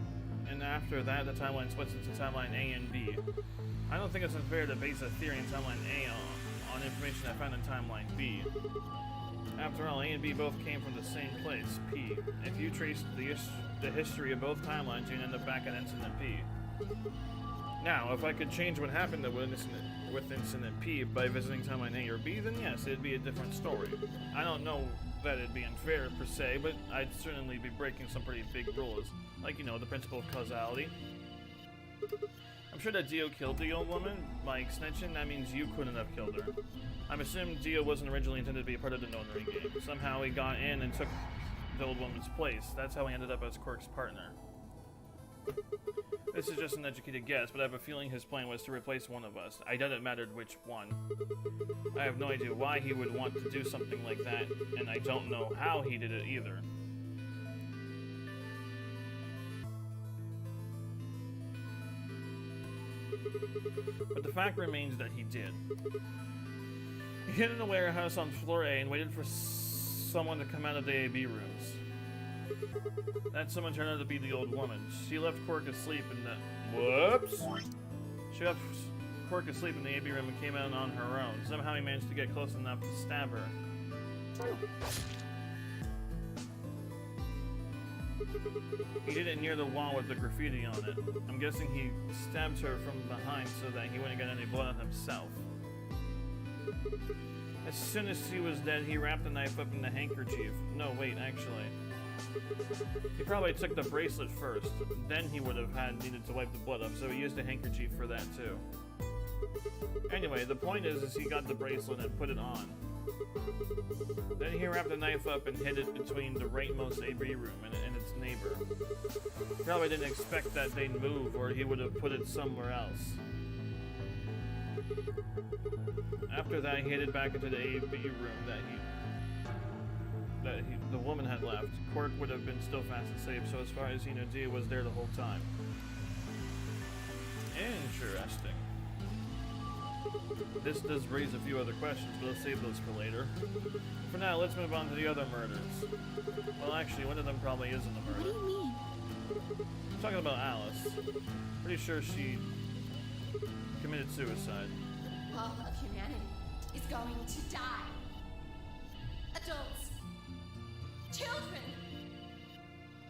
and after that the timeline splits into timeline A and B. I don't think it's unfair to base a theory in timeline A on information I found in timeline B. After all, A and B both came from the same place, P. If you trace the history of both timelines, you'd end up back at incident B. Now, if I could change what happened with incident P by visiting timeline A or B, then yes, it'd be a different story. I don't know that it'd be unfair per se, but I'd certainly be breaking some pretty big rules, like, you know, the principle of causality. I'm sure that Dio killed the old woman. By extension, that means you couldn't have killed her. I'm assuming Dio wasn't originally intended to be a part of the Notary game. Somehow he got in and took the old woman's place. That's how he ended up as Quirk's partner. This is just an educated guess, but I have a feeling his plan was to replace one of us. I doubt it mattered which one. I have no idea why he would want to do something like that, and I don't know how he did it either. But the fact remains that he did. He hid in the warehouse on floor A and waited for someone to come out of the AB rooms. That someone turned out to be the old woman. She left Quirk asleep in the... Whoops! She left Quirk asleep in the AB room and came out on her own. Somehow he managed to get close enough to stab her. He did it near the wall with the graffiti on it. I'm guessing he stabbed her from behind so that he wouldn't get any blood on himself. As soon as she was dead, he wrapped the knife up in the handkerchief. No, wait, actually. He probably took the bracelet first, then he would have needed to wipe the blood up, so he used a handkerchief for that too. Anyway, the point is he got the bracelet and put it on. Then he wrapped the knife up and hid it between the rightmost AB room and its neighbor. Probably didn't expect that they'd move, or he would have put it somewhere else. After that, he headed back into the AB room that the woman had left. Quirk would have been still fast asleep, so as far as he knew, Dio was there the whole time. Interesting. This does raise a few other questions, but let's save those for later. For now, let's move on to the other murders. Well, actually, one of them probably isn't a What murder. do you mean? I'm talking about Alice. Pretty sure she committed suicide. All of humanity is going to die. Adults, children,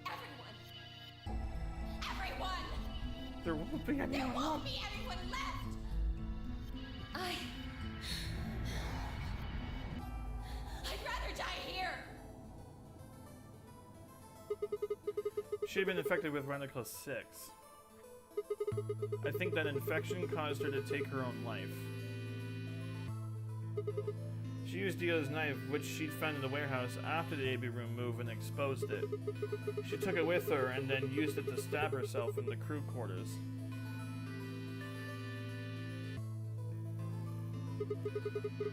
everyone. There won't be There anyone won't be anyone left. I'd rather die here. She'd been infected with Renicle 6. I think that infection caused her to take her own life. She used Dio's knife, which she'd found in the warehouse after the AB room move, and exposed it. She took it with her and then used it to stab herself in the crew quarters.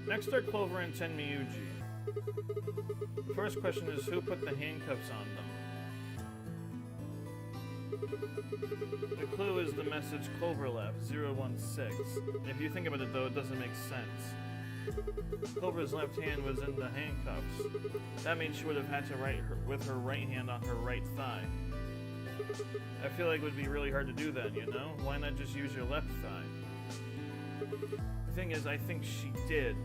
Next are Clover and Tenmyuji. First question is, who put the handcuffs on them? The clue is the message Clover left, 016. If you think about it though, it doesn't make sense. Clover's left hand was in the handcuffs. That means she would have had to write with her right hand on her right thigh. I feel like it would be really hard to do that, you know? Why not just use your left thigh? The thing is, I think she did.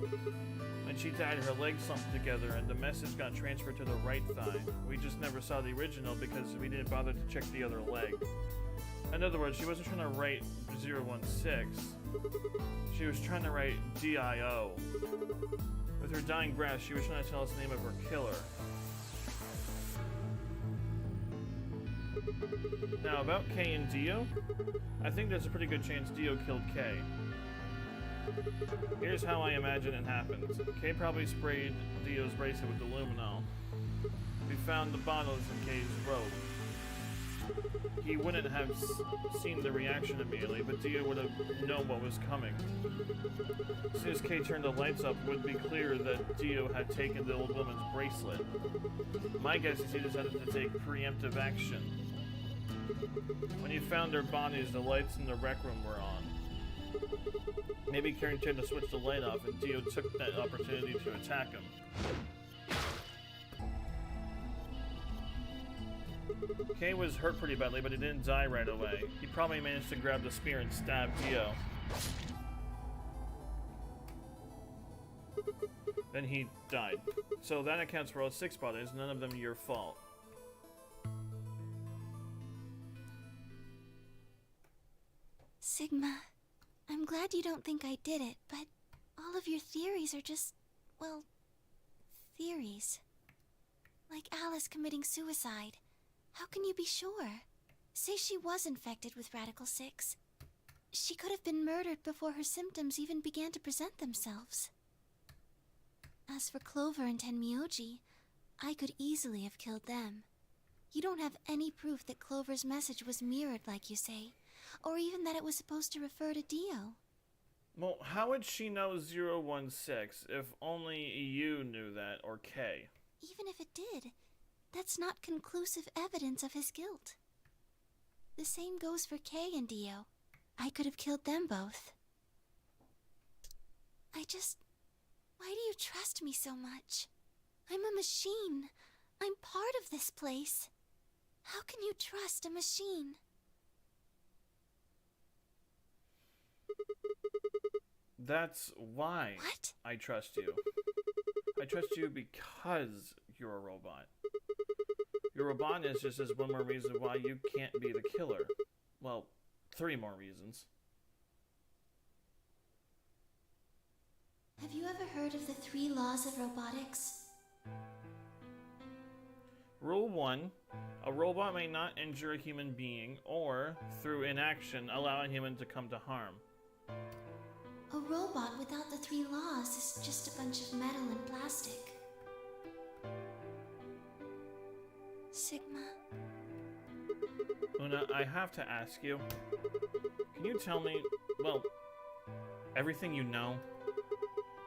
When she died, her legs slumped together and the message got transferred to the right thigh. We just never saw the original because we didn't bother to check the other leg. In other words, she wasn't trying to write 016. She was trying to write DIO. With her dying breath, she was trying to tell us the name of her killer. Now, about Kay and Dio, I think there's a pretty good chance Dio killed Kay. Here's how I imagine it happened. Kay probably sprayed Dio's bracelet with aluminol. We found the bottles in Kay's robe. He wouldn't have seen the reaction immediately, but Dio would have known what was coming. As soon as Kay turned the lights up, it would be clear that Dio had taken the old woman's bracelet. My guess is he decided to take preemptive action. When he found their bodies, the lights in the rec room were on. Maybe Karen tried to switch the light off, and Dio took that opportunity to attack him. Kay was hurt pretty badly, but he didn't die right away. He probably managed to grab the spear and stab Dio. Then he died. So that accounts for all 6 bodies, none of them your fault. Sigma, I'm glad you don't think I did it, but all of your theories are just, well, theories. Like Alice committing suicide. How can you be sure? Say she was infected with Radical 6. She could have been murdered before her symptoms even began to present themselves. As for Clover and Tenmyoji, I could easily have killed them. You don't have any proof that Clover's message was mirrored like you say, or even that it was supposed to refer to Dio. Well, how would she know 016 if only you knew that, or Kay? Even if it did, that's not conclusive evidence of his guilt. The same goes for Kay and Dio. I could have killed them both. Why do you trust me so much? I'm a machine. I'm part of this place. How can you trust a machine? That's why What? I trust you. I trust you because you're a robot. Your robotness just is one more reason why you can't be the killer. Well, 3 more reasons. Have you ever heard of the 3 laws of robotics? Rule 1. A robot may not injure a human being or, through inaction, allow a human to come to harm. A robot without the 3 laws is just a bunch of metal and plastic. Sigma. Una, I have to ask you. Can you tell me, well, everything you know?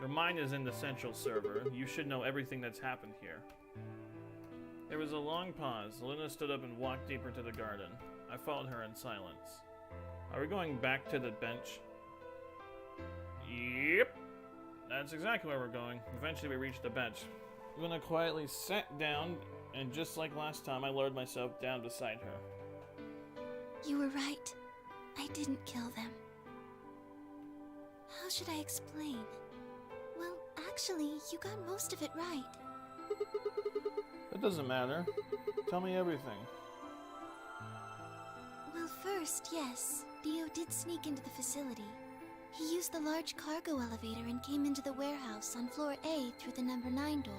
Your mind is in the central server. You should know everything that's happened here. There was a long pause. Luna stood up and walked deeper into the garden. I followed her in silence. Are we going back to the bench? Yep. That's exactly where we're going. Eventually we reached the bench. Luna quietly sat down, and just like last time, I lowered myself down beside her. You were right. I didn't kill them. How should I explain? Well, actually, you got most of it right. That doesn't matter. Tell me everything. Well, first, yes, Dio did sneak into the facility. He used the large cargo elevator and came into the warehouse on floor A through the number 9 door.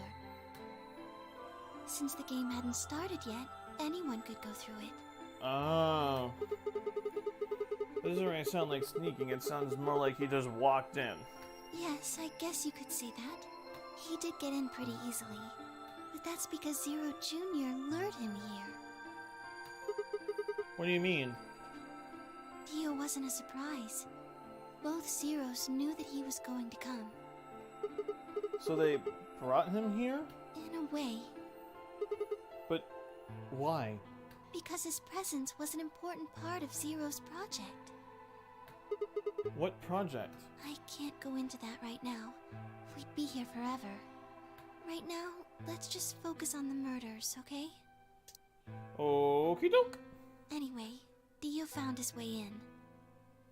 Since the game hadn't started yet, anyone could go through it. Oh. This doesn't really sound like sneaking. It sounds more like he just walked in. Yes, I guess you could say that. He did get in pretty easily. But that's because Zero Jr. lured him here. What do you mean? Dio wasn't a surprise. Both Zeros knew that he was going to come. So they brought him here? In a way. But why? Because his presence was an important part of Zero's project. What project? I can't go into that right now. We'd be here forever. Right now, let's just focus on the murders, okay? Okie doke. Anyway, Dio found his way in.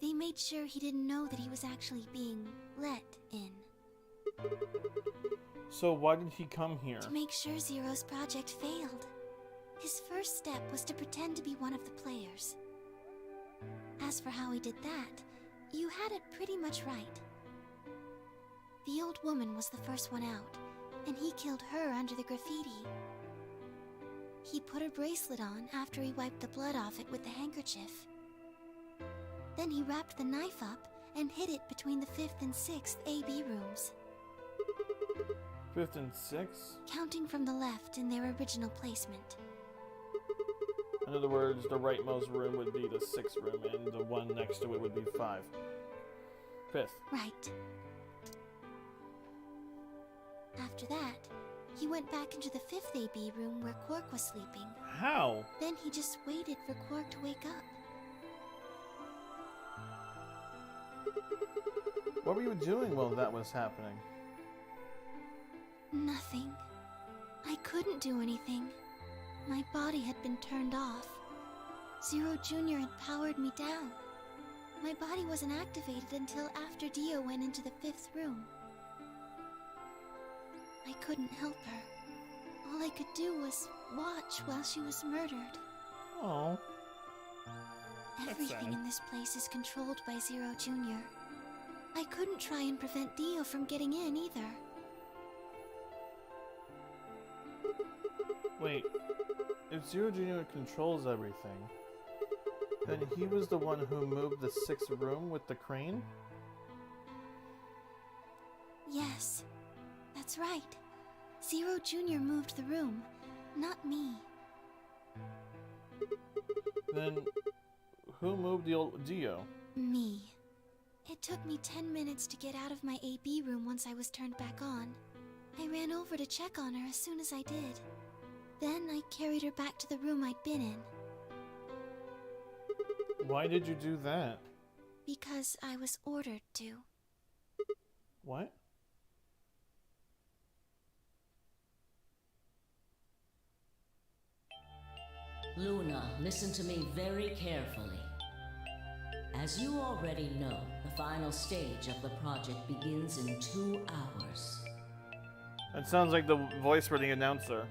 They made sure he didn't know that he was actually being let in. So why did he come here? To make sure Zero's project failed. His first step was to pretend to be one of the players. As for how he did that, you had it pretty much right. The old woman was the first one out, and he killed her under the graffiti. He put her bracelet on after he wiped the blood off it with the handkerchief. Then he wrapped the knife up and hid it between the 5th and 6th AB rooms, 5th and 6th? counting from the left in their original placement. In other words, the rightmost room would be the 6th room, and the one next to it would be 5. 5th. Right. After that, he went back into the 5th AB room where Quark was sleeping. How? Then he just waited for Quark to wake up. What were you doing while that was happening? Nothing. I couldn't do anything. My body had been turned off. Zero Jr. had powered me down. My body wasn't activated until after Dio went into the 5th room. I couldn't help her. All I could do was watch while she was murdered. Oh. Everything sad. in this place is controlled by Zero Jr. I couldn't try and prevent Dio from getting in either. Wait. If Zero Jr. controls everything, then he was the one who moved the 6th room with the crane? Yes, that's right. Zero Jr. moved the room, not me. Then who moved the old Dio? Me. It took me 10 minutes to get out of my AB room once I was turned back on. I ran over to check on her as soon as I did. Then I carried her back to the room I'd been in, Why did you do that? because I was ordered to. What? Luna, listen to me very carefully. As you already know, the final stage of the project begins in 2 hours. That sounds like the voice for the announcer.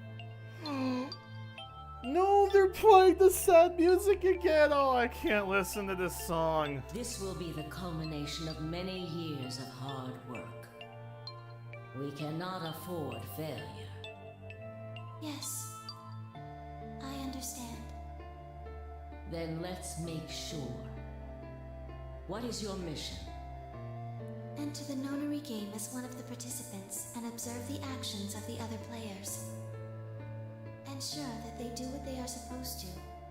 No, they're playing the sad music again. Oh, I can't listen to this song. This will be the culmination of many years of hard work. We cannot afford failure. Yes, I understand. Then let's make sure. What is your mission? Enter the Nonary game as one of the participants and observe the actions of the other players. Ensure that they do what they are supposed to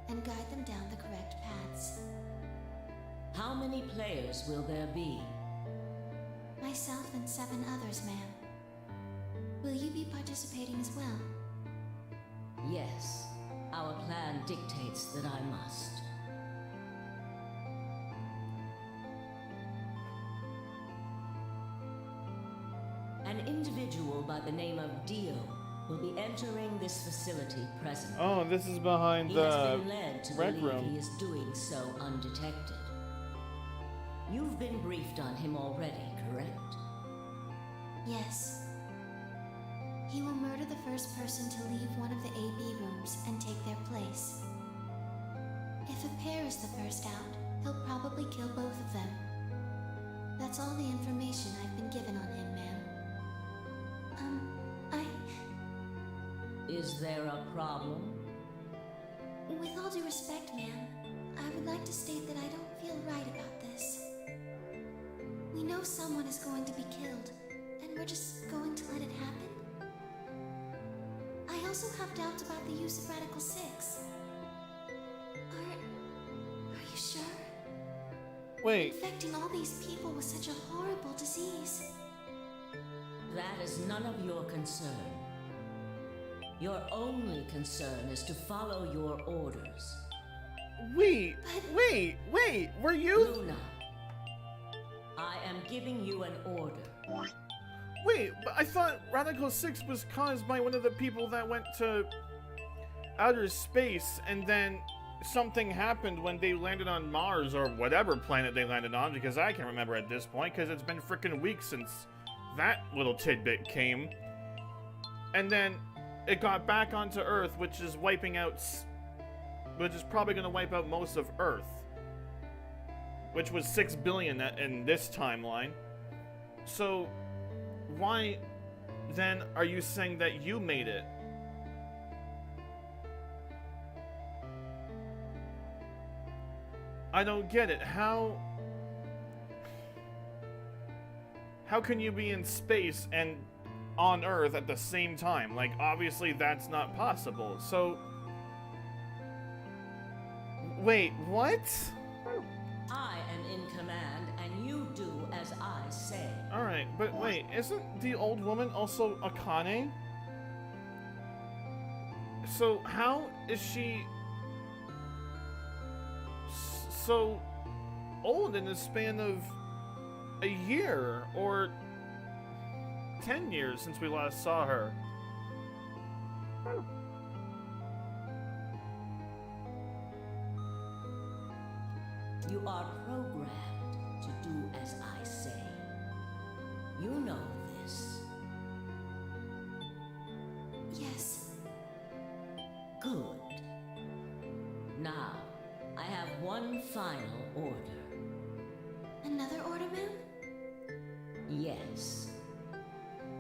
and guide them down the correct paths. How many players will there be? Myself and 7 others, ma'am. Will you be participating as well? Yes, our plan dictates that I must. An individual by the name of Dio will be entering this facility presently. Oh, this is behind He has the been led to rec believe room. he is doing so undetected. You've been briefed on him already, correct? Yes. He will murder the first person to leave one of the AB rooms and take their place. If a pair is the first out, he'll probably kill both of them. That's all the information I've been given on him, ma'am. Is there a problem? With all due respect, ma'am, I would like to state that I don't feel right about this. We know someone is going to be killed, and we're just going to let it happen? I also have doubts about the use of Radical 6. Are you sure? Wait, Infecting all these people with such a horrible disease. That is none of your concern. Your only concern is to follow your orders. wait, were you? Luna, am giving you an order. Wait, but I thought Radical 6 was caused by one of the people that went to outer space, and then something happened when they landed on Mars or whatever planet they landed on, because I can't remember at this point, because it's been freaking weeks since that little tidbit came. And then it got back onto Earth, which is wiping out, which is probably going to wipe out most of Earth, which was 6 billion in this timeline. So why then are you saying that you made it? I don't get it. How can you be in space and on Earth at the same time? Like, obviously that's not possible. So wait, what? I am in command, and you do as I say. Alright, but wait, isn't the old woman also Akane? So how is she so old in the span of a year or 10 years since we last saw her? You are programmed to do as I say. You know this. Yes. Good. Now, I have one final order. Another order, ma'am? Yes.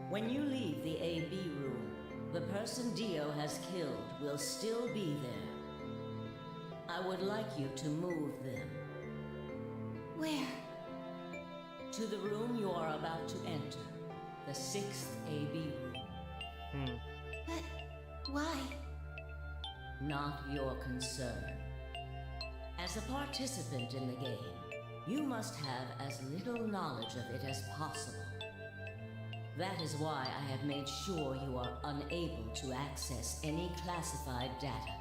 When you leave the AB room, the person Dio has killed will still be there. I would like you to move them. Where? To the room you are about to enter. The 6th AB room. But why? Not your concern. As a participant in the game, you must have as little knowledge of it as possible. That is why I have made sure you are unable to access any classified data.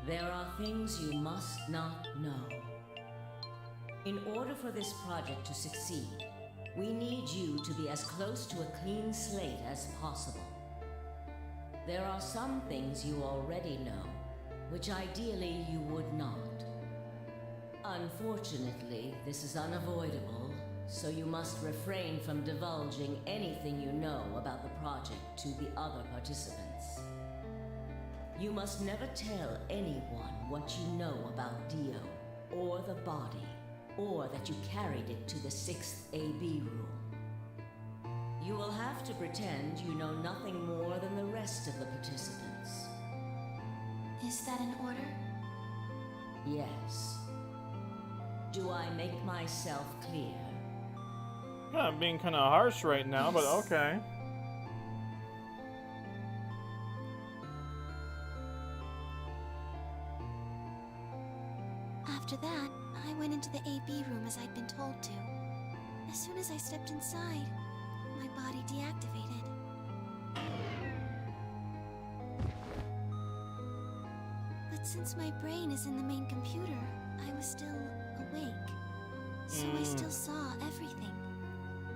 There are things you must not know. In order for this project to succeed, we need you to be as close to a clean slate as possible. There are some things you already know, which ideally you would not. Unfortunately, this is unavoidable, so you must refrain from divulging anything you know about the project to the other participants. You must never tell anyone what you know about Dio, or the body, or that you carried it to the 6th AB room. You will have to pretend you know nothing more than the rest of the participants. Is that an order? Yes. Do I make myself clear? Yeah, I'm being kind of harsh right now, but okay. After that, I went into the AB room as I'd been told to. As soon as I stepped inside, my body deactivated. But since my brain is in the main computer, I was still awake. So I still saw everything.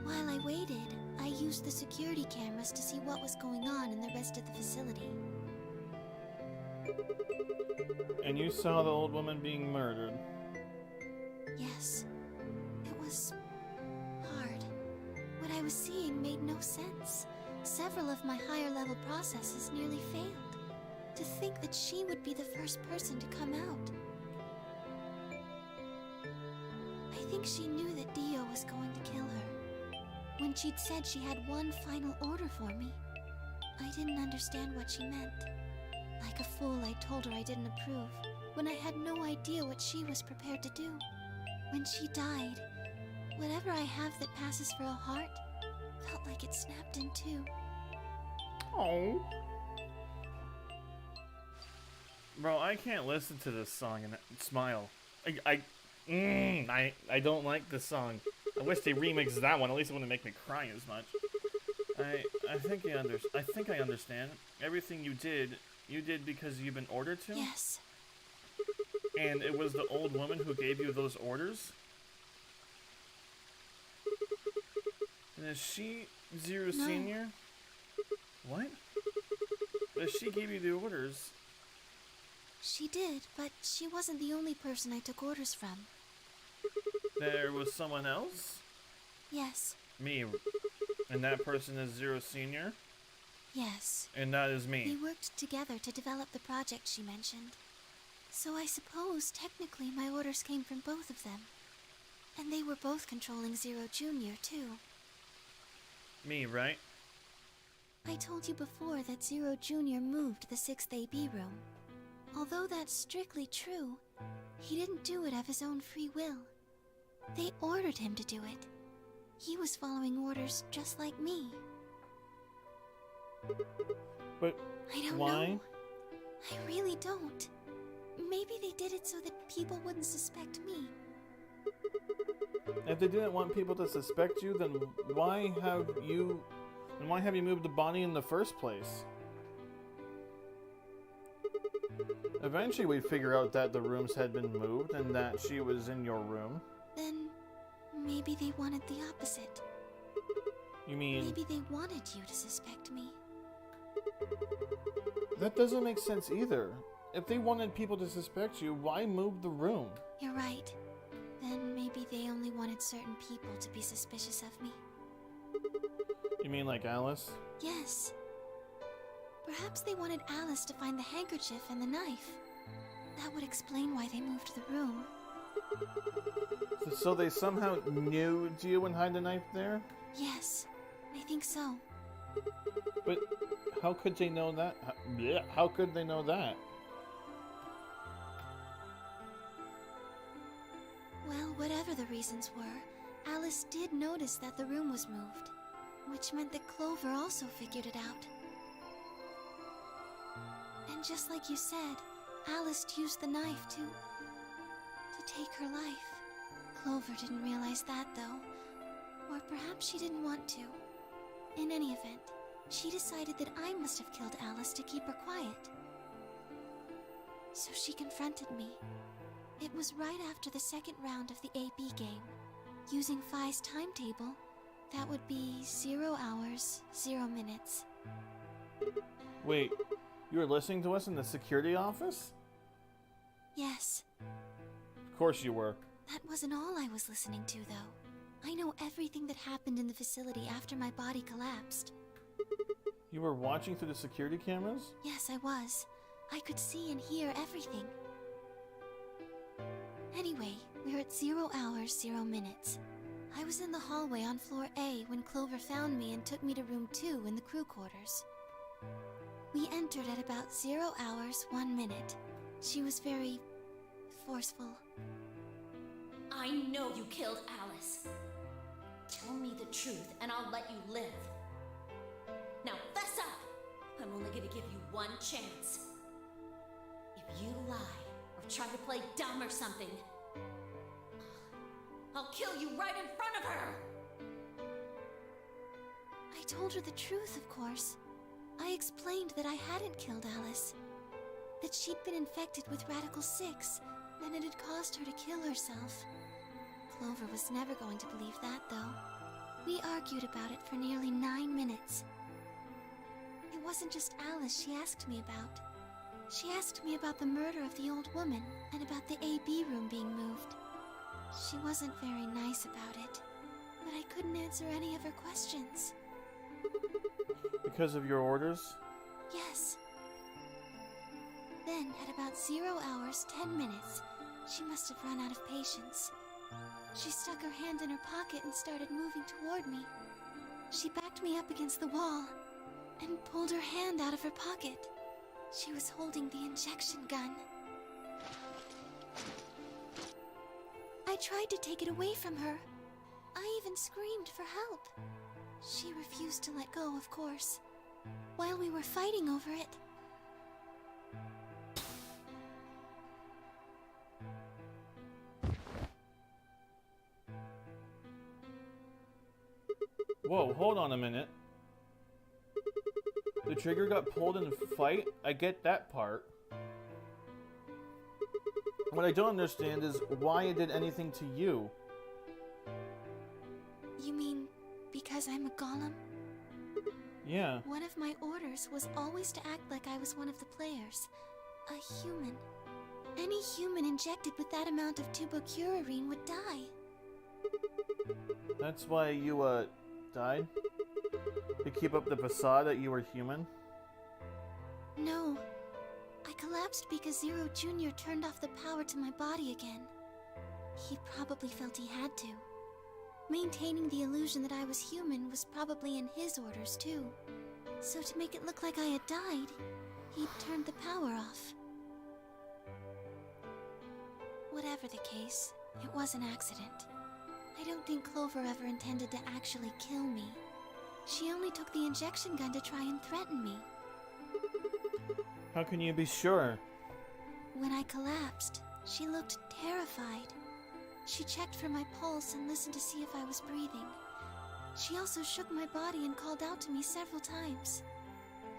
While I waited, I used the security cameras to see what was going on in the rest of the facility. And you saw the old woman being murdered. Yes. It was hard. What I was seeing made no sense. Several of my higher level processes nearly failed. To think that she would be the first person to come out. I think she knew that Dio was going to kill her. When she'd said she had one final order for me, I didn't understand what she meant. Like a fool, I told her I didn't approve, when I had no idea what she was prepared to do. When she died, whatever I have that passes for a heart felt like it snapped in two. Oh. Bro, I can't listen to this song and smile. I don't like this song. I wish they remixed that one. At least it wouldn't make me cry as much. I think I understand. Everything you did because you've been ordered to? Yes. And it was the old woman who gave you those orders? And is she Zero No. Senior? What? But if she gave you the orders. She did, but she wasn't the only person I took orders from. There was someone else? Yes, Me. And that person is Zero Senior? yes. And that is We me. worked together to develop the project she mentioned. So I suppose, technically, my orders came from both of them. And they were both controlling Zero Junior, too. Me, right? I told you before that Zero Junior moved the 6th AB room. Although that's strictly true, he didn't do it of his own free will. They ordered him to do it. He was following orders just like me. But I don't why? know. I really don't. Maybe they did it so that people wouldn't suspect me. If they didn't want people to suspect you, then why have you moved the body in the first place? Eventually we'd figure out that the rooms had been moved and that she was in your room. Then maybe they wanted the opposite. You mean, Maybe they wanted you to suspect me. that doesn't make sense either. If they wanted people to suspect you, why move the room? You're right. Then maybe they only wanted certain people to be suspicious of me. You mean like Alice? Yes. Perhaps they wanted Alice to find the handkerchief and the knife. That would explain why they moved the room. So they somehow knew you and hide the knife there? Yes, I think so. But how could they know that? How could they know that? Well, whatever the reasons were, Alice did notice that the room was moved, which meant that Clover also figured it out. And just like you said, Alice used the knife to take her life. Clover didn't realize that, though. Or perhaps she didn't want to. In any event, she decided that I must have killed Alice to keep her quiet. So she confronted me. It was right after the second round of the AB game. Using Phi's timetable, that would be 0 hours, 0 minutes. Wait, you were listening to us in the security office? Yes, Of course you were. that wasn't all I was listening to, though. I know everything that happened in the facility after my body collapsed. You were watching through the security cameras? Yes, I was. I could see and hear everything. Anyway, we're at 0 hours, 0 minutes. I was in the hallway on floor A when Clover found me and took me to room 2 in the crew quarters. We entered at about 0 hours, 1 minute. She was very forceful. I know you killed Alice. Tell me the truth and I'll let you live. Now fess up! I'm only gonna give you one chance. If you lie or try to play dumb or something, I'll kill you right in front of her! I told her the truth, of course. I explained that I hadn't killed Alice. That she'd been infected with Radical 6, and it had caused her to kill herself. Clover was never going to believe that, though. We argued about it for nearly 9 minutes. It wasn't just Alice she asked me about. She asked me about the murder of the old woman, and about the AB room being moved. She wasn't very nice about it, but I couldn't answer any of her questions. Because of your orders? Yes. Then, at about 0 hours, 10 minutes, she must have run out of patience. She stuck her hand in her pocket and started moving toward me. She backed me up against the wall and pulled her hand out of her pocket. She was holding the injection gun. I tried to take it away from her. I even screamed for help. She refused to let go, of course. While we were fighting over it, Whoa, hold on a minute. The trigger got pulled in a fight? I get that part. What I don't understand is why it did anything to you. you mean because because I'm a golem? Yeah. One of my orders was always to act like I was one of the players. A human. Any human injected with that amount of tubocurarine would die. That's why you, died? To keep up the facade that you were human? No. I collapsed because Zero Jr. turned off the power to my body again. He probably felt he had to. Maintaining the illusion that I was human was probably in his orders, too. So to make it look like I had died, he turned the power off. Whatever the case, it was an accident. I don't think Clover ever intended to actually kill me. She only took the injection gun to try and threaten me. How can you be sure? When I collapsed, she looked terrified. She checked for my pulse and listened to see if I was breathing. She also shook my body and called out to me several times.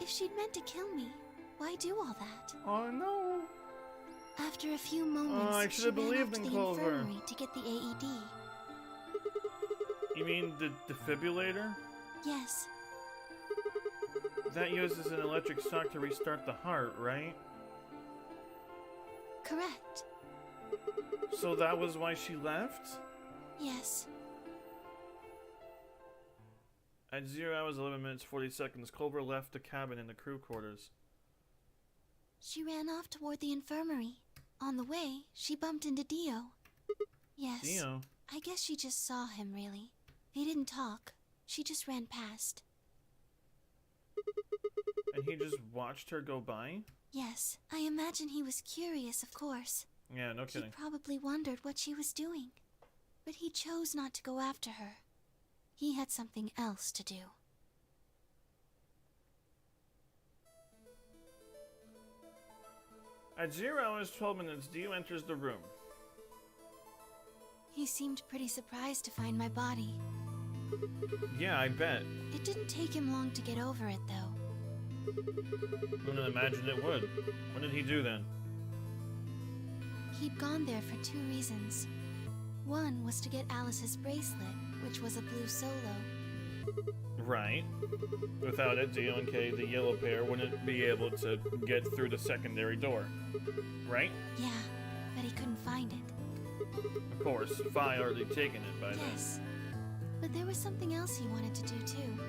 If she'd meant to kill me, why do all that? Oh no. After a few moments, I she should have ran believed off to in the Clover. infirmary to get the AED. You mean the defibrillator? Yes, That uses an electric shock to restart the heart, right? correct. So that was why she left? Yes. At 0 hours 11 minutes 40 seconds, Clover left the cabin in the crew quarters. She ran off toward the infirmary. On the way, she bumped into Dio. Yes. Dio? I guess she just saw him, really. They didn't talk. She just ran past. And he just watched her go by? Yes, I imagine he was curious, of course. Yeah, no He kidding. probably wondered what she was doing. But he chose not to go after her. He had something else to do. At 0 hours 12 minutes, Dio enters the room. He seemed pretty surprised to find my body. Yeah, I bet. It didn't take him long to get over it, though. I wouldn't imagine it would. What did he do then? He'd gone there for 2 reasons. One was to get Alice's bracelet, which was a blue solo. Right. Without it, Dio and Kay, the yellow pair, wouldn't be able to get through the secondary door. Right? Yeah, but he couldn't find it. Of course, Fi already taken it by then. Yes. But there was something else he wanted to do, too.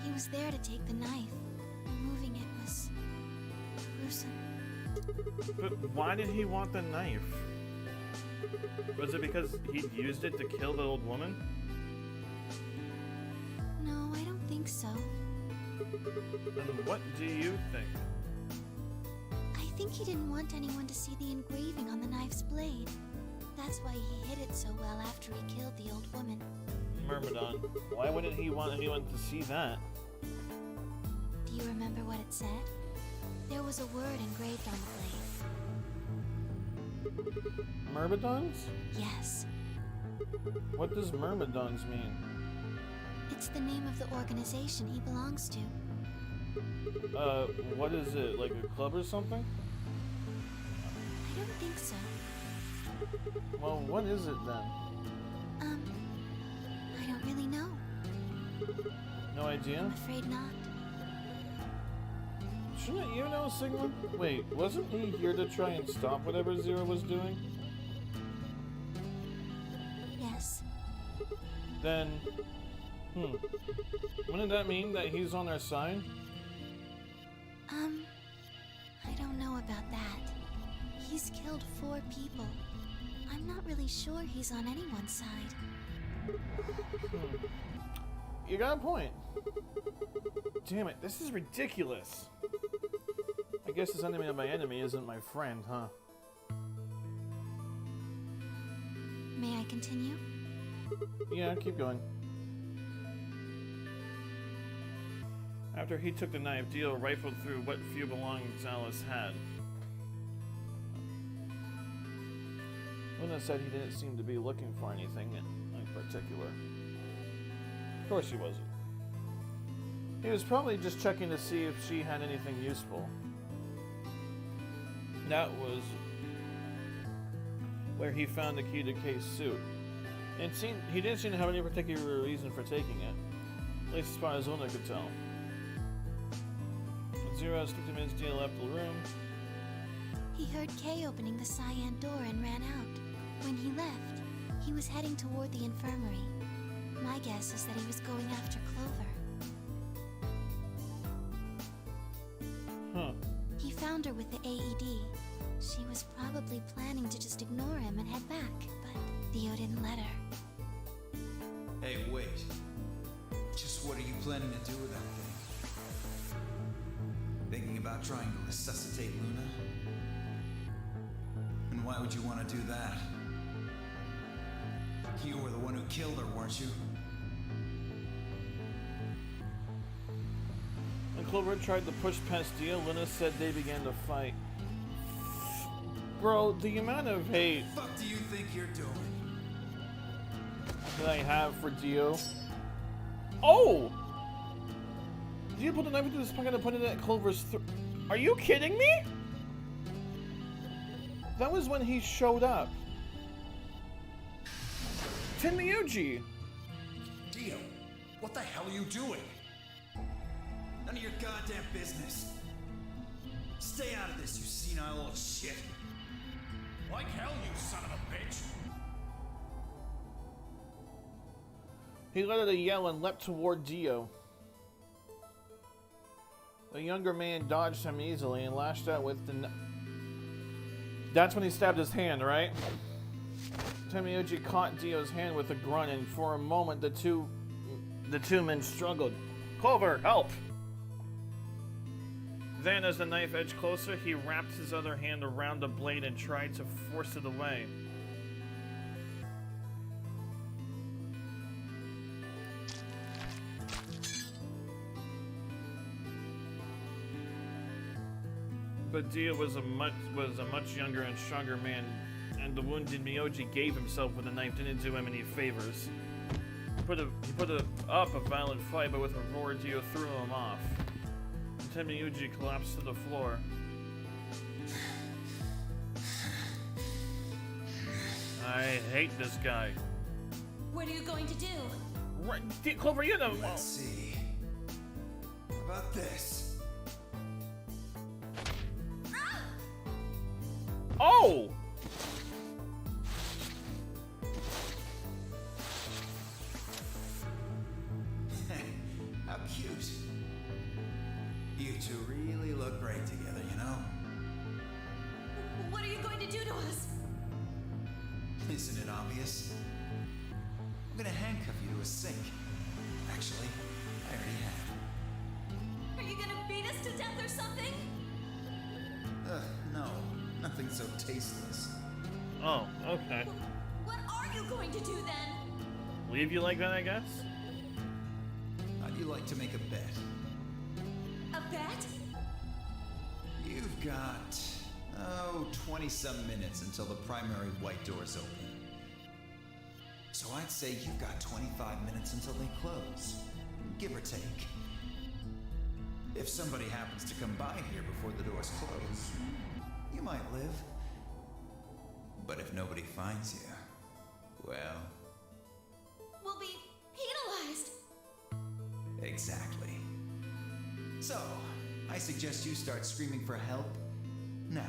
He was there to take the knife. Removing it was gruesome. But why did he want the knife? Was it because he'd used it to kill the old woman? No, I don't think so. And what do you think? I think he didn't want anyone to see the engraving on the knife's blade. That's why he hid it so well after he killed the old woman. Myrmidon. Why wouldn't he want anyone to see that? Do you remember what it said? There was a word engraved on the blade. Myrmidons? Yes. What does Myrmidons mean? It's the name of the organization he belongs to. What is it? Like a club or something? I don't think so. Well, what is it then? I don't really know. No idea? I'm afraid not. Shouldn't you know, Sigma? Wait, wasn't he here to try and stop whatever Zero was doing? Yes. Then, wouldn't that mean that he's on our side? I don't know about that. He's killed 4 people. I'm not really sure he's on anyone's side. You got a point. Damn it, this is ridiculous. I guess this enemy of my enemy isn't my friend, huh? May I continue? Yeah, keep going. After he took the knife, Dio rifled through what few belongings Alice had. Luna said he didn't seem to be looking for anything in particular. Of course he wasn't. He was probably just checking to see if she had anything useful. That was where he found the key to Kay's suit. He didn't seem to have any particular reason for taking it. At least as far as Luna could tell. At 0:50 minutes, Dia left the room. He heard Kay opening the cyan door and ran out. When he left, he was heading toward the infirmary. My guess is that he was going after Clover. Huh. He found her with the AED. She was probably planning to just ignore him and head back, but Theo didn't let her. Hey, wait. Just what are you planning to do with that thing? Thinking about trying to resuscitate Luna? And why would you want to do that? You were the one who killed her, weren't you? When Clover tried to push past Dio, Luna said they began to fight. Bro, the amount of hate What the fuck do you think you're doing? that I have for Dio. Oh! Dio pulled a knife into his pocket and put it at Clover's throat. Are you kidding me? That was when he showed up. Tenmyuji! Dio, what the hell are you doing? None of your goddamn business. Stay out of this, you senile old shit. Like hell, you son of a bitch! He let out a yell and leapt toward Dio. The younger man dodged him easily and lashed out with the... That's when he stabbed his hand, right? Tenmyuji caught Dio's hand with a grunt, and for a moment the two men struggled. Clover, help! Then, as the knife edged closer, he wrapped his other hand around the blade and tried to force it away. But Dio was a much younger and stronger man, and the wounded Myoji gave himself with the knife didn't do him any favors. He put up a violent fight, but with a roar, Dio threw him off. Tenmyuji collapsed to the floor. I hate this guy. What are you going to do? Right, Clover, you know. Let's see. How about this? Oh! How cute. You two really look great together, you know? What are you going to do to us? Isn't it obvious? I'm gonna handcuff you to a sink. Actually, I already have. Are you gonna beat us to death or something? No. Nothing so tasteless. Oh, okay. What are you going to do then? Leave you like that, I guess? How'd you like to make a bet? A bet? You've got, 20-some minutes until the primary white doors open. So I'd say you've got 25 minutes until they close, give or take. If somebody happens to come by here before the doors close, you might live. But if nobody finds you, well... We'll be penalized. Exactly. So, I suggest you start screaming for help now.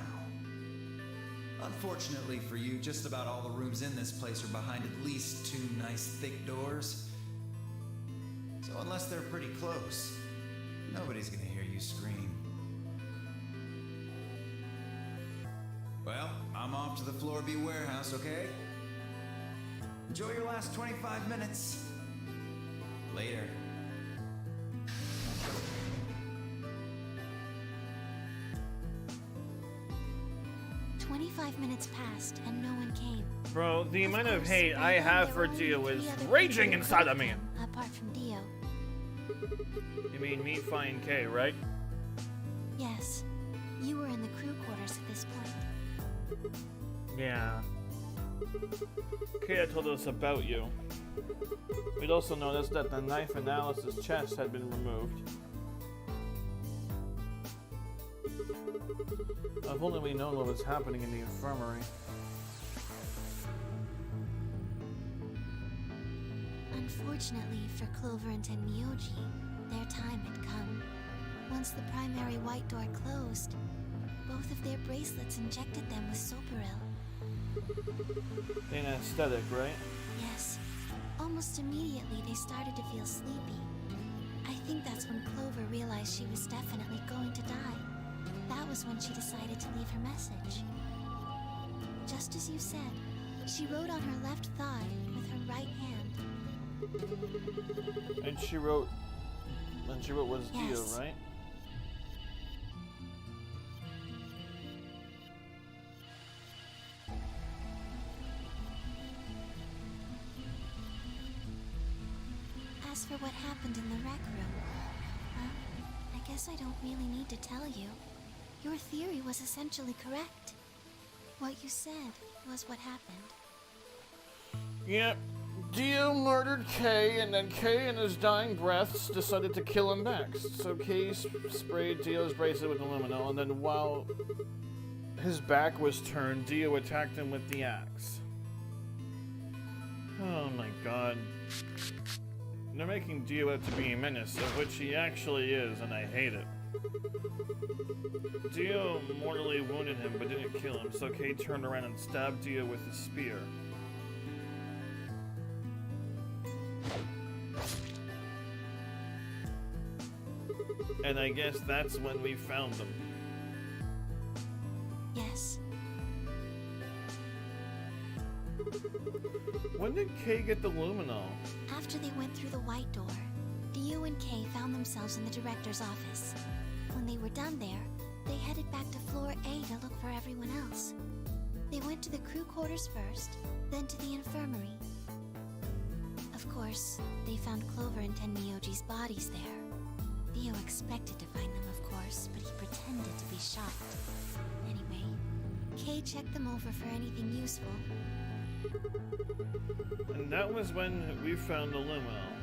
Unfortunately for you, just about all the rooms in this place are behind at least 2 nice thick doors. So unless they're pretty close, nobody's gonna hear you scream. Well, I'm off to the Floor B warehouse, okay? Enjoy your last 25 minutes. Later. 25 minutes passed and no one came. Bro, the amount of course, hate by I then have there for were only Dio is 3 other raging people inside of with me. him, apart from Dio. You mean me, Fi, and K, right? Yes. You were in the crew quarters at this point. Yeah. Kaya told us about you. We'd also noticed that the knife in Alice's chest had been removed. If only we known what was happening in the infirmary. Unfortunately for Clover and Tenmyoji, their time had come. Once the primary white door closed, both of their bracelets injected them with Soparil. Anesthetic, right? Yes. Almost immediately, they started to feel sleepy. I think that's when Clover realized she was definitely going to die. That was when she decided to leave her message. Just as you said, she wrote on her left thigh with her right hand. And she wrote was Dio, Yes. right? As for what happened in the rec room, I guess I don't really need to tell you. Your theory was essentially correct. What you said was what happened. Yep. Dio murdered Kay, and then Kay, in his dying breaths, decided to kill him next. So Kay sprayed Dio's bracelet with aluminum, and then while his back was turned, Dio attacked him with the axe. Oh my god. They're making Dio out to be a menace, of which he actually is, and I hate it. Dio mortally wounded him, but didn't kill him, so Kay turned around and stabbed Dio with a spear. And I guess that's when we found them. Yes. When did Kay get the luminol? After they went through the white door, Dio and Kay found themselves in the director's office. When they were done there, they headed back to floor A to look for everyone else. They went to the crew quarters first, then to the infirmary. Of course, they found Clover and Tenmyoji's bodies there. Dio expected to find them, of course, but he pretended to be shocked. Anyway, Kay checked them over for anything useful. And that was when we found the luminol.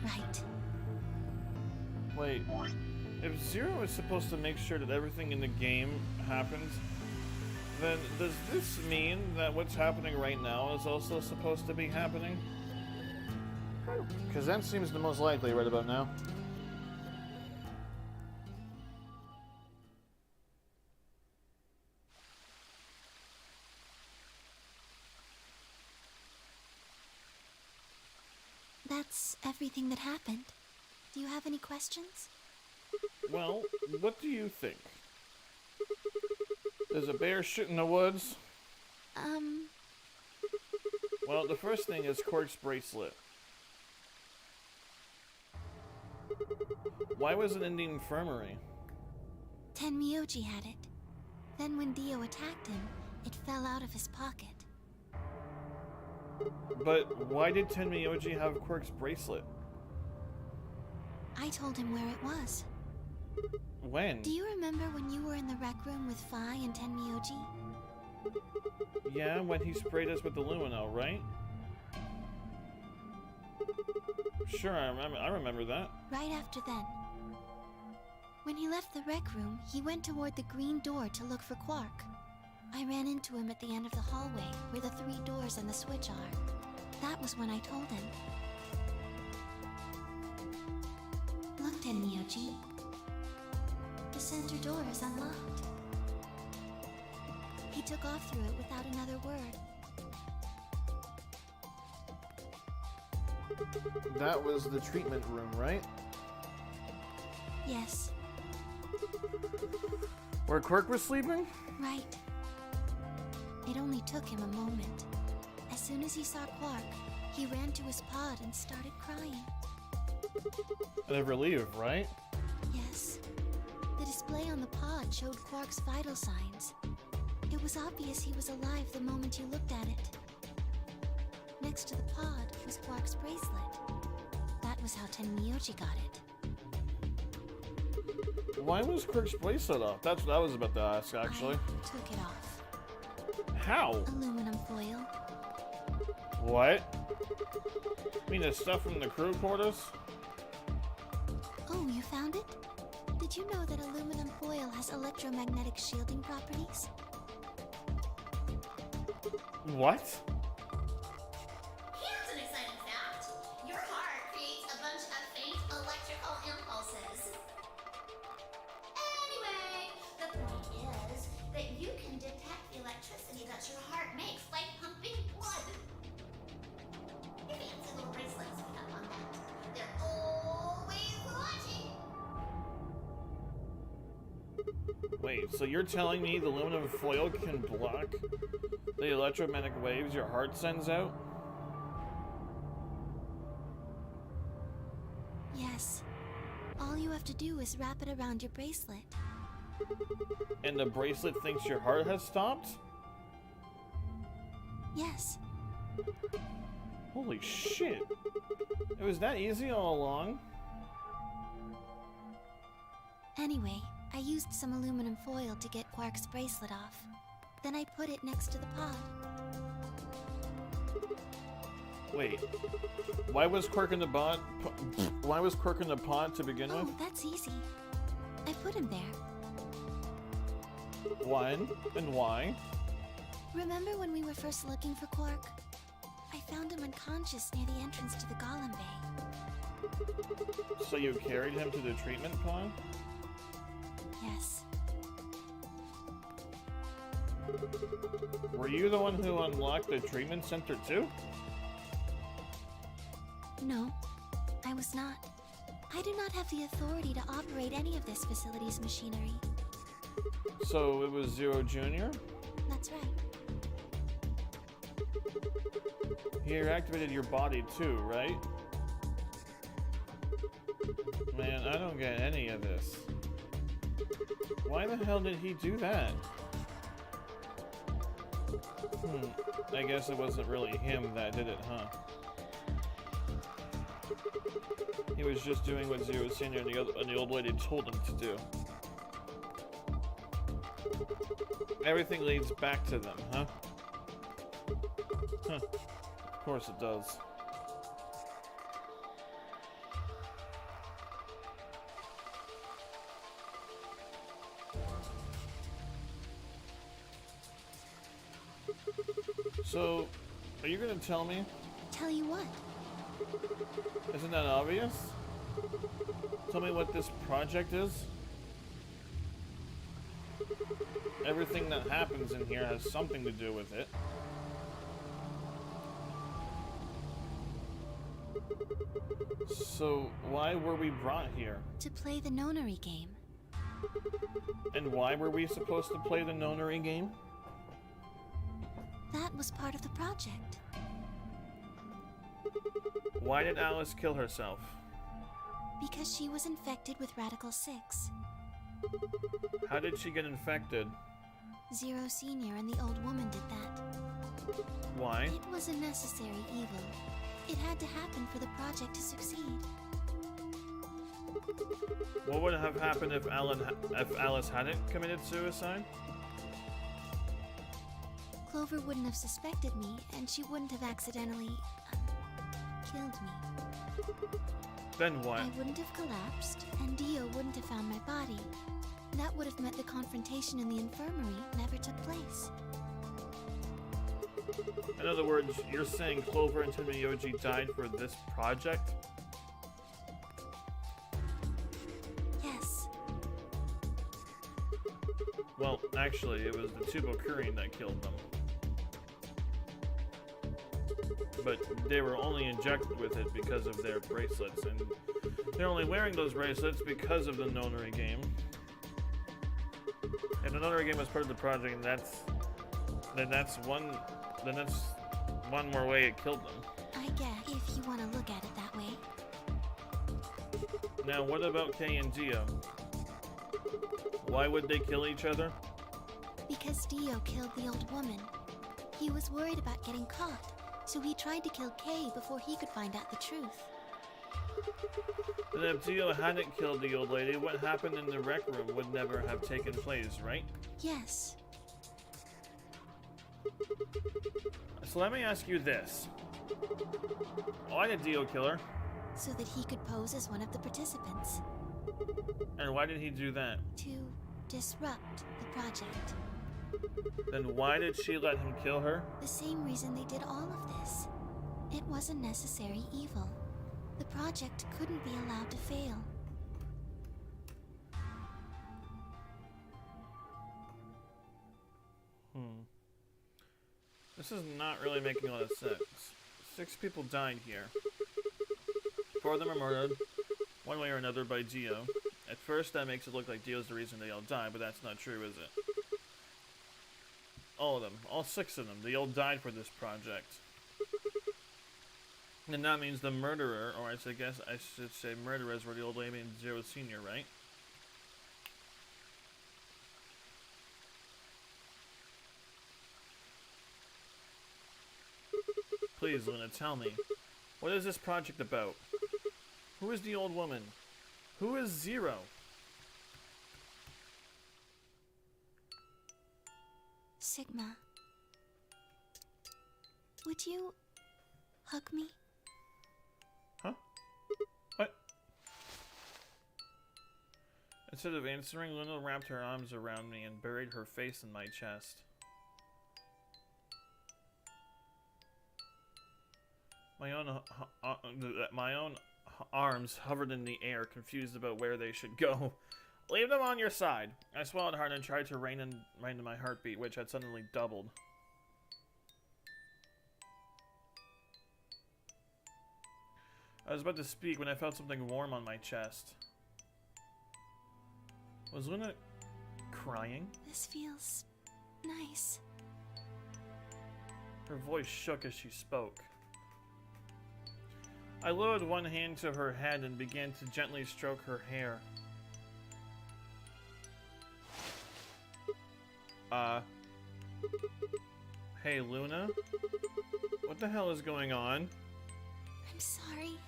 Right. Wait, if Zero is supposed to make sure that everything in the game happens, then does this mean that what's happening right now is also supposed to be happening? Because that seems the most likely right about now. That's everything that happened. Do you have any questions? Well, what do you think? There's a bear shit in the woods? Well, the first thing is Quark's bracelet. Why was it in the infirmary? Tenmyoji had it. Then when Dio attacked him, it fell out of his pocket. But why did Tenmyoji have Quark's bracelet? I told him where it was. When? Do you remember when you were in the rec room with Phi and Tenmyoji? Yeah, when he sprayed us with the luminol, right? Sure, I remember that. Right after then. When he left the rec room, he went toward the green door to look for Quark. I ran into him at the end of the hallway, where the 3 doors and the switch are. That was when I told him. Look, Tenmyoji. The center door is unlocked. He took off through it without another word. That was the treatment room, right? Yes, Where Quark was sleeping? right. It only took him a moment. As soon as he saw Quark, he ran to his pod and started crying. Out of relief, right? Yes. The display on the pod showed Quark's vital signs. It was obvious he was alive the moment you looked at it. Next to the pod was Quark's bracelet. That was how Tenmyoji got it. Why was Quark's bracelet off? That's what I was about to ask, actually. I took it off. How? Aluminum foil. What? You mean the stuff from the crew quarters? Oh, you found it? Did you know that aluminum foil has electromagnetic shielding properties? What? Here's an exciting fact. Your heart Wait, so you're telling me the aluminum foil can block the electromagnetic waves your heart sends out? Yes. All you have to do is wrap it around your bracelet. And the bracelet thinks your heart has stopped? Yes. Holy shit. It was that easy all along? Anyway, I used some aluminum foil to get Quark's bracelet off. Then I put it next to the pod. Wait. Why was Quark in the pod? Why was Quark in the pod to begin with? Oh, that's easy. I put him there. When and why? Remember when we were first looking for Quark? I found him unconscious near the entrance to the Golem Bay. So you carried him to the treatment pod? Yes. Were you the one who unlocked the treatment center too? No, I was not. I do not have the authority to operate any of this facility's machinery. So it was Zero Jr.? That's right. He activated your body too, right? Man, I don't get any of this. Why the hell did he do that? I guess it wasn't really him that did it, huh? He was just doing what Zero Senior and the old lady told him to do. Everything leads back to them, huh? Huh. Of course it does. So, are you gonna tell me? Tell you what? Isn't that obvious? Tell me what this project is? Everything that happens in here has something to do with it. So, why were we brought here? To play the nonary game. And why were we supposed to play the nonary game? That was part of the project. Why did Alice kill herself? Because she was infected with Radical 6. How did she get infected? Zero Senior and the old woman did that. Why? It was a necessary evil. It had to happen for the project to succeed. What would have happened if Alice hadn't committed suicide? Clover wouldn't have suspected me, and she wouldn't have accidentally killed me. Then what? I wouldn't have collapsed, and Dio wouldn't have found my body. That would have meant the confrontation in the infirmary never took place. In other words, you're saying Clover and Tenmyoji died for this project? Yes. Well, actually, it was the Tubokurin that killed them. But they were only injected with it because of their bracelets, and they're only wearing those bracelets because of the nonary game. If the nonary game was part of the project, then that's one more way it killed them. I guess, if you want to look at it that way. Now, what about Kay and Dio? Why would they kill each other? Because Dio killed the old woman. He was worried about getting caught, so he tried to kill Kay before he could find out the truth. Then if Dio hadn't killed the old lady, what happened in the rec room would never have taken place, right? Yes. So let me ask you this. Why did Dio kill her? So that he could pose as one of the participants. And why did he do that? To disrupt the project. Then why did she let him kill her? The same reason they did all of this. It was a necessary evil. The project couldn't be allowed to fail. This is not really making a lot of sense. 6 people died here. 4 of them are murdered, one way or another, by Dio. At first, that makes it look like Dio's the reason they all died, but that's not true, is it? All of them. All 6 of them. They all died for this project. And that means the murderer, or I guess I should say murderers, were the old lady and Zero Senior, right? Please, Luna, tell me. What is this project about? Who is the old woman? Who is Zero? Sigma. Would you hug me? Huh? What? Instead of answering, Luna wrapped her arms around me and buried her face in my chest. My own arms hovered in the air, confused about where they should go. Leave them on your side. I swallowed hard and tried to rein in my heartbeat, which had suddenly doubled. I was about to speak when I felt something warm on my chest. Was Luna crying? This feels nice. Her voice shook as she spoke. I lowered one hand to her head and began to gently stroke her hair. Hey, Luna? What the hell is going on? I'm sorry.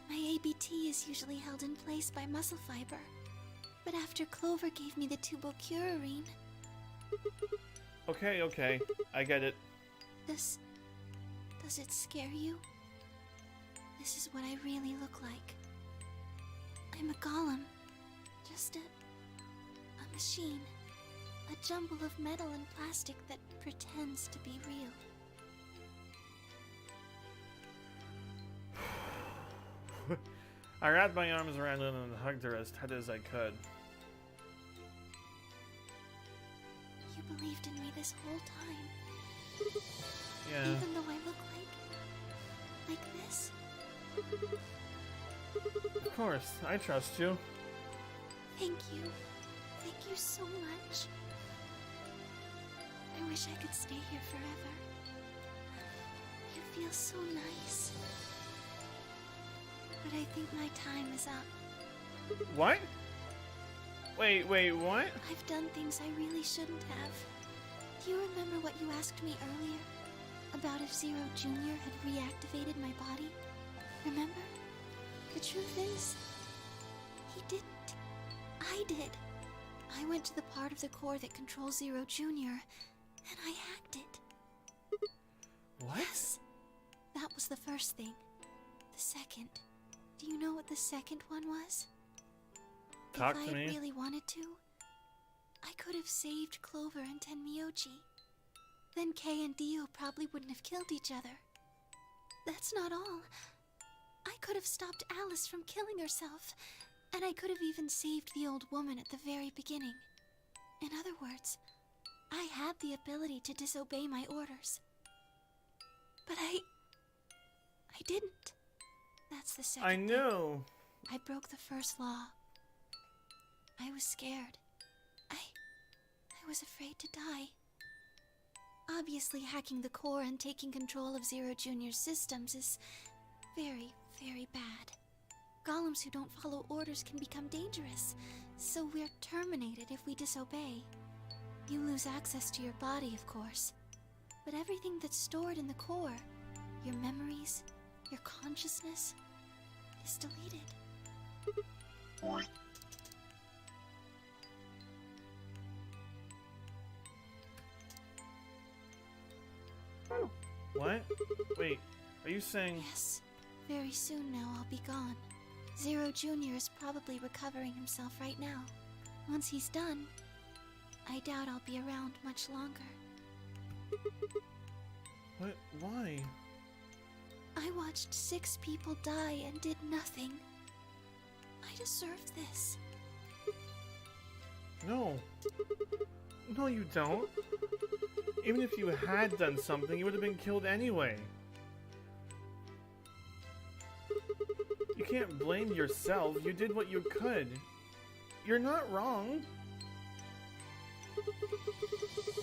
My ABT is usually held in place by muscle fiber. But after Clover gave me the tubocurarine... Okay, I get it. Does it scare you? This is what I really look like. I'm a golem. Just a machine. A jumble of metal and plastic that pretends to be real. I wrapped my arms around Luna and hugged her as tight as I could. You believed in me this whole time. Yeah. Even though I look like this? Of course, I trust you. Thank you. Thank you so much. I wish I could stay here forever. You feel so nice. But I think my time is up. What? Wait, what? I've done things I really shouldn't have. Do you remember what you asked me earlier? About if Zero Jr. had reactivated my body? Remember? The truth is, he didn't. I did. I went to the part of the core that controls Zero Jr., and I hacked it. What? Yes. That was the first thing. The second. Do you know what the second one was? Talk if to I me. had really wanted to, I could have saved Clover and Tenmyoji. Then Kay and Dio probably wouldn't have killed each other. That's not all. I could have stopped Alice from killing herself, and I could have even saved the old woman at the very beginning. In other words, I had the ability to disobey my orders. But I didn't. That's the second I thing. knew. I broke the first law. I was scared. I was afraid to die. Obviously, hacking the core and taking control of Zero Jr.'s systems is very, very bad. Golems who don't follow orders can become dangerous, so we're terminated if we disobey. You lose access to your body, of course, but everything that's stored in the core, your memories, your consciousness, is deleted. What? Wait, are you saying... Yes, very soon now I'll be gone. Zero Jr. is probably recovering himself right now. Once he's done, I doubt I'll be around much longer. What? Why? I watched 6 people die and did nothing. I deserve this. No. No, you don't. Even if you had done something, you would have been killed anyway. You can't blame yourself. You did what you could. You're not wrong.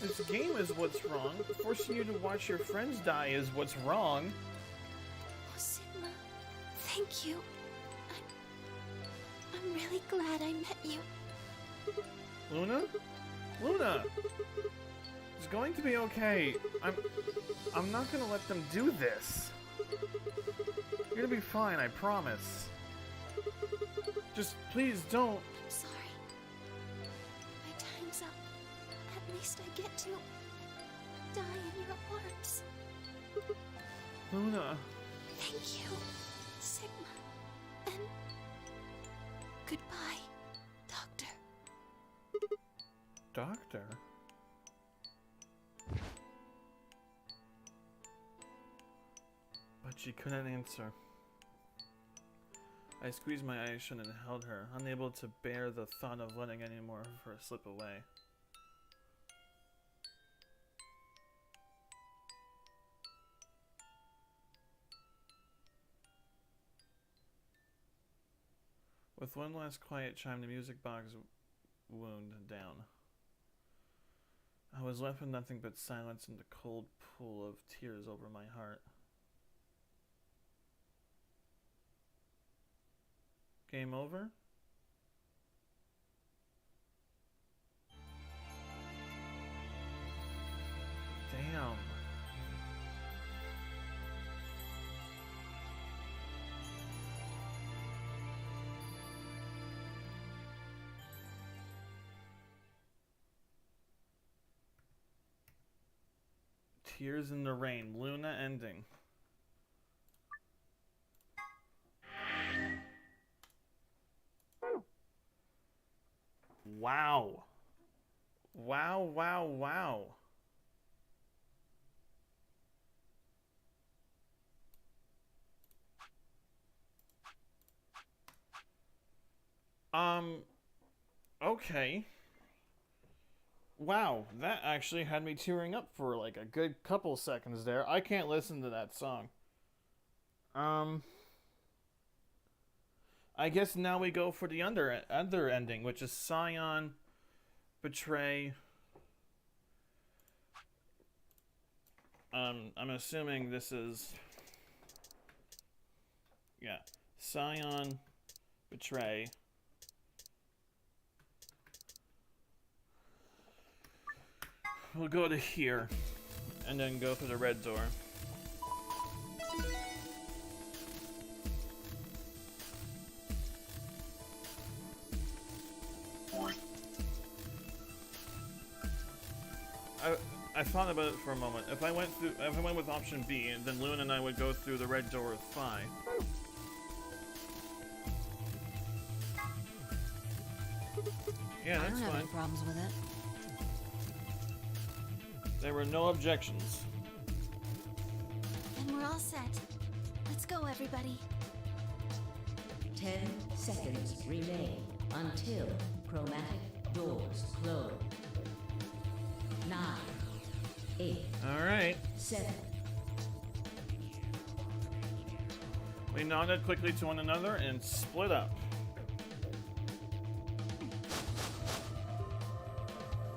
This game is what's wrong. Forcing you to watch your friends die is what's wrong. Oh, Sigma, thank you. I'm really glad I met you. Luna? Luna! It's going to be okay. I'm not gonna let them do this. You're gonna be fine, I promise. Just please don't. I'm sorry. My time's up. At least I get to die in your arms. Luna. Thank you, Sigma. And goodbye, Doctor. Doctor? But she couldn't answer. I squeezed my eyes shut and held her, unable to bear the thought of letting any more of her slip away. With one last quiet chime, the music box wound down. I was left with nothing but silence and the cold pool of tears over my heart. Game over? Damn. Tears in the Rain, Luna ending. Wow. Wow, wow, wow. Okay. Wow, that actually had me tearing up for like a good couple seconds there. I can't listen to that song. I guess now we go for the other ending, which is Scion, Betray. I'm assuming this is, yeah, Scion, Betray. We'll go to here, and then go through the red door. I thought about it for a moment. If I went with option B, then Luna and I would go through the red door with Phi. Yeah, I that's don't have fine. any problems with it. There were no objections. And we're all set. Let's go, everybody. 10 seconds remain until chromatic doors close. 9, 8, All right. 7. We nodded quickly to one another and split up.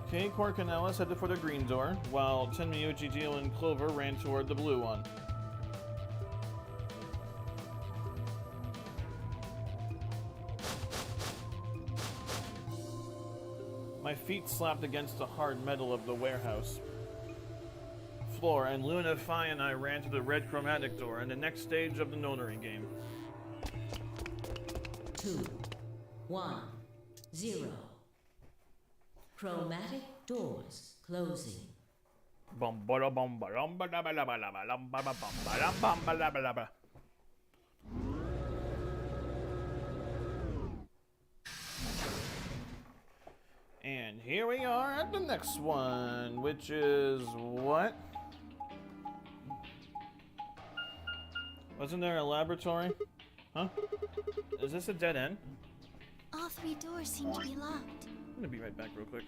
Okay, Quark and Alice headed for the green door, while Tenmyuji, Jill, and Clover ran toward the blue one. My feet slapped against the hard metal of the warehouse floor, and Luna, Phi, and I ran to the red chromatic door in the next stage of the notary game. 2, 1, 0. Chromatic doors closing. And here we are at the next one, which is what? Wasn't there a laboratory? Huh? Is this a dead end? All 3 doors seem to be locked. I'm gonna be right back real quick.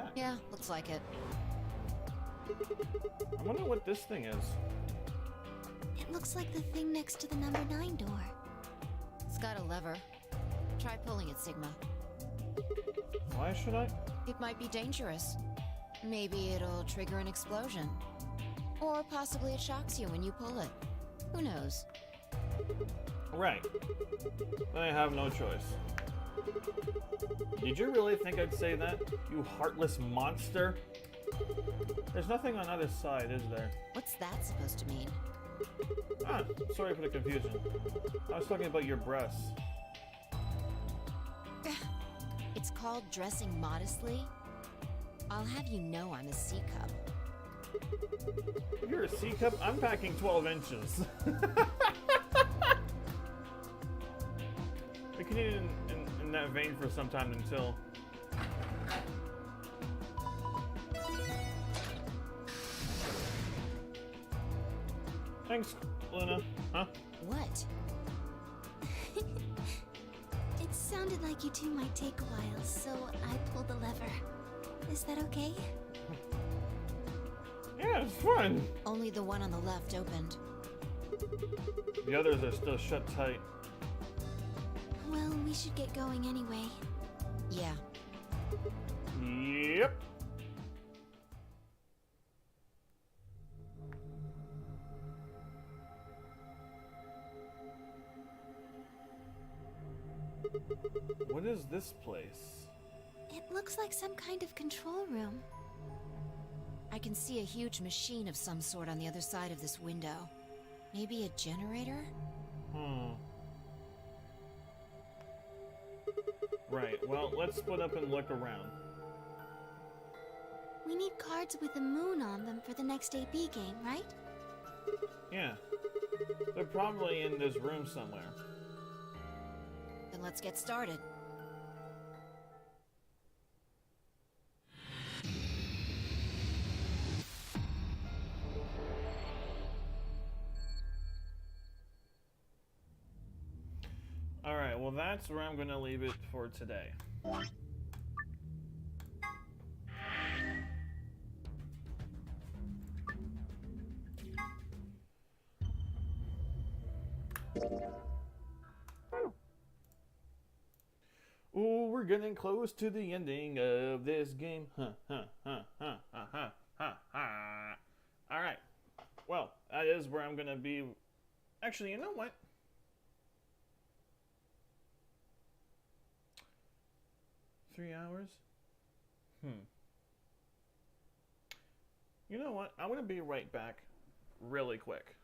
back. Yeah, looks like it. I wonder what this thing is. It looks like the thing next to the number 9 door. It's got a lever. Try pulling it, Sigma. Why should I? It might be dangerous. Maybe it'll trigger an explosion. Or possibly it shocks you when you pull it. Who knows? Right. Then I have no choice. Did you really think I'd say that? You heartless monster? There's nothing on either side, is there? What's that supposed to mean? Ah, sorry for the confusion. I was talking about your breasts. It's called dressing modestly. I'll have you know I'm a C-cup. If you're a C-cup, I'm packing 12 inches. We can eat in that vein for some time until... Thanks, Luna. Huh? What? It sounded like you two might take a while, so I pulled the lever. Is that okay? Yeah, it's fun. Only the one on the left opened. The others are still shut tight. Well, we should get going anyway. Yeah. Yep. What is this place? It looks like some kind of control room. I can see a huge machine of some sort on the other side of this window. Maybe a generator? Right, well, let's split up and look around. We need cards with a moon on them for the next AB game, right? Yeah. They're probably in this room somewhere. Then let's get started. Alright, well that's where I'm gonna leave it for today. Ooh, we're getting close to the ending of this game. Alright. Well, that is where I'm gonna be. Actually, you know what? $3 hours? You know what? I'm gonna be right back really quick.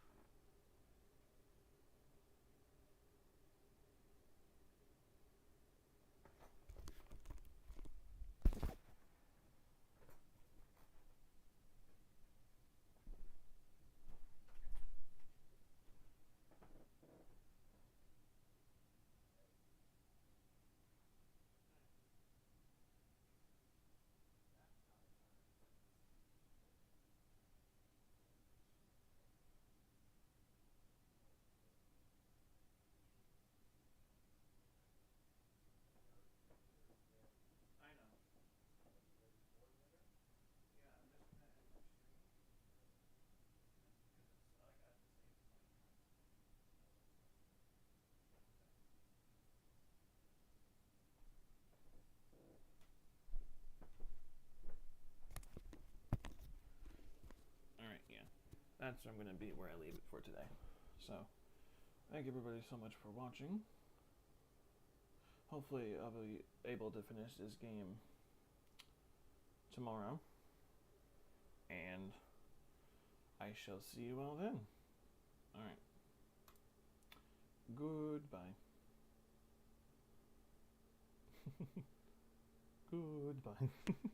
Alright, yeah. That's where I'm going to be where I leave it for today. So, thank everybody so much for watching. Hopefully I'll be able to finish this game tomorrow. And I shall see you all then. Alright. Goodbye. Goodbye.